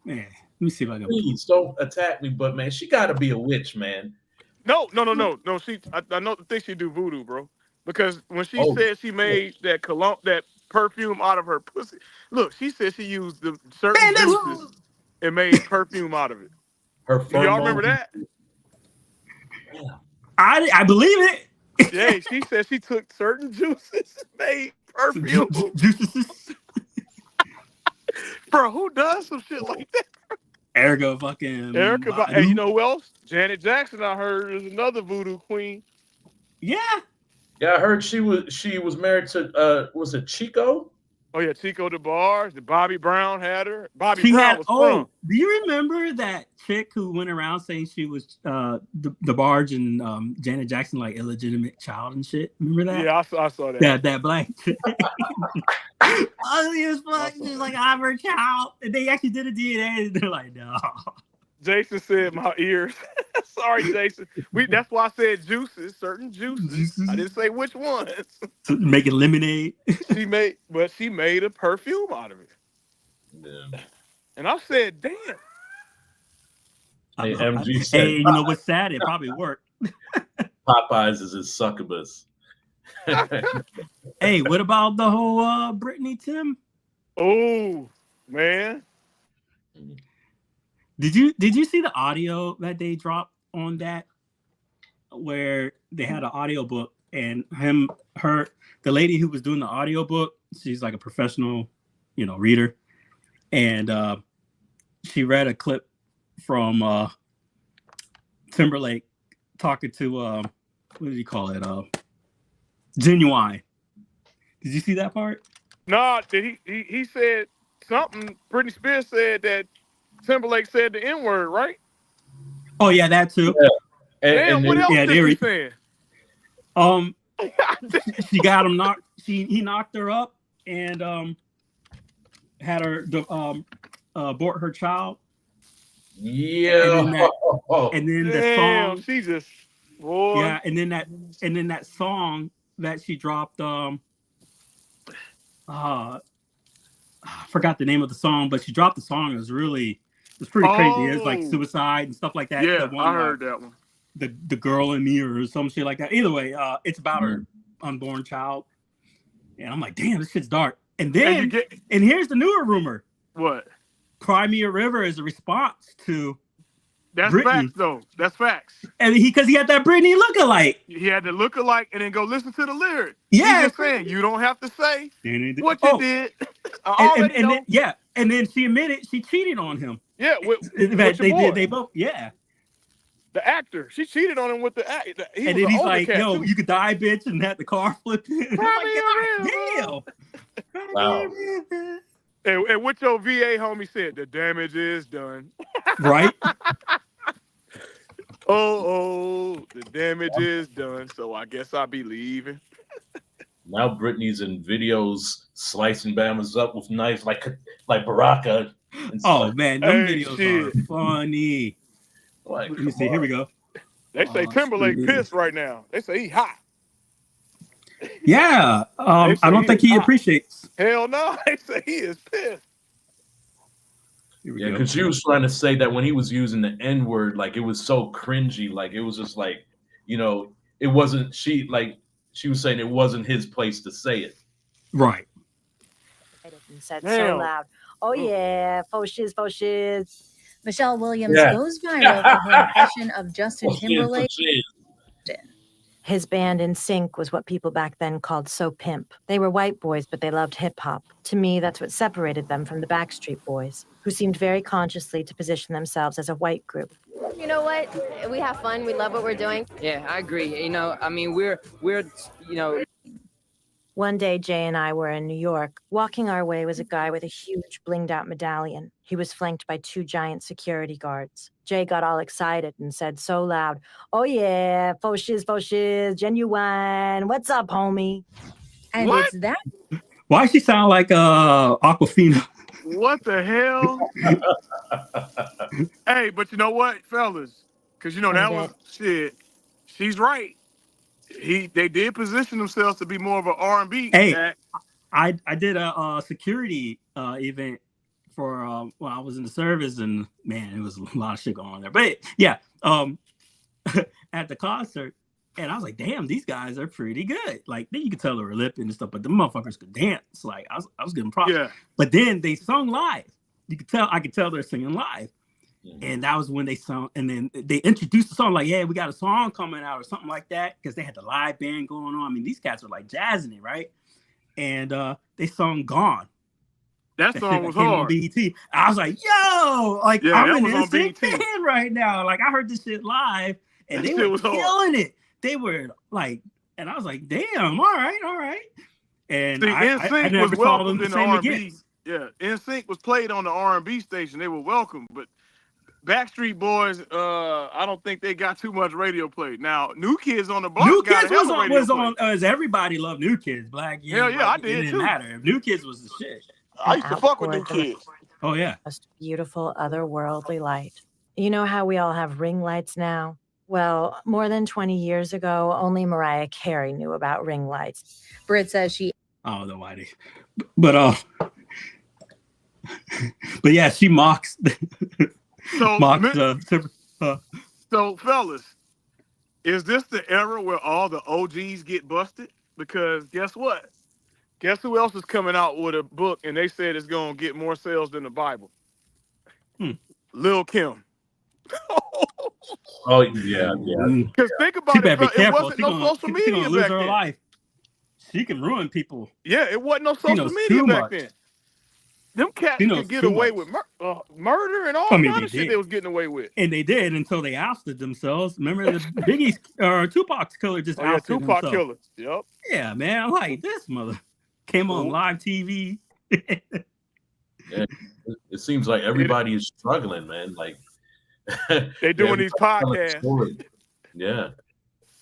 Man, let me see if I can. Please don't attack me, but man, she gotta be a witch, man. No. I know the thing she do voodoo, bro. Because when she said she made that cologne, that perfume out of her pussy, look, she said she used the certain juices and made perfume out of it. Do y'all remember that? Yeah. I believe it. Yeah, she said she took certain juices and made perfume. Juices. Bro, who does some shit like that? Erykah, hey, you know who else? Janet Jackson, I heard, is another voodoo queen. Yeah. Yeah, I heard she was married to was it Chico? Oh yeah, Chico DeBarge, the Bobby Brown had her. Bobby She Brown had. was Oh, sprung. do you remember that chick who went around saying she was the Barge and Janet Jackson like illegitimate child and shit? Remember that? Yeah, I saw that. That black chick. Ugly as fuck. She's like, I'm her child. And they actually did a DNA, and they're like, no. Jason said my ears. Sorry, Jason. That's why I said juices, certain juices. I didn't say which ones. Making lemonade. She made a perfume out of it. Yeah. And I said, damn. Hey, MG said, hey, you know what's sad? It probably worked. Popeyes is his succubus. Hey, what about the whole Brittany Tim? Oh, man. Did you see the audio that they dropped on that, where they had an audio book and the lady who was doing the audio book, she's like a professional, reader, and she read a clip from Timberlake talking to what did he call it? Genuine. Did you see that part? No, he said something. Britney Spears said that Timberlake said the N-word, right? Oh yeah, that too. Yeah. Damn, what else did he say? She got him knocked. He knocked her up and had her abort her child. Yeah. And then the song. She just boy. Yeah, and then that song that she dropped. I forgot the name of the song, but she dropped the song. It was pretty crazy. It's like suicide and stuff like that. Yeah, one, I heard that one. The girl in me or some shit like that. Either way, it's about her unborn child. And I'm like, damn, this shit's dark. And then, and here's the newer rumor. What? Cry Me a River is a response to That's Britney. Facts, though. That's facts. And because he had that Britney lookalike. He had the lookalike, and then go listen to the lyric. Yeah. He's just saying, you don't have to say what you did. And then she admitted she cheated on him. Yeah, they both, yeah. The actor, she cheated on him with the actor. And then he's like, yo, you could die, bitch, and had the car flipped in. Damn. Wow. And what your VA homie said, the damage is done. Right? the damage is done. So I guess I'll be leaving. Now Britney's in videos slicing Bamas up with knives like Baraka. Oh man, them videos are funny. Like, let me see. Here we go. They say Timberlake pissed right now. They say he hot. Yeah. I don't think he appreciates. Hell no. They say he is pissed. Yeah, because she was trying to say that when he was using the N-word, like it was so cringy, like it was just like, it wasn't she was saying it wasn't his place to say it. Right. And said so loud. Oh yeah, faux shiz. Michelle Williams goes viral for her impression of Justin Timberlake. His band NSYNC was what people back then called So Pimp. They were white boys, but they loved hip-hop. To me, that's what separated them from the Backstreet Boys, who seemed very consciously to position themselves as a white group. You know what? We have fun. We love what we're doing. Yeah, I agree. We're One day, Jay and I were in New York. Walking our way was a guy with a huge blinged-out medallion. He was flanked by 2 giant security guards. Jay got all excited and said so loud, oh yeah, faux shiz, genuine. What's up, homie? And it's that. Why does she sound like Aquafina? What the hell? Hey, but you know what, fellas? Because that was shit. She's right. They did position themselves to be more of an R&B. Hey, I did a security event for when I was in the service, and man, it was a lot of shit going on there. But yeah, at the concert, and I was like, damn, these guys are pretty good. Like, then you could tell they were lipping and stuff, but the motherfuckers could dance. Like, I was giving props. Yeah. But then they sung live. I could tell they're singing live. And that was when they sung, and then they introduced the song like, yeah, we got a song coming out or something like that, because they had the live band going on. I mean, these cats were like jazzing it, right? And they sung Gone. That song was hard. On BET. I was like, yo, like, I'm an instant fan right now. Like, I heard this shit live, and they were killing it. They were like, and I was like, damn, all right. And See, I NSYNC was never saw them welcomed the in the same R&B. again. Yeah, NSYNC was played on the R&B station. They were welcome, but Backstreet Boys, I don't think they got too much radio play. Now, New Kids on the Block New got Kids a hell of radio play. as everybody loved New Kids, black, Hell yeah, I white, it did didn't too. matter. If New Kids was the shit. I used to fuck with New Kids. Oh yeah. Most beautiful otherworldly light. You know how we all have ring lights now? Well, more than 20 years ago, only Mariah Carey knew about ring lights. Britt says she... I don't know why they... But yeah, she mocks... So, fellas, is this the era where all the OGs get busted? Because guess what? Guess who else is coming out with a book and they said it's going to get more sales than the Bible? Lil' Kim. Oh, yeah. Because think about she it, better be it careful. wasn't no social media gonna lose back her then. life. She can ruin people. Yeah, it wasn't no social media back then. Them cats could get away with murder and all kind of shit they was getting away with. And they did until they ousted themselves. Remember the Biggie's or Tupac's killer just ousted Tupac himself. killer. Yep. Yeah, man. I'm like, this mother came on live TV. Yeah, it seems like everybody is struggling, man. Like they doing these podcasts. Yeah.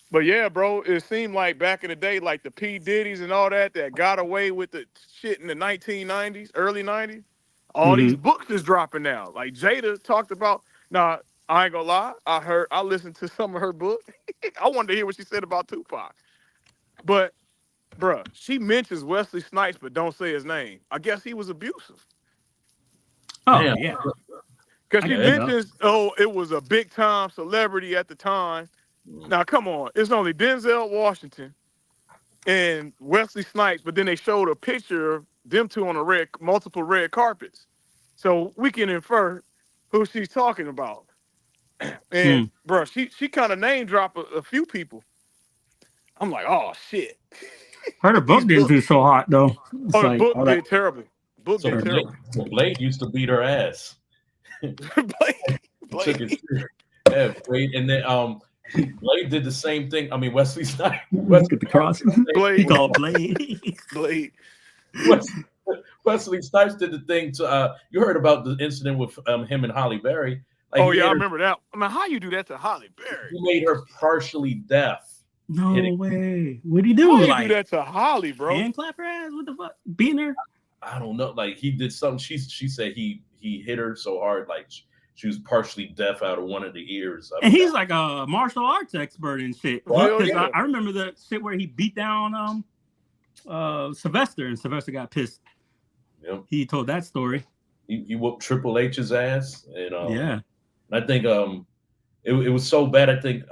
But yeah, bro, it seemed like back in the day, like the P. Diddy's and all that got away with the shit in the 1990s, early 90s. All these books is dropping now. Like Jada talked about. Now, I ain't gonna lie. I listened to some of her book. I wanted to hear what she said about Tupac. But, bruh, she mentions Wesley Snipes, but don't say his name. I guess he was abusive. Oh, yeah. Because she mentions, it was a big time celebrity at the time. Now, come on. It's only Denzel Washington and Wesley Snipes, but then they showed a picture of them two on multiple red carpets. So we can infer who she's talking about. And, bro, she kind of name dropped a few people. I'm like, oh, shit. Her book didn't do so hot, though. The book did terrible. Book did terrible. Blade used to beat her ass. Blade. Yeah, Blade. And then, Blade did the same thing. I mean, Wesley Snipes. Look at the cross. Blade. He called Blade. Blade. Wesley Snipes did the thing to. You heard about the incident with him and Halle Berry. Like, I remember that. I mean, how you do that to Halle Berry? He made her partially deaf. No way. What'd he do? How you do that to Halle, bro? Hand clap her ass? What the fuck? Beating her? I don't know. Like, he did something. She said he hit her so hard, like she was partially deaf out of one of the ears. And he's like a martial arts expert and shit. Yeah. I remember the shit where he beat down Sylvester, and Sylvester got pissed. Yep. He told that story. He whooped Triple H's ass, and yeah. I think it was so bad. I think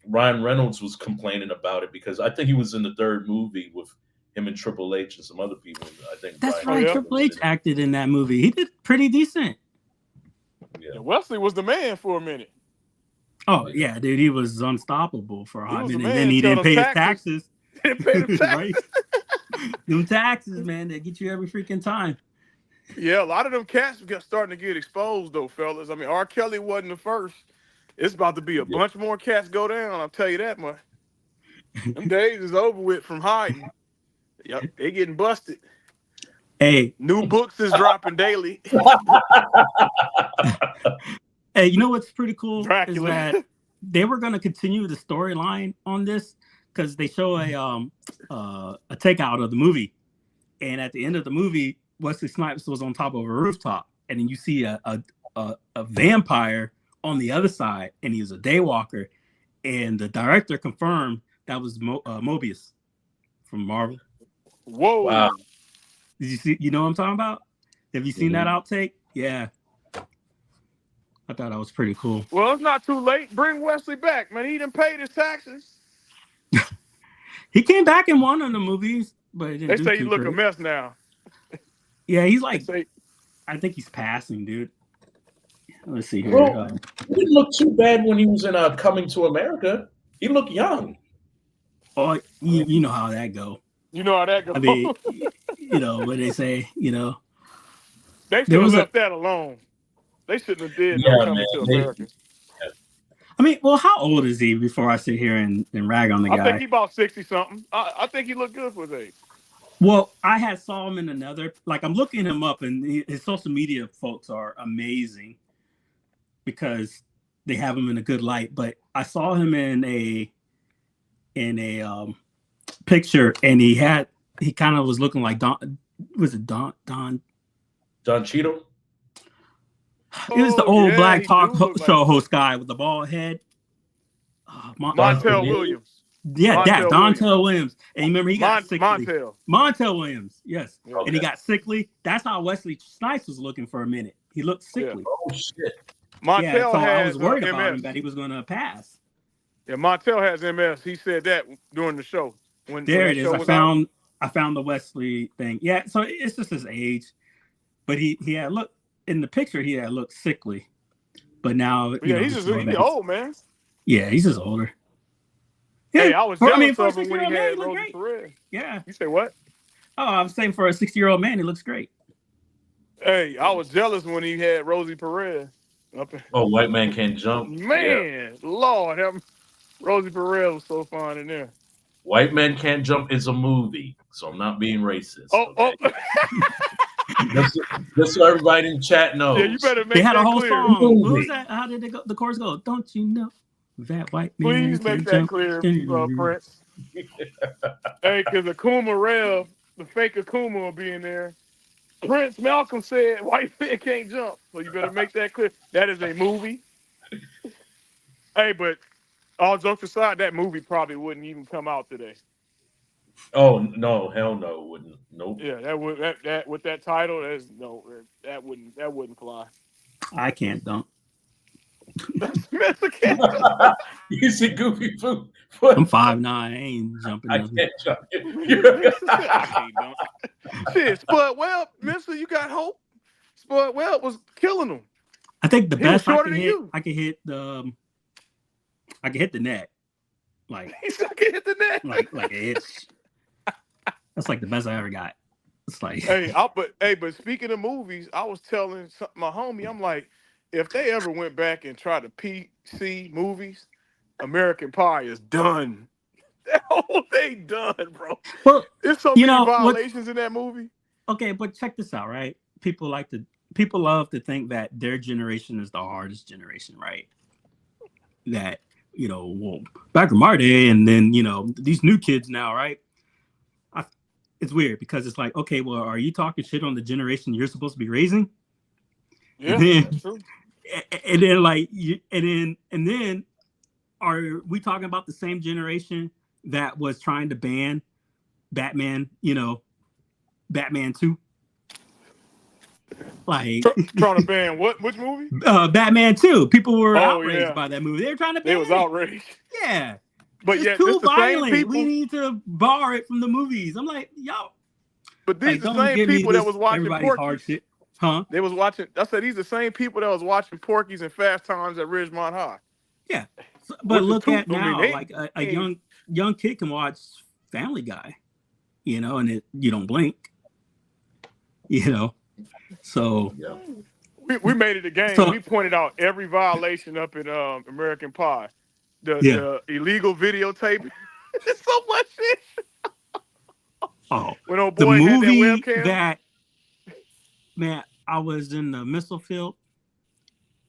Ryan Reynolds was complaining about it because I think he was in the third movie with him and Triple H and some other people. I think that's right. Triple H acted in that movie. He did pretty decent. Yeah. Wesley was the man for a minute. Oh yeah, dude, he was unstoppable for a hot minute. And then he didn't pay his taxes. He didn't pay the taxes. Right? Them taxes, man, they get you every freaking time. Yeah, a lot of them cats got starting to get exposed though, fellas. I mean, R. Kelly wasn't the first. It's about to be a bunch more cats go down. I'll tell you that much. Them days is over with from hiding. Yep, they getting busted. Hey, new books is dropping daily. Hey, you know what's pretty cool Dracula. is that they were going to continue the storyline on this because they show a takeout of the movie, and at the end of the movie, Wesley Snipes was on top of a rooftop, and then you see a vampire on the other side, and he was a daywalker, and the director confirmed that was Mobius from Marvel. Whoa! Wow. Did you see? You know what I'm talking about? Have you seen that outtake? Yeah. I thought that was pretty cool. Well, it's not too late. Bring Wesley back, man. He done paid his taxes. He came back in one of the movies, but it didn't they do say too he look great. a mess now. Yeah, he's like, I think he's passing, dude. Let's see here. Well, he didn't look too bad when he was in Coming to America. He looked young. Oh, you know how that go. You know how that goes. I mean, you know what they say. You know, they should have left that alone. They shouldn't have did no Coming to America. I mean, well, how old is he before I sit here and rag on the guy? I think he about 60 something. I think he looked good for his age. Well, I had saw him in another. Like I'm looking him up, and his social media folks are amazing because they have him in a good light. But I saw him in a picture, and he kind of was looking like Don. Was it Don Cheadle? It was the old black talk show host guy with the bald head. Montel Williams. Yeah, Dontel Williams. And remember, he got sickly. Montel Williams, yes. Okay. And he got sickly. That's how Wesley Snipes was looking for a minute. He looked sickly. Yeah. Oh, shit. Montel so I was worried about him that he was going to pass. Yeah, Montel has MS. He said that during the show. There it is. I found the Wesley thing. Yeah, so it's just his age. But he had looked, in the picture, he had looked sickly. But now, he's old, man. Yeah, he's just older. Hey, I was jealous of him when he had Rosie Perez. Yeah. You say what? Oh, I was saying for a 60-year-old man, he looks great. Hey, I was jealous when he had Rosie Perez. Oh, White Man Can't Jump. Man, Lord, Rosie Perez was so fine in there. White Man Can't Jump is a movie, so I'm not being racist. Just so everybody in chat knows. Yeah, you better make they had that a whole clear. song. What was that? How did it go? The chorus go? Don't you know that white man? Please make that clear, Prince. Hey, because Akuma Rev, the fake Akuma will be in there. Prince Malcolm said white man can't jump. So you better make that clear. That is a movie. Hey, but all jokes aside, that movie probably wouldn't even come out today. Oh no, hell no, it wouldn't. Nope. Yeah, that with that title, that wouldn't fly. I can't dunk. You see Goofy Food. I'm 5'9". I ain't jumping. I can't jump. I can't dunk. Shit, Spud Webb, Mister, you got hope. Spud Webb was killing them. I think the best I can hit the net. Like he still can hit the net. Like it hits. That's like the best I ever got. It's like but speaking of movies, I was telling my homie, I'm like, if they ever went back and tried to PC movies, American Pie is done. That whole thing done, bro. Well, there's so many violations in that movie. Okay, but check this out, right? People love to think that their generation is the hardest generation, right? That, back in my day, and then, these new kids now, right? It's weird because it's like, okay, well, are you talking shit on the generation you're supposed to be raising? Yeah, that's true. And then are we talking about the same generation that was trying to ban Batman, Batman 2? Like trying to ban what? Which movie? Batman 2. People were outraged by that movie. They were trying to ban it. Was outraged. Yeah. But it's too violent. We need to bar it from the movies. I'm like, yo. But these the same people that was watching Porky's. Huh? They was watching. I said these the same people that was watching Porky's and Fast Times at Ridgemont High. Yeah, but look at now, like a young kid can watch Family Guy, and you don't blink, So we made it a game. So, we pointed out every violation up in American Pie. The illegal videotape. It's so much shit. Oh, when old boy the movie had that webcam. Man, I was in the missile field,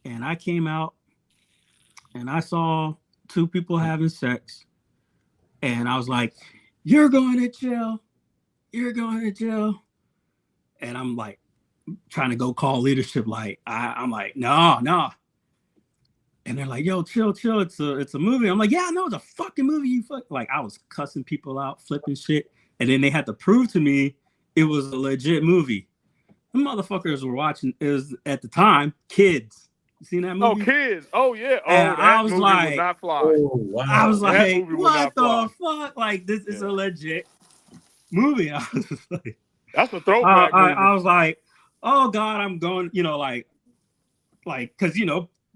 and I came out, and I saw two people having sex, and I was like, "You're going to jail. You're going to jail," and I'm like, trying to go call leadership. Like I'm like, no. And they're like, yo, chill. It's a movie. I'm like, yeah, no, it's a fucking movie. You fuck. Like I was cussing people out, flipping shit. And then they had to prove to me it was a legit movie. The motherfuckers were watching, it was at the time, Kids. You seen that movie? Oh, Kids. Oh, yeah. Oh, and I was like, would not fly. Oh, wow. I was like, what the fuck? Like, this is a legit movie. I was like, that's a throwback movie. I was like, oh God, I'm going, like, cause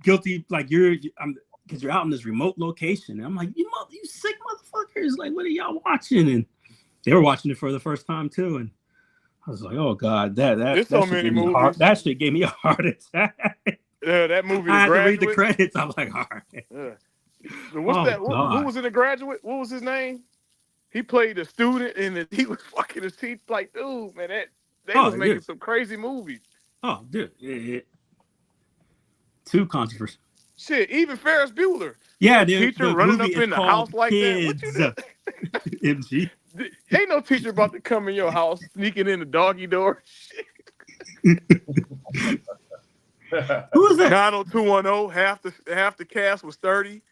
guilty, like because you're out in this remote location. And I'm like, you sick motherfuckers, like, what are y'all watching? And they were watching it for the first time too. And I was like, oh God, that so many movies. That shit gave me a heart attack. Yeah, that movie. I had to read the credits. I'm like, all right. Yeah. So what's that? Who was in The Graduate? What was his name? He played a student, and he was fucking his teeth. Like, dude, man, they was making some crazy movies. Oh, dude, too controversial. Shit, even Ferris Bueller. Yeah, teacher the running movie up is in the house like Kids. that. What you do? MG. Ain't no teacher about to come in your house sneaking in the doggy door. Who is that? 90210. Half the cast was 30.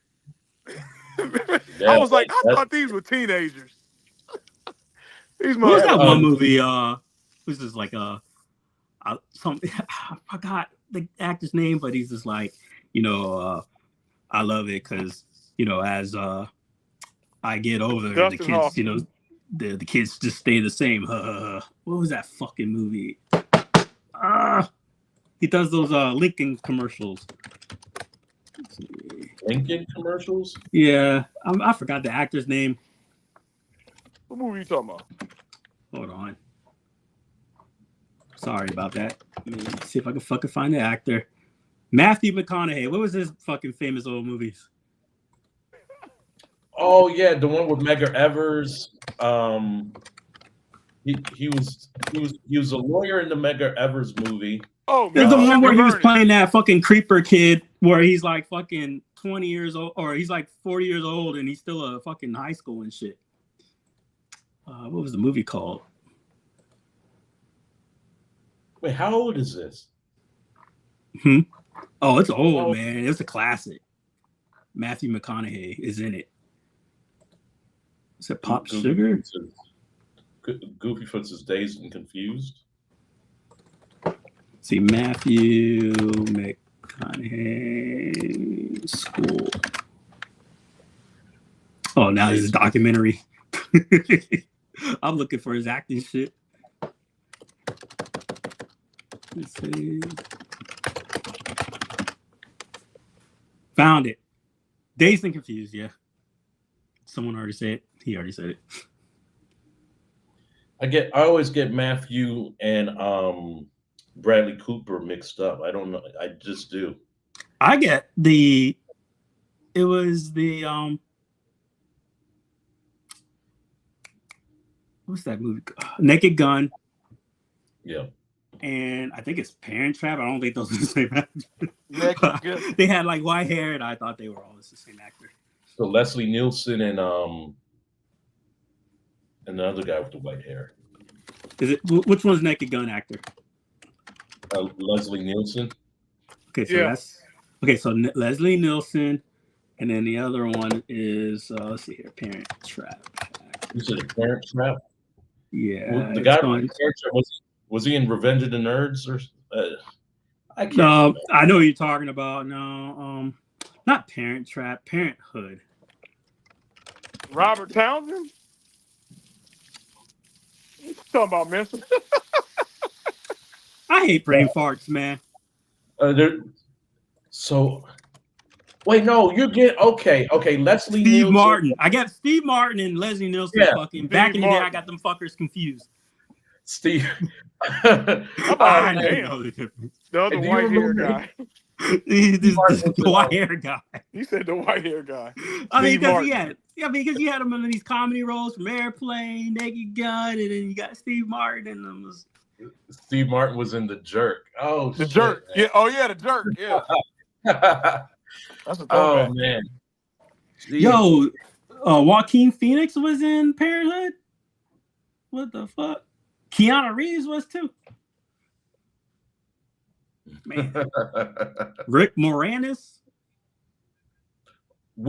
I was like, I thought these were teenagers. These what was that one movie? Was this like some I forgot the actor's name, but he's just like, I love it because as I get older, the kids, Hawkins. The kids just stay the same. What was that fucking movie? He does those Lincoln commercials. Lincoln commercials? Yeah, I forgot the actor's name. What movie are you talking about? Hold on. Sorry about that. Let me see if I can fucking find the actor. Matthew McConaughey. What was his fucking famous old movies? Oh yeah, the one with Medgar Evers. He was a lawyer in the Medgar Evers movie. Oh, there's the one where he was playing that fucking creeper kid, where he's like fucking 20 years old, or he's like 40 years old, and he's still a fucking high school and shit. What was the movie called? Wait, how old is this? Oh, it's old, man. It's a classic. Matthew McConaughey is in it. Is it Pop Sugar? Goofy Foots is Dazed and Confused. See, Matthew McConaughey School. Oh, now this is a documentary. I'm looking for his acting shit. Let's see. Found it. Dazed and Confused, yeah. Someone already said it. He already said it. I always get Matthew and Bradley Cooper mixed up. I don't know. I just do. I get it was the what's that movie? Naked Gun. Yeah. And I think it's Parent Trap. I don't think those are the same actor. They had like white hair, and I thought they were always the same actor. So Leslie Nielsen and the other guy with the white hair. Is it which one's Naked Gun actor? Leslie Nielsen. Okay, so that's okay. So Leslie Nielsen, and then the other one is let's see here, Parent Trap. You said Parent Trap. Yeah, well, the guy from Parent Trap was he in Revenge of the Nerds or? I can't. No, I know what you're talking about. No, not Parent Trap, Parenthood. Robert Townsend. What you talking about, Mister? I hate brain farts, man. So, wait, no, you get okay. Leslie Steve Nielsen. Martin. I got Steve Martin and Leslie Nielsen. Fucking back in the day, I got them fuckers confused. Steve. I know the difference. The other white hair guy. the white hair guy. He said the white hair guy. I mean, because you had him in these comedy roles from Airplane, Naked Gun, and then you got Steve Martin and them. Steve Martin was in The Jerk. Oh, the Jerk. Man. Yeah. Oh, yeah, The Jerk. Yeah. That's a throwback. Oh man. Jeez. Yo, Joaquin Phoenix was in Parenthood. What the fuck? Keanu Reeves was too. Man. Rick Moranis.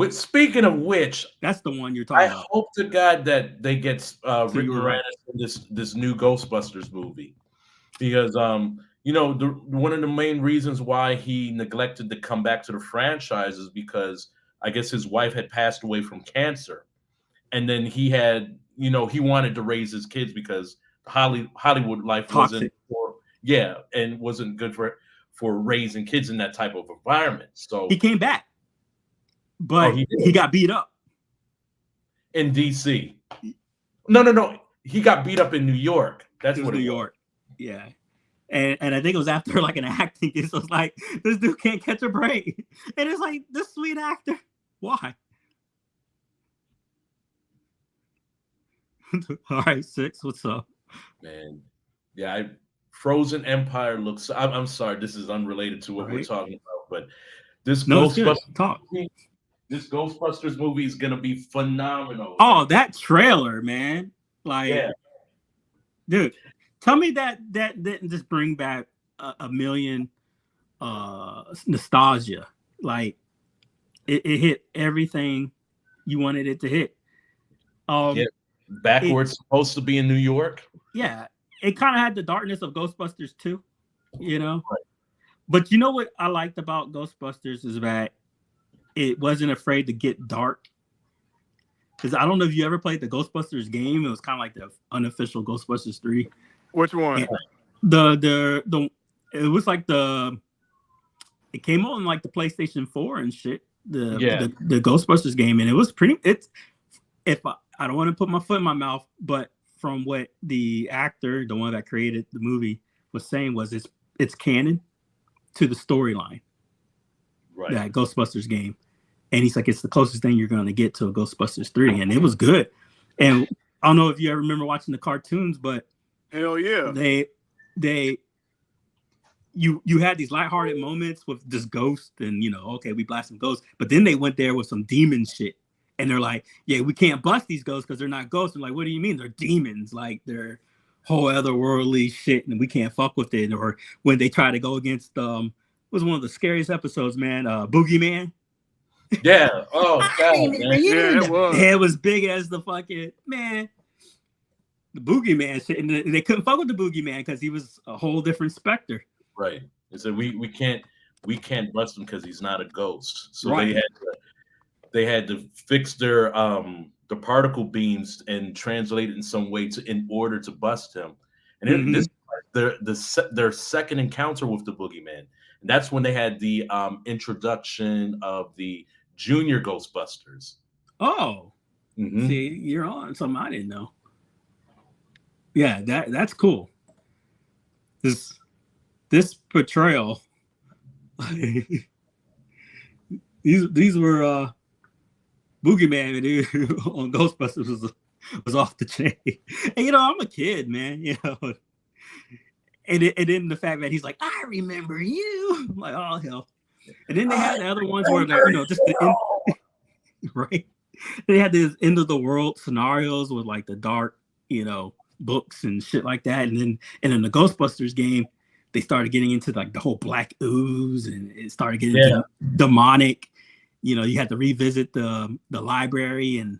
Speaking of which, that's the one you're talking about. I hope to God that they get Rick Moranis in this new Ghostbusters movie, because one of the main reasons why he neglected to come back to the franchise is because I guess his wife had passed away from cancer, and then he had he wanted to raise his kids because Hollywood life wasn't wasn't good for raising kids in that type of environment. So he came back. But he got beat up in DC. No. He got beat up in New York. That's what New York. Yeah. And I think it was after like an acting case. So it's like, this dude can't catch a break. And it's like, this sweet actor. Why? All right, 6. What's up? Man, yeah, Frozen Empire looks. I'm sorry, this is unrelated to what we're talking about, but this No, it's good. Talk. This Ghostbusters movie is gonna be phenomenal. Oh, that trailer, man! Like, yeah, dude, tell me that didn't just bring back a million nostalgia. Like, it hit everything you wanted it to hit. Backwards supposed to be in New York. Yeah, it kind of had the darkness of Ghostbusters too, you know. Right. But you know what I liked about Ghostbusters is that it wasn't afraid to get dark. Because I don't know if you ever played the Ghostbusters game. It was kind of like the unofficial Ghostbusters 3. Which one? And it was like it came on like the PlayStation 4 and shit. The Ghostbusters game, and it was pretty. I don't want to put my foot in my mouth, but from what the actor, the one that created the movie, was saying was it's canon to the storyline. Right. That Ghostbusters game. And he's like, it's the closest thing you're going to get to a Ghostbusters 3. And it was good. And I don't know if you ever remember watching the cartoons, but hell yeah. You had these lighthearted moments with this ghost and, okay, we blast some ghosts. But then they went there with some demon shit. And they're like, yeah, we can't bust these ghosts because they're not ghosts. I'm like, what do you mean? They're demons. Like, they're whole otherworldly shit and we can't fuck with it. Or when they try to go against, it was one of the scariest episodes, man, Boogeyman. Yeah. Oh, God, man. Yeah, it was. It was big as the fucking, man. The Boogeyman shit. And they couldn't fuck with the Boogeyman because he was a whole different specter. Right. They said we can't bust him because he's not a ghost. So right. they had to fix their the particle beams and translate it in some way in order to bust him. And this their second encounter with the Boogeyman. And that's when they had the introduction of the Junior Ghostbusters. Oh, See, you're on something I didn't know. Yeah, that's cool. This portrayal, these were Boogeyman, dude, on Ghostbusters was off the chain. And I'm a kid, man, And then the fact that he's like, I remember you. I'm like, oh hell. And then they had the other ones where just right. They had these end of the world scenarios with like the dark, books and shit like that. And then the Ghostbusters game, they started getting into like the whole black ooze and it started getting into demonic. You had to revisit the library and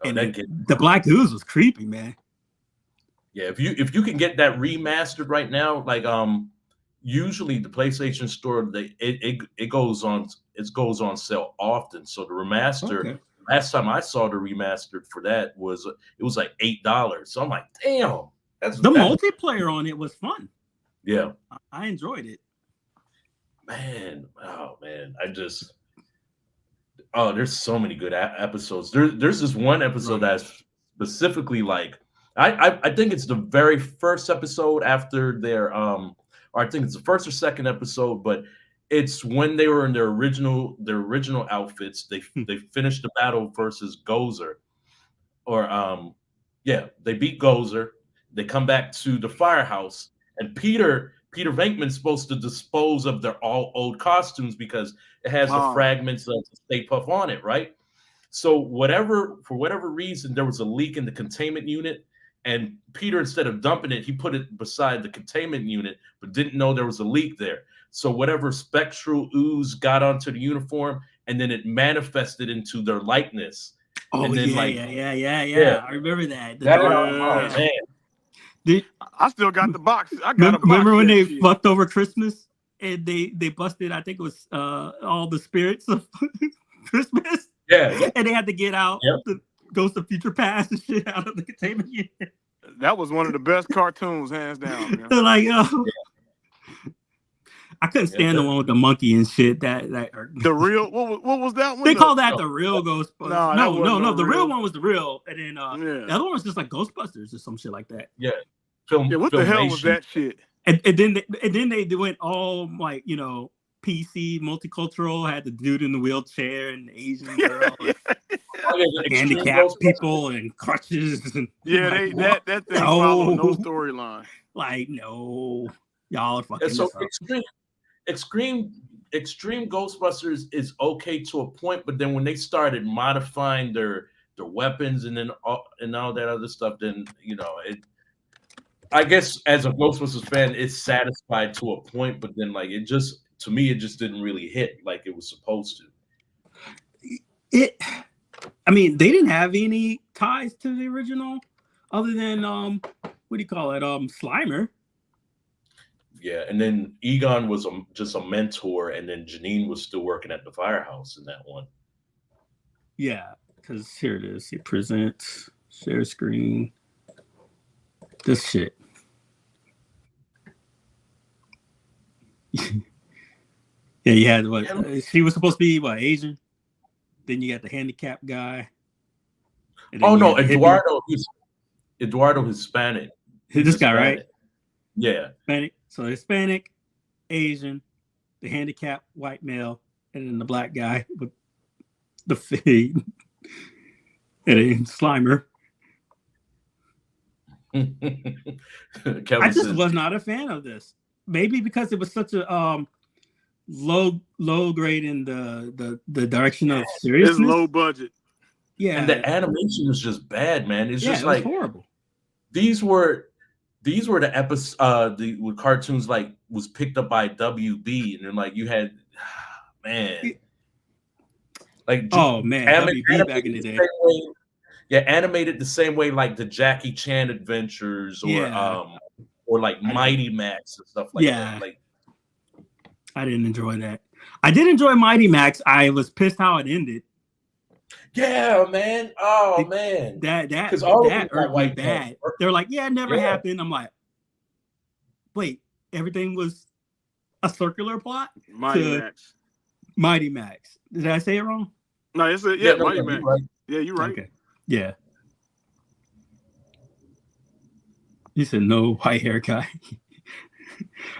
the black ooze was creepy, man. Yeah, if you can get that remastered right now, like usually the PlayStation Store it goes on sale often. So the remaster, last time I saw the remastered for that was like $8. So I'm like, damn, that's multiplayer on it was fun. Yeah, I enjoyed it. Man, there's so many good episodes. There's this one episode that's specifically like. I think it's the very first episode after their or I think it's the first or second episode, but it's when they were in their original outfits. They finished the battle versus Gozer, or they beat Gozer. They come back to the firehouse, and Peter Venkman's supposed to dispose of their all old costumes because it has the fragments of the Stay Puft on it, right? So for whatever reason, there was a leak in the containment unit. And Peter, instead of dumping it, he put it beside the containment unit, but didn't know there was a leak there. So whatever spectral ooze got onto the uniform, and then it manifested into their likeness. Oh, and then, yeah. I remember that. Man. I still got the box. Remember when they fucked over Christmas and they busted? I think it was all the spirits of Christmas. Yeah, and they had to get out. Yep. Ghost of Future Past and shit out of the containment unit. That was one of the best cartoons, hands down. Man. They're like, I couldn't stand the one with the monkey and shit. The real what was that one? They call that the real Ghostbusters. No. The real one was the real, and then the other one was just like Ghostbusters or some shit like that. Yeah. What the hell was that shit? And then they went all like PC multicultural. Had the dude in the wheelchair and the Asian girl. handicapped people and crutches. And Yeah, like, that thing followed no storyline. Like, no, y'all are fucking So this up. extreme Ghostbusters is okay to a point, but then when they started modifying their weapons and all that other stuff, then I guess as a Ghostbusters fan, it's satisfied to a point, but then like it just didn't really hit like it was supposed to. I mean, they didn't have any ties to the original, other than what do you call it? Slimer. Yeah, and then Egon was just a mentor, and then Janine was still working at the firehouse in that one. Yeah, because here it is. It presents, share screen. This shit. Yeah, you had what? She was supposed to be what, Asian? Then you got the handicapped guy. Oh no, Eduardo Hispanic. This guy, right? Yeah. Hispanic. So Hispanic, Asian, the handicapped white male, and then the black guy with the fade. And then Slimer. I just was not a fan of this. Maybe because it was such a low grade in the direction of seriousness. It's low budget. Yeah, and the animation is just bad, man. It's just like horrible. These were the episodes, the cartoons like was picked up by WB, and then like you had, man, like WB back in the day. Animated the same way like the Jackie Chan Adventures or like Mighty Max and stuff like that. Like, I didn't enjoy that. I did enjoy Mighty Max. I was pissed how it ended. Yeah, man. Oh man, that hurt me bad. They're like, yeah, it never happened. I'm like, wait, everything was a circular plot. Mighty Max. Did I say it wrong? No, it's Mighty Max. Right. Yeah, you're right. Okay. Yeah. You said no white hair guy.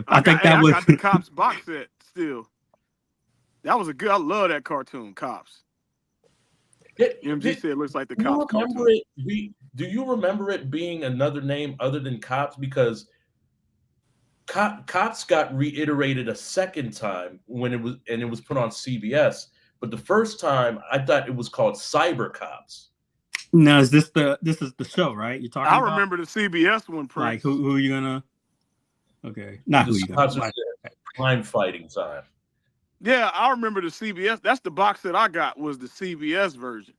I got the Cops box set still. That was I love that cartoon, Cops. MG said it looks like the Cops cartoon. Do you remember it being another name other than Cops? Because Cops got reiterated a second time when it was put on CBS. But the first time I thought it was called Cyber Cops. No, this is the show, right? You're talking about? I remember the CBS one. Prince. Like who are you gonna? Okay, not who you gonna. Crime fighting time. Yeah, I remember the CBS. That's the box that I got was the CBS version.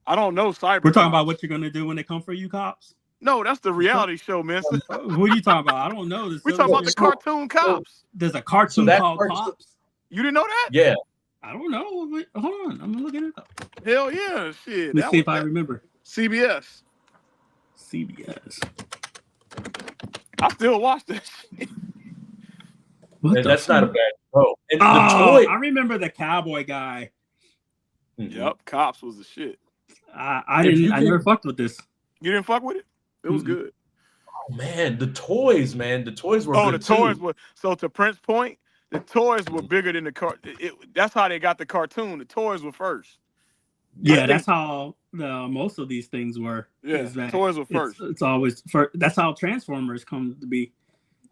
I don't know Cyber. We're talking about what you're gonna do when they come for you, Cops. No, that's the reality show, man. Who are you talking about? I don't know. We're talking about the cartoon Cops. There's a cartoon called Cops. You didn't know that? Yeah. I don't know. Hold on, I'm looking it up. Hell yeah, shit. Let's see if I remember. CBS. I still watch that shit. That's not a bad show. And I remember the cowboy guy. Yep, Cops was the shit. I never fucked with this. You didn't fuck with it? It was good. Oh man, the toys were good toys were. So to Prince's point, the toys were bigger than the car. That's how they got the cartoon. The toys were first. Yeah, that's how most of these things were. Yeah, toys were first. It's always first. That's how Transformers come to be.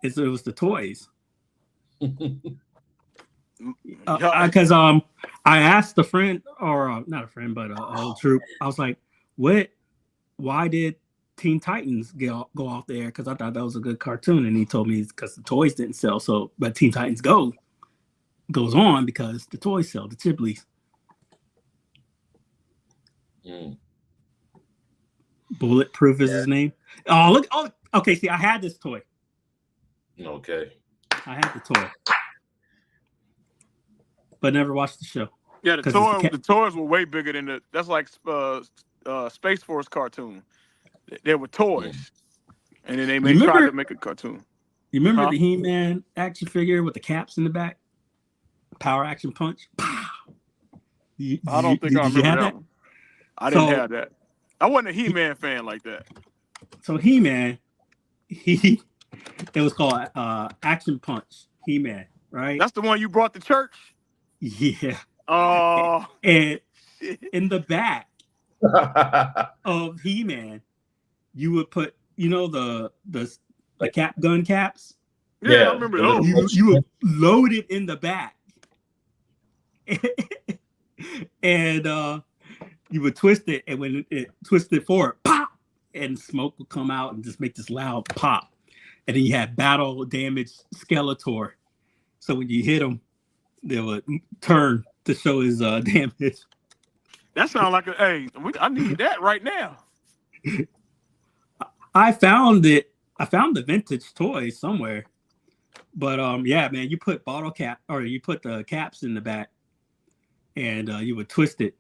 It was the toys. Because I asked a friend, or not a friend, but an old troop. I was like, why did Teen Titans go off the air? Because I thought that was a good cartoon, and he told me it's because the toys didn't sell. So, but Teen Titans goes on because the toys sell, the Chibleys. Bulletproof is his name. Oh, look! Oh, okay. See, I had this toy. Okay. I had the toy, but never watched the show. Yeah, the toys were way bigger than that's like Space Force cartoon. They were toys, and then they tried to make a cartoon. You remember the He-Man action figure with the caps in the back? Power Action Punch. I don't think I remember that one. I didn't have that. I wasn't a He-Man fan like that. So He-Man, it was called Action Punch. He-Man, right? That's the one you brought to church? Yeah. Oh. And in the back, of He-Man, you would put, the gun caps. Yeah, I remember those. You would load it in the back, and you would twist it, and when it twisted forward, pop, and smoke would come out and just make this loud pop. And then you had battle damaged Skeletor, so when you hit him, they would turn to show his damage. That sounds like I need that right now. I found it. I found the vintage toy somewhere, but yeah, man, you put bottle cap, or you put the caps in the back, and you would twist it.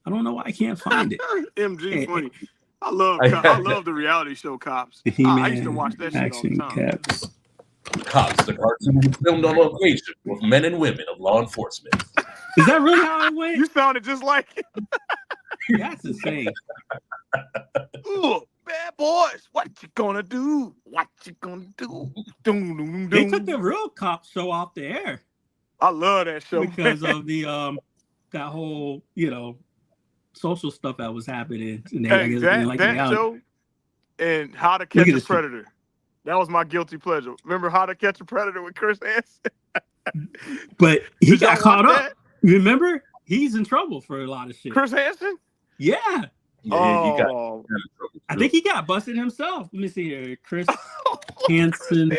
I don't know why I can't find it. MG funny. I love the reality show Cops. I used to watch that shit all the time. Caps. Cops, the cartoon was filmed on location with men and women of law enforcement. Is that really how it went? You sounded just like it. That's insane. Ooh, bad boys, what you gonna do? What you gonna do? They took the real cop show off the air. I love that show because of the that whole social stuff that was happening. And that show and How to Catch a Predator. That was my guilty pleasure. Remember How to Catch a Predator with Chris Hansen? But he got caught up. That? Remember? He's in trouble for a lot of shit. Chris Hansen? Yeah. He got I think he got busted himself. Let me see here. Chris Hansen.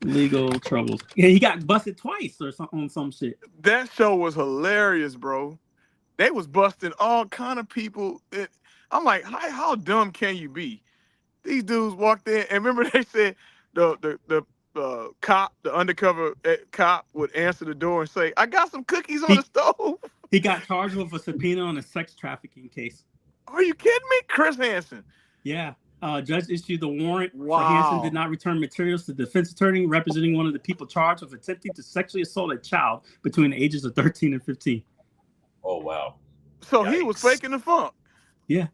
Legal troubles. Yeah, he got busted twice or something on some shit. That show was hilarious, bro. They was busting all kind of people. I'm like, how dumb can you be? These dudes walked in, and remember they said the cop, the undercover cop, would answer the door and say, "I got some cookies on the stove." He got charged with a subpoena on a sex trafficking case. Are you kidding me, Chris Hansen? Yeah. Judge issued the warrant. Wow. For Hansen did not return materials to the defense attorney representing one of the people charged with attempting to sexually assault a child between the ages of 13 and 15. Oh, wow. So Yikes. He was faking the funk. Yeah.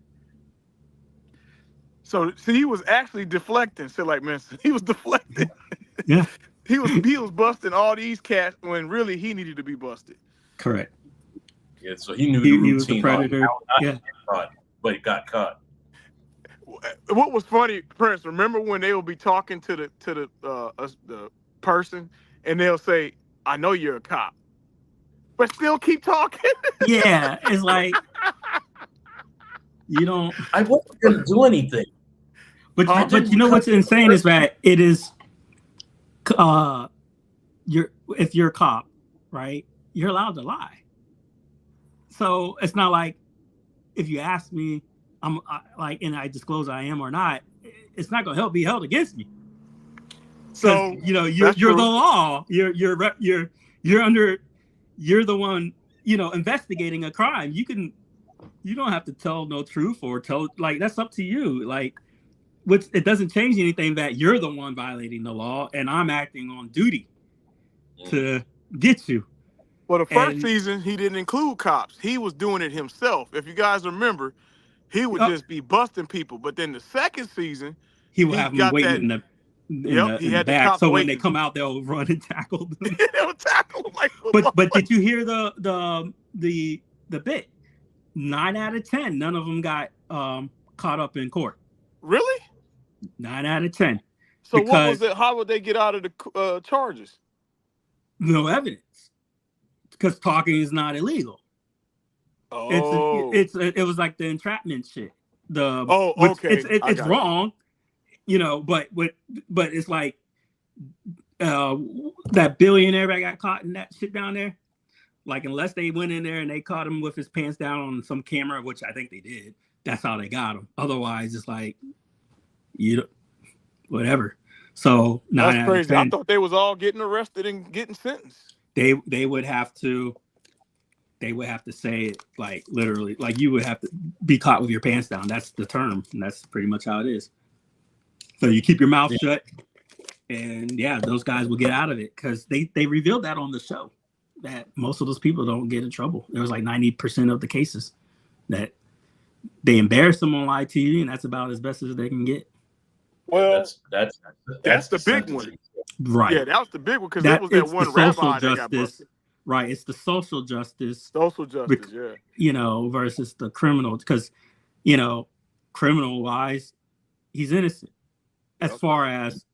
So he was actually deflecting. So like, man, he was deflecting. Yeah. he was busting all these cats when really he needed to be busted. Correct. Yeah, so he knew the routine. He was the predator. Yeah. But he got caught. What was funny, Prince? Remember when they will be talking to the person, and they'll say, "I know you're a cop," but still keep talking. Yeah, it's like you don't. I wasn't gonna do anything. But you know what's insane is that it is, if you're a cop, right? You're allowed to lie. So it's not like if you ask me. And I disclose I am or not, it's not going to be held against me. So you're the law. You're the one investigating a crime. You don't have to tell no truth or tell that's up to you. It doesn't change anything that you're the one violating the law and I'm acting on duty to get you. Well, the first season he didn't include cops. He was doing it himself. If you guys remember. He would just be busting people, but then the second season, he would have them waiting in the back. So when they come out, they'll run and tackle them. They'll tackle them like. But did you hear the bit? 9 out of 10, none of them got caught up in court. Really? 9 out of 10. So what was it? How would they get out of the charges? No evidence, because talking is not illegal. Oh, it was like the entrapment shit. Okay. It's wrong, but it's like that billionaire that got caught in that shit down there. Like unless they went in there and they caught him with his pants down on some camera, which I think they did. That's how they got him. Otherwise, it's like whatever. So that's crazy. I thought they was all getting arrested and getting sentenced. They would have to. They would have to say it like literally, like you would have to be caught with your pants down. That's the term, and that's pretty much how it is. So you keep your mouth shut, and those guys will get out of it because they revealed that on the show that most of those people don't get in trouble. There was like 90% of the cases that they embarrass them on live TV, and that's about as best as they can get. Well, that's the big one, right? Yeah, that was the big one because that was that one rabbi that got busted. right? It's the social justice, Yeah. you know, versus the criminal. Because, criminal wise, he's innocent as far as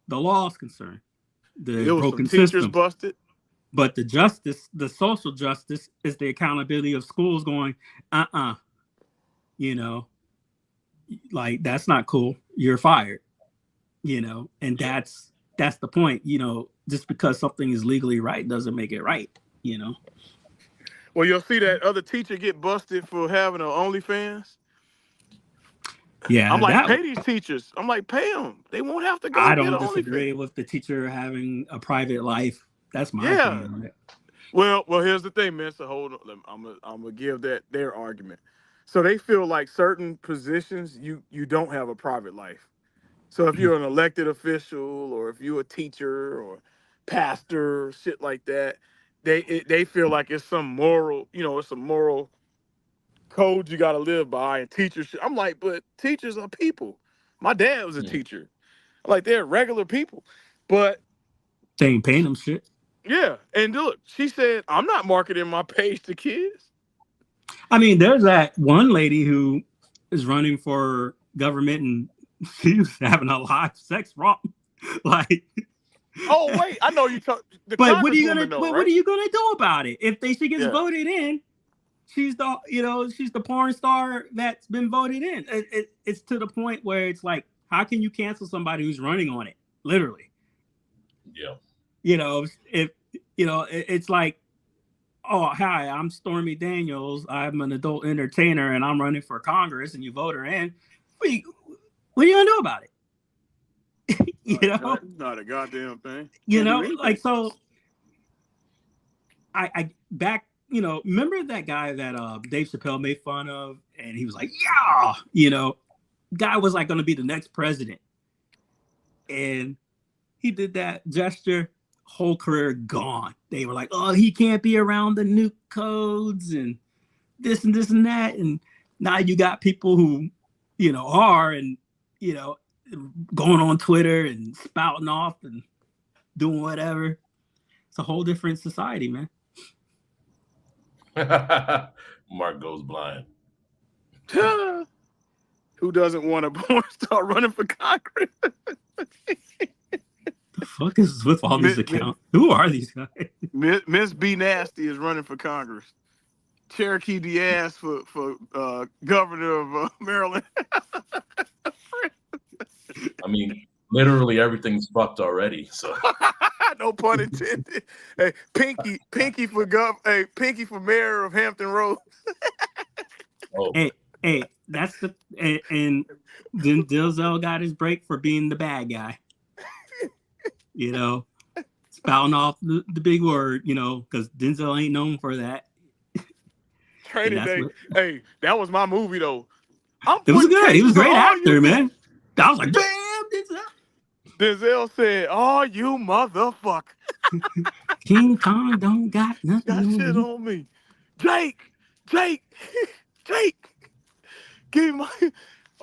the law is concerned. The There was some broken teachers system. busted. But the justice, the social justice, is the accountability of schools going, like that's not cool. You're fired. And that's the point. Just because something is legally right doesn't make it right. Well, you'll see that other teacher get busted for having an OnlyFans. Yeah, I'm like, pay these teachers. I'm like, pay them. They won't have to go I get an don't disagree OnlyFans. with the teacher having a private life. That's my opinion on it. Well, here's the thing, man. So hold on. I'm gonna give that their argument. So they feel like certain positions you don't have a private life. So if you're an elected official or if you're a teacher or pastor, shit like that, they feel like it's some moral, it's a moral code you got to live by. And teachers, I'm like, but teachers are people. My dad was a teacher. Like they're regular people, but they ain't paying them shit. Yeah, and look, she said, I'm not marketing my page to kids. I mean, there's that one lady who is running for government and she was having a live sex romp. Like, oh wait, I know you talk. But what are you gonna do about it if she gets voted in? She's the porn star that's been voted in. It's to the point where it's like, how can you cancel somebody who's running on it? Literally. Yeah. It's like, oh, hi, I'm Stormy Daniels. I'm an adult entertainer and I'm running for Congress and you vote her in. What are you going to do about it? Not a goddamn thing. So I back, remember that guy that Dave Chappelle made fun of and he was like, yeah, guy was like going to be the next president. And he did that gesture. Whole career gone. They were like, oh, he can't be around the nuke codes and this and that. And now you got people who, are and, going on Twitter and spouting off and doing whatever. It's a whole different society, man. Mark goes blind. Who doesn't want a porn star running for Congress? The fuck is with all these accounts? Who are these guys? Miss B Nasty is running for Congress. Cherokee Diaz for governor of Maryland. I mean, literally everything's fucked already. So no pun intended. Hey, Pinky for mayor of Hampton Roads. Hey, that's and then Denzel got his break for being the bad guy. Spouting off the big word, because Denzel ain't known for that. Training Day. Hey, that was my movie, though. It was good. He was a great actor, man. I was like, damn, Denzel. Denzel said, oh, you motherfucker. King Kong don't got nothing got shit on me. Jake. Give me my...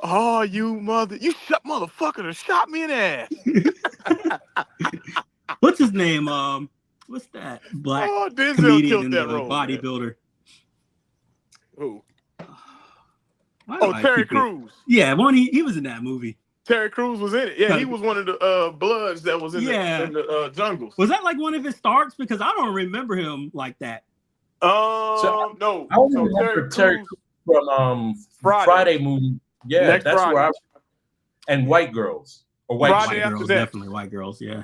Oh, you motherfucker that shot me in the ass. What's his name? What's that black comedian and bodybuilder? Who? Terry Crews. Yeah, he was in that movie. Terry Crews was in it. Yeah, he was one of the Bloods that was in the jungles. Was that like one of his starts? Because I don't remember him like that. No. I remember Terry Crews from Friday movie. Yeah, that's Friday. Where and White Girls. Or White Girls, definitely White Girls, yeah.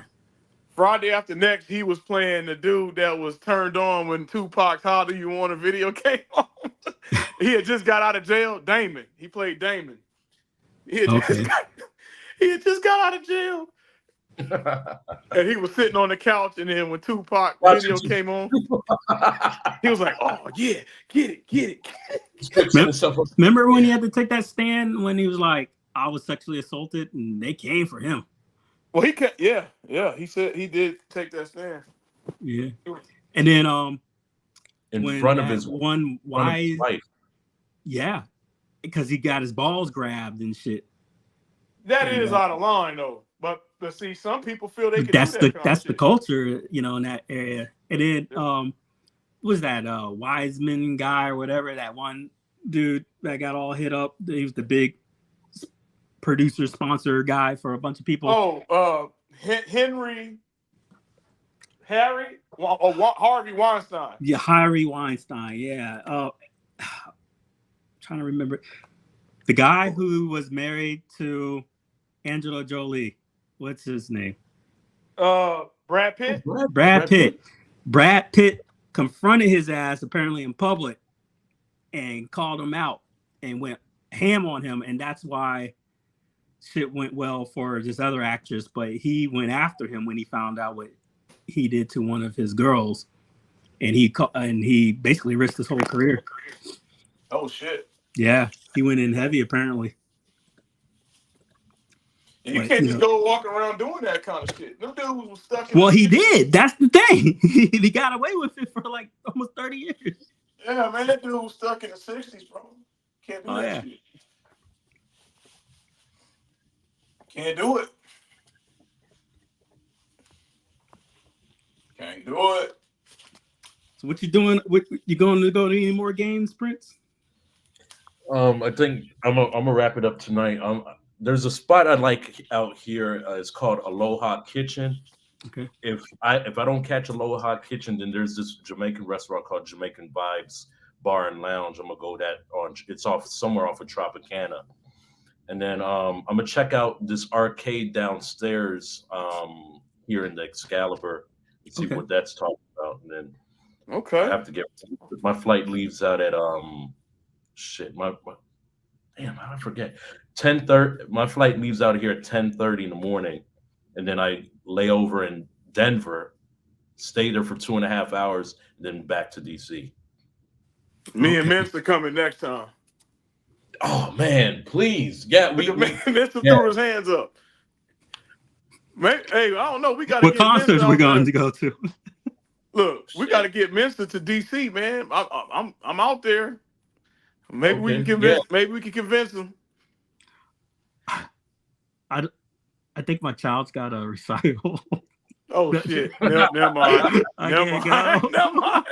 Friday After Next, he was playing the dude that was turned on when Tupac's How Do You Want a video came on. He had just got out of jail. Damon. He played Damon. He had just got out of jail. And he was sitting on the couch, and then when Tupac video came on, he was like, oh, yeah, get it. Remember when he had to take that stand when he was like, I was sexually assaulted, and they came for him. Well, he can't. Yeah. He said he did take that stand. Yeah, and then in front of his wife. Yeah, because he got his balls grabbed and shit. That is out of line, though. But see, some people feel they can that's do that that's the culture, in that area. And then was that Wiseman guy or whatever, that one dude that got all hit up. He was the big producer sponsor guy for a bunch of people. Oh, Harvey Weinstein. Yeah, Harvey Weinstein. Yeah. Trying to remember the guy who was married to Angela Jolie. What's his name? Brad Pitt. Brad Pitt. Brad Pitt confronted his ass apparently in public and called him out and went ham on him, and that's why shit went well for this other actress. But he went after him when he found out what he did to one of his girls, and he basically risked his whole career. Oh shit! Yeah, he went in heavy apparently. You can't just go walking around doing that kind of shit. Them dudes was stuck in. Well, he did. That's the thing. He got away with it for like almost 30 years. Yeah, man, that dude was stuck in the 60s, bro. Can't do that shit. Can't do it. Can't do it. So what you doing? You going to go to any more games, Prince? I think I'm gonna wrap it up tonight. There's a spot I like out here. It's called Aloha Kitchen. Okay. If I don't catch Aloha Kitchen, then there's this Jamaican restaurant called Jamaican Vibes Bar and Lounge. I'm gonna go it's somewhere off of Tropicana. And then I'm gonna check out this arcade downstairs here in the Excalibur and see what that's talking about. And then I have to get my flight leaves out at damn, I forget. 10:30. My flight leaves out of here at 10:30 in the morning, and then I lay over in Denver, stay there for 2.5 hours, and then back to DC. Me and Minster coming next time. Oh man, please, yeah. Minster threw his hands up. Man, hey, I don't know. We got to what concerts we're going to go to. Look, we got to get Minster to DC, man. I'm out there. Maybe we can convince. Yeah. Maybe we can convince him. I think my child's got a recital. Oh shit! Never mind. Never mind.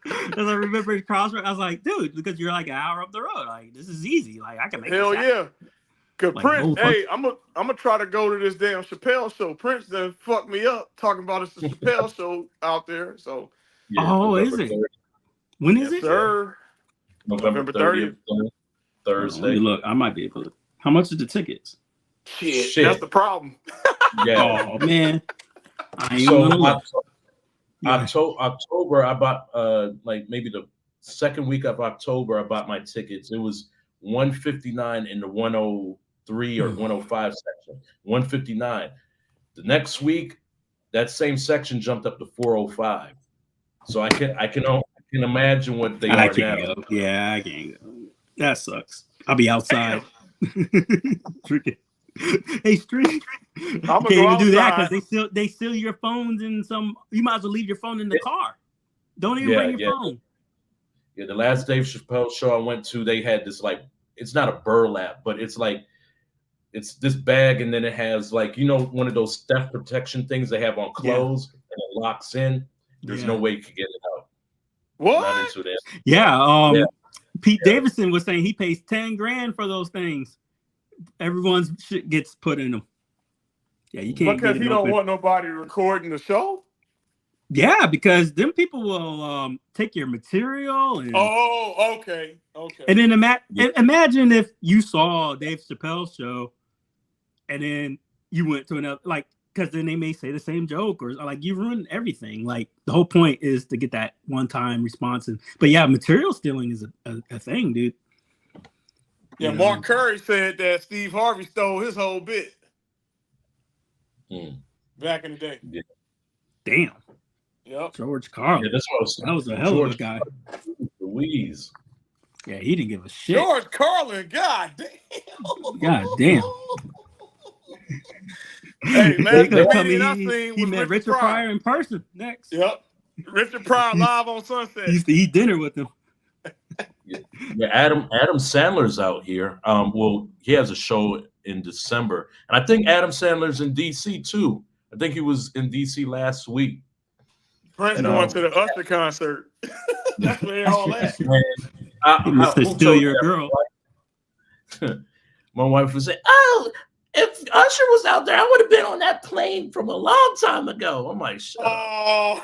Because I remember in Crossroads, I was like, dude, because you're like an hour up the road. Like, this is easy. Like, I can make it. Hell yeah. Cause like, Prince, hey, I'm gonna try to go to this damn Chappelle show. Prince done fucked me up talking about it's a Chappelle show out there. So. Yeah, is it? 30th. When is it? Sir. November 30th. Thursday. Look, I might be able to. How much are the tickets? Shit. That's the problem. Yeah. Oh man. October, I bought like maybe the second week of October, I bought my tickets. It was $159 in the 103 or 105 section. $159. The next week, that same section jumped up to 405. So I can imagine what they are now. Go. Yeah, I can't go. That sucks. I'll be outside. Drinking. Hey, Street. You can't even do that because they steal your phones in some. You might as well leave your phone in the car. Don't even bring your phone. Yeah, the last Dave Chappelle show I went to, they had this like, it's not a burlap, but it's like, it's this bag, and then it has like, you know, one of those theft protection things they have on clothes, and it locks in. There's no way you can get it out. What? Not into that. Yeah. Pete Davidson was saying he pays $10,000 for those things. Everyone's shit gets put in them. Yeah, you can't. Because he don't want nobody recording the show. Yeah, because them people will take your material. And, okay. And then imagine if you saw Dave Chappelle's show, and then you went to another, like, because then they may say the same joke, or like you ruin everything. Like the whole point is to get that one-time response. But yeah, material stealing is a thing, dude. Yeah, Mark Curry said that Steve Harvey stole his whole bit back in the day. Yeah. Damn. Yep. George Carlin. Yeah, that was a hell of a guy. Louise. Yeah, he didn't give a shit. George Carlin, god damn. God damn. Hey, man, he met Richard Pryor in person next. Yep. Richard Pryor live on Sunset. He used to eat dinner with him. Yeah, Adam Sandler's out here. Well, he has a show in December, and I think Adam Sandler's in DC too. I think he was in DC last week. Prince going to the Usher concert. That's where all that. Mr. Still Your Girl. My wife would say, "Oh, if Usher was out there, I would have been on that plane from a long time ago." I'm like, "Shut up."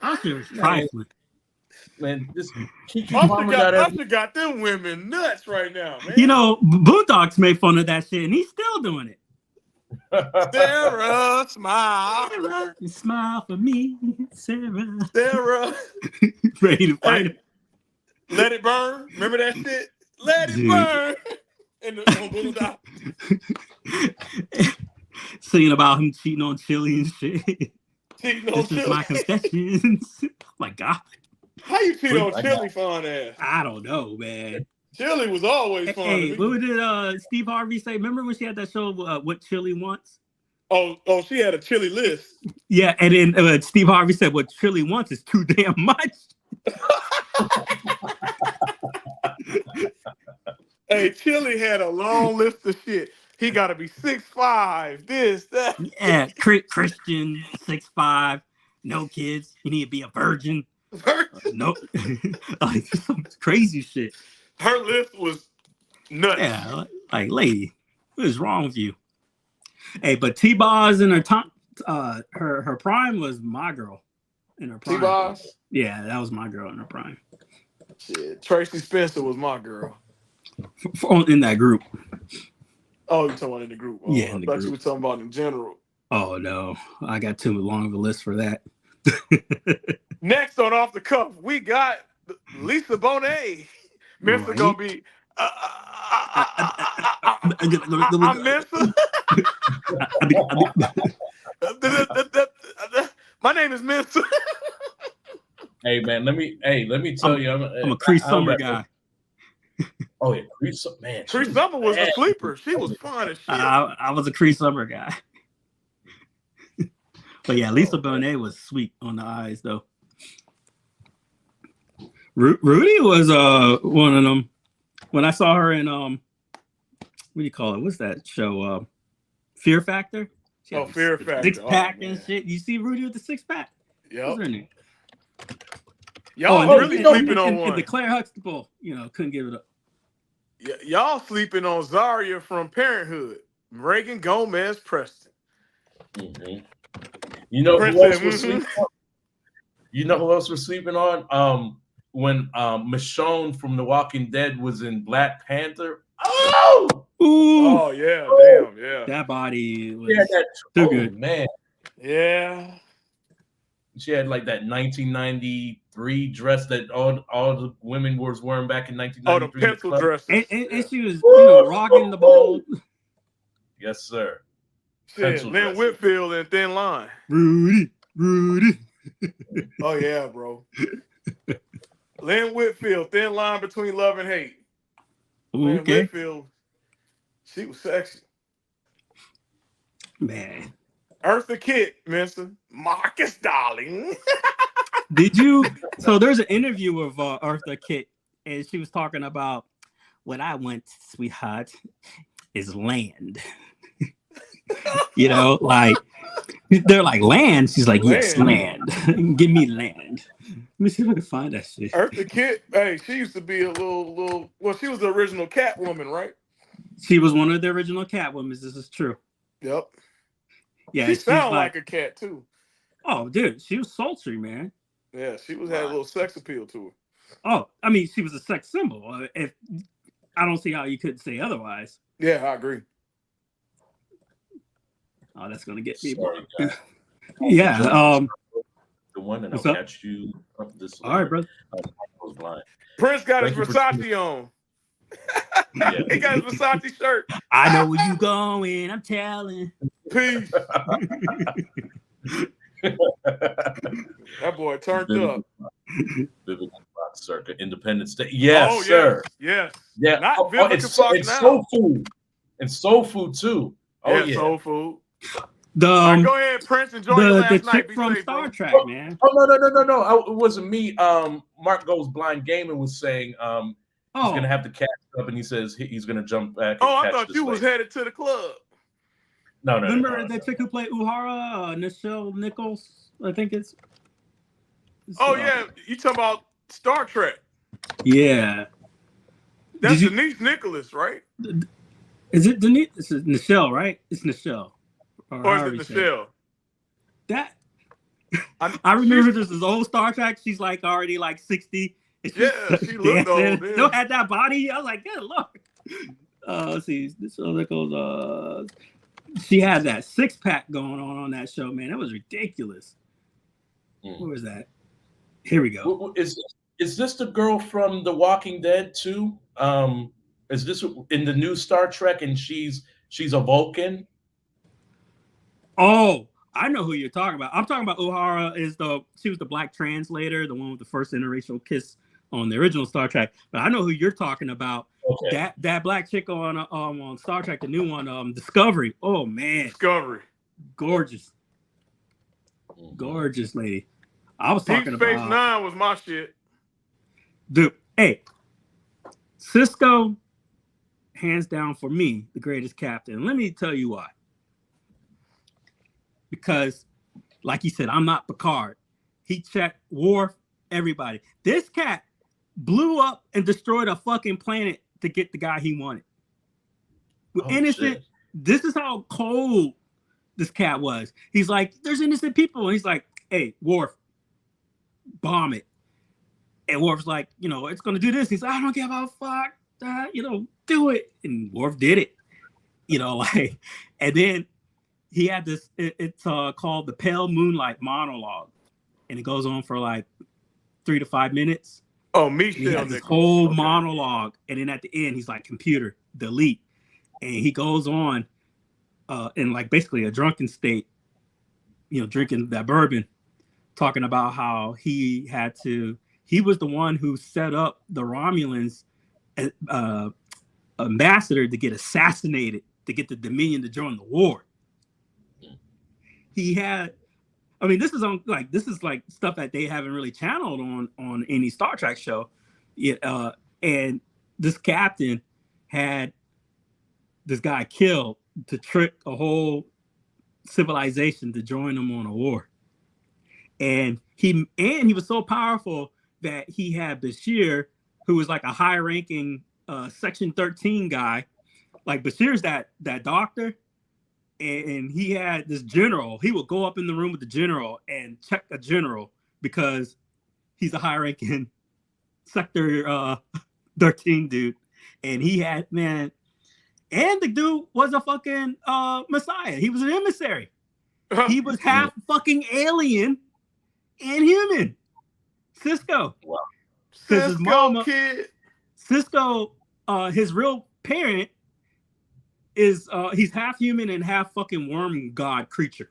Usher is trifling. Man, this Usher got them women nuts right now, man. You know, Boondocks made fun of that shit, and he's still doing it. Sarah, smile. Sarah, smile for me, Sarah. Sarah. Ready to fight him. Let It Burn. Remember that shit? Let It Burn. In the Boondocks. Singing about him cheating on Chili and shit. Cheating on This is my confessions. Oh my God. How you cheat on Chili, fun ass? I don't know, man. Chili was always fun. Hey, what did Steve Harvey say? Remember when she had that show, What Chili Wants? Oh, she had a chili list. Yeah, and then Steve Harvey said, what Chili wants is too damn much. Hey, Chili had a long list of shit. He got to be 6'5", this, that. Yeah, Christian, 6'5", no kids. You need to be a virgin. Nope. Like some crazy shit. Her list was nuts. Yeah, like lady, what is wrong with you? Hey, but T-Boz in her time, her prime was my girl. In her prime. T-Boz? Yeah, that was my girl in her prime. Shit, Tracy Spencer was my girl. In that group. Oh, you talking about in the group? Oh, yeah, I thought you were talking about in general. Oh no, I got too long of a list for that. Next on Off the Cuff, we got Lisa Bonet. Mr. gonna be. I miss her. My name is Mister. Hey man, let me tell you, I'm a Cree Summer guy. Oh yeah, Cree Summer was a sleeper. She was fun as shit. I was a Cree Summer guy. But yeah, Lisa Bonet was sweet on the eyes though. Rudy was one of them. When I saw her in what do you call it? What's that show? Fear Factor. Fear Factor. 6-pack and shit. You see Rudy with the 6-pack? Yeah. What's her name? Y'all really sleeping on one. And the Claire Huxtable, couldn't give it up. Y'all sleeping on Zaria from Parenthood. Reagan Gomez Preston. Mm-hmm. You know who else was sleeping on? You know who else was sleeping on? When Michonne from The Walking Dead was in Black Panther. Oh! Ooh. Oh yeah, damn, yeah. That body was too good. Man. Yeah. She had like that 1993 dress that all the women was wearing back in 1993. Oh, the pencil dress. And she was, rocking the ball. Yes, sir. Shit, Lynn Whitfield and Thin Line. Rudy. Oh yeah, bro. Lynn Whitfield, Thin Line Between Love and Hate. Lynn Whitfield, she was sexy. Man. Eartha Kitt, Mister Marcus Darling. Did you? So there's an interview of Eartha Kitt, and she was talking about what I want, sweetheart, is land. Like they're like land. She's like, yes, land. Give me land. Let me see if I can find that shit. Eartha Kitt, hey, she used to be a little. Well, she was the original Catwoman, right? She was one of the original Catwomen. This is true. Yep. Yeah, she sounded like a cat too. Oh, dude, she was sultry, man. Yeah, she had a little sex appeal to her. Oh, I mean, she was a sex symbol. If I don't see how you could say otherwise. Yeah, I agree. Oh, that's gonna get me. Sorry, yeah. The one, and I'll catch you up this. All right, brother. Prince got his Versace on. Yeah. He got his Versace shirt. I know where you going. I'm telling. Peace. That boy turned up. Circa Independence Day. Yes, sir. Yes. Yeah. It's soul food. And soul food too. Oh yeah. Soul food. Right, go ahead, Prince. Enjoy your last the night. chick from Star Trek, man. Oh no! It wasn't me. Mark Goes Blind Gaming was saying he's gonna have to catch up, and he says he's gonna jump back. I thought you was headed to the club. No. Remember the chick who played Uhura, Nichelle Nichols? I think it's Oh yeah, you talking about Star Trek? Yeah. That's Denise Nicholas, right? Is it Denise? It's Nichelle, right? It's Nichelle. Or is it Nichelle? That I remember this old Star Trek. She's like already like 60. Yeah, she looked old. Still had that body. I was like, good lord. Let's see. This other goes. She had that 6-pack going on that show, man. That was ridiculous. Where was that? Here we go. Is this the girl from The Walking Dead too? Is this in the new Star Trek and she's a Vulcan? Oh, I know who you're talking about. I'm talking about Uhura. She was the black translator, the one with the first interracial kiss on the original Star Trek. But I know who you're talking about. Okay. That black chick on Star Trek, the new one, Discovery. Oh man, Discovery, gorgeous lady. I was talking Deep Space Nine was my shit. Dude, hey, Cisco, hands down for me, the greatest captain. Let me tell you why. Because, like you said, I'm not Picard. He checked Worf, everybody. This cat blew up and destroyed a fucking planet to get the guy he wanted. Innocent. Shit. This is how cold this cat was. He's like, there's innocent people. And he's like, hey, Worf, bomb it. And Worf's like, it's going to do this. He's like, I don't give a fuck. Do it. And Worf did it. And then he had this, it's called the Pale Moonlight monologue. And it goes on for like 3 to 5 minutes. Oh, me too. He had this whole monologue. And then at the end, he's like, computer, delete. And he goes on in like basically a drunken state, drinking that bourbon, talking about how he was the one who set up the Romulans ambassador to get assassinated, to get the Dominion to join the war. This is like stuff that they haven't really channeled on any Star Trek show. And this captain had this guy killed to trick a whole civilization to join them on a war. And he was so powerful that he had Bashir, who was like a high-ranking Section 13 guy. Like Bashir's that doctor, and he had this general. He would go up in the room with the general and check a general because he's a high-ranking Sector 13 dude. And he had, man, and the dude was a fucking messiah. He was an emissary. He was half fucking alien and human. Cisco. Wow. Because his mama, Cisco, his real parent is he's half human and half fucking worm god creature.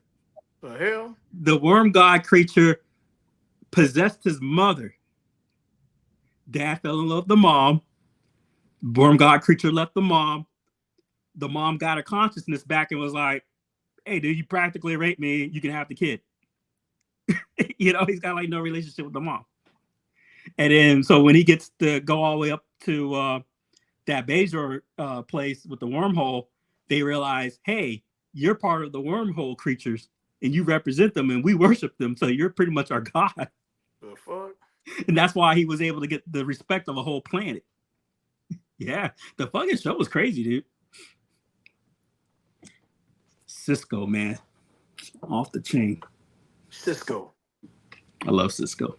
The hell? The worm god creature possessed his mother. Dad fell in love with the mom. Worm god creature left the mom. The mom got her consciousness back and was like, hey, dude, you practically raped me. You can have the kid. He's got like no relationship with the mom. And then, so when he gets to go all the way up to that Bajor place with the wormhole, they realize, hey, you're part of the wormhole creatures and you represent them and we worship them. So you're pretty much our god. The fuck? And that's why he was able to get the respect of a whole planet. Yeah, the fucking show was crazy, dude. Cisco, man. Off the chain. Cisco. I love Cisco.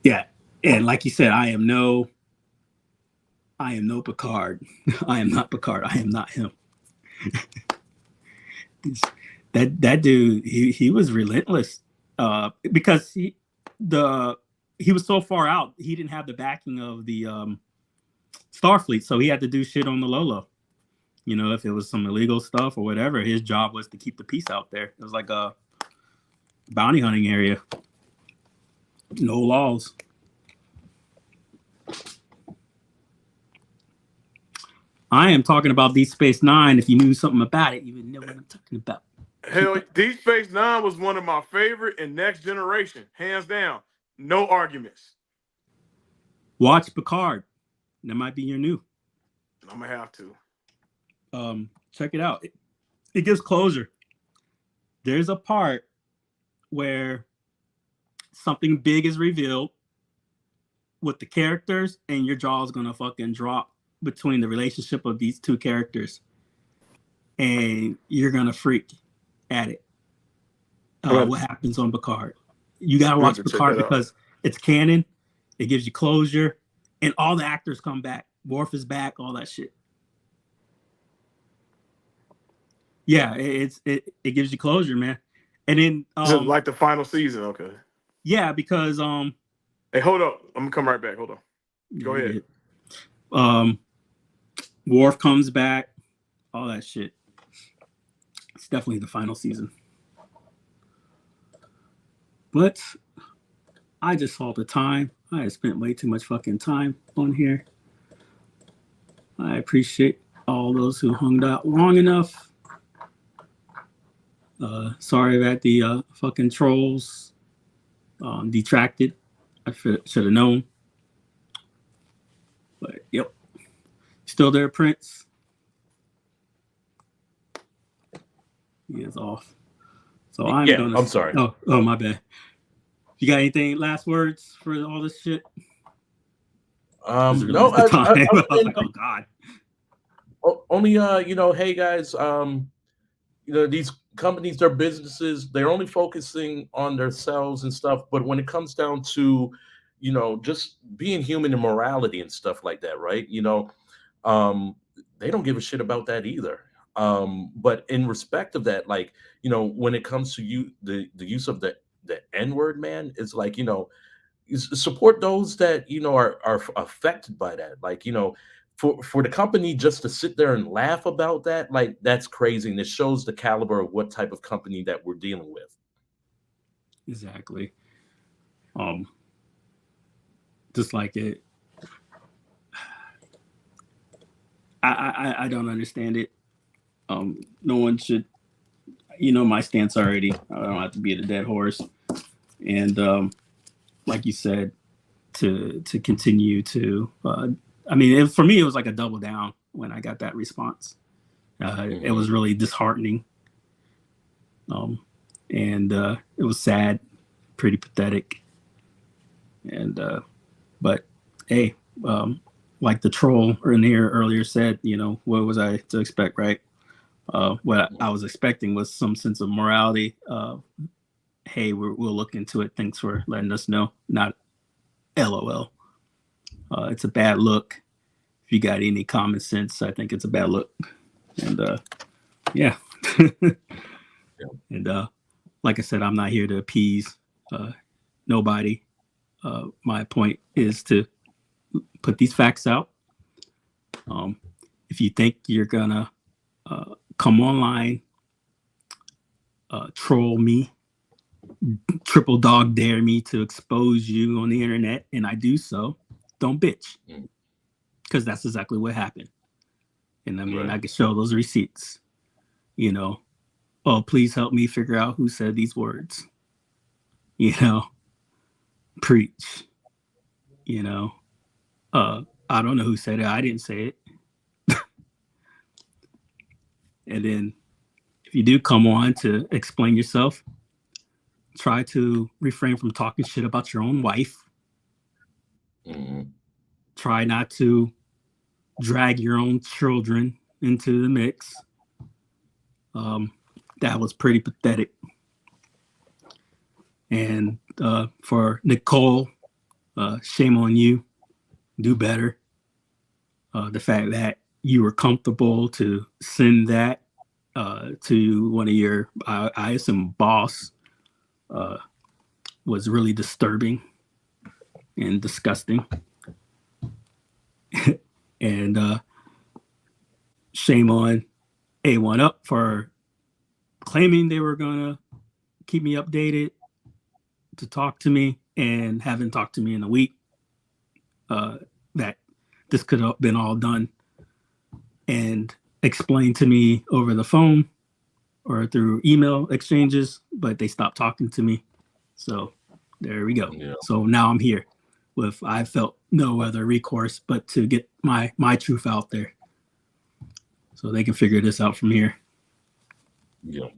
Yeah. And like you said, I am no Picard. I am not Picard. I am not him. that dude, he was relentless. Because he was so far out, he didn't have the backing of the Starfleet, so he had to do shit on the low. If it was some illegal stuff or whatever, his job was to keep the peace out there. It was like a bounty hunting area. No laws. I am talking about Deep Space Nine. If you knew something about it, you would know what I'm talking about. Hell, Deep Space Nine was one of my favorite in Next Generation. Hands down. No arguments. Watch Picard. That might be your new. I'm going to have to. Check it out. It gives closure. There's a part where something big is revealed with the characters, and your jaw is gonna fucking drop between the relationship of these two characters, and you're gonna freak at it. What happens on Picard? You gotta watch Picard because it's canon. It gives you closure, and all the actors come back. Worf is back, all that shit. Yeah, it gives you closure, man. And then like the final season, okay. Yeah, because hey, hold up. I'm gonna come right back. Hold on. Go ahead. Worf comes back, all that shit. It's definitely the final season. But I just saw the time. I have spent way too much fucking time on here. I appreciate all those who hung out long enough. Sorry that the fucking trolls detracted. I should have known. But yep. Still there, Prince? He is off. So I'm sorry. Oh, my bad. You got anything, last words for all this shit? No, oh God. Only hey guys, these companies, their businesses, they're only focusing on themselves and stuff. But when it comes down to, just being human and morality and stuff like that, right? They don't give a shit about that either. But in respect of that, like, when it comes to the use of the N-word, man, it's like, support those that, are affected by that. Like, for the company just to sit there and laugh about that, like, that's crazy. And it shows the caliber of what type of company that we're dealing with. Exactly. Just like it. I don't understand it. No one should, my stance already. I don't have to beat a dead horse. And like you said, to continue to, for me, it was like a double down when I got that response. It was really disheartening. And it was sad, pretty pathetic. And, but hey, like the troll in here earlier said, what was I to expect, right? What I was expecting was some sense of morality. Hey, we'll look into it. Thanks for letting us know. Not LOL. It's a bad look. If you got any common sense, I think it's a bad look. And yeah. And like I said, I'm not here to appease nobody. My point is to put these facts out. If you think you're gonna come online, troll me, triple dog dare me to expose you on the internet, and I do so, don't bitch, because that's exactly what happened. And I mean, right. I could show those receipts. Oh, please help me figure out who said these words. Preach. I don't know who said it. I didn't say it. And then if you do come on to explain yourself, try to refrain from talking shit about your own wife. Try not to drag your own children into the mix. That was pretty pathetic. And for Nicole, shame on you. Do better. The fact that you were comfortable to send that to one of your, I assume, boss, was really disturbing and disgusting. And shame on A1 Up for claiming they were gonna keep me updated, to talk to me, and haven't talked to me in a week. That this could have been all done and explained to me over the phone or through email exchanges, but they stopped talking to me. So there we go. Yeah. So now I'm here with, I felt no other recourse but to get my truth out there so they can figure this out from here. Yeah.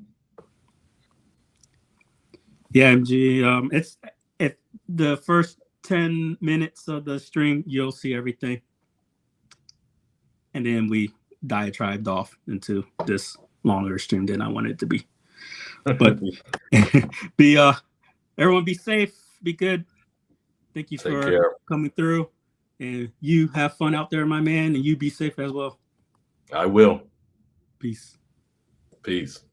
Yeah, MG. It's if the first 10 minutes of the stream, you'll see everything, and then we diatribed off into this longer stream than I wanted it to be. But everyone be safe, be good. Thank you for coming through, and you have fun out there, my man, and you be safe as well. I will. Peace. Peace.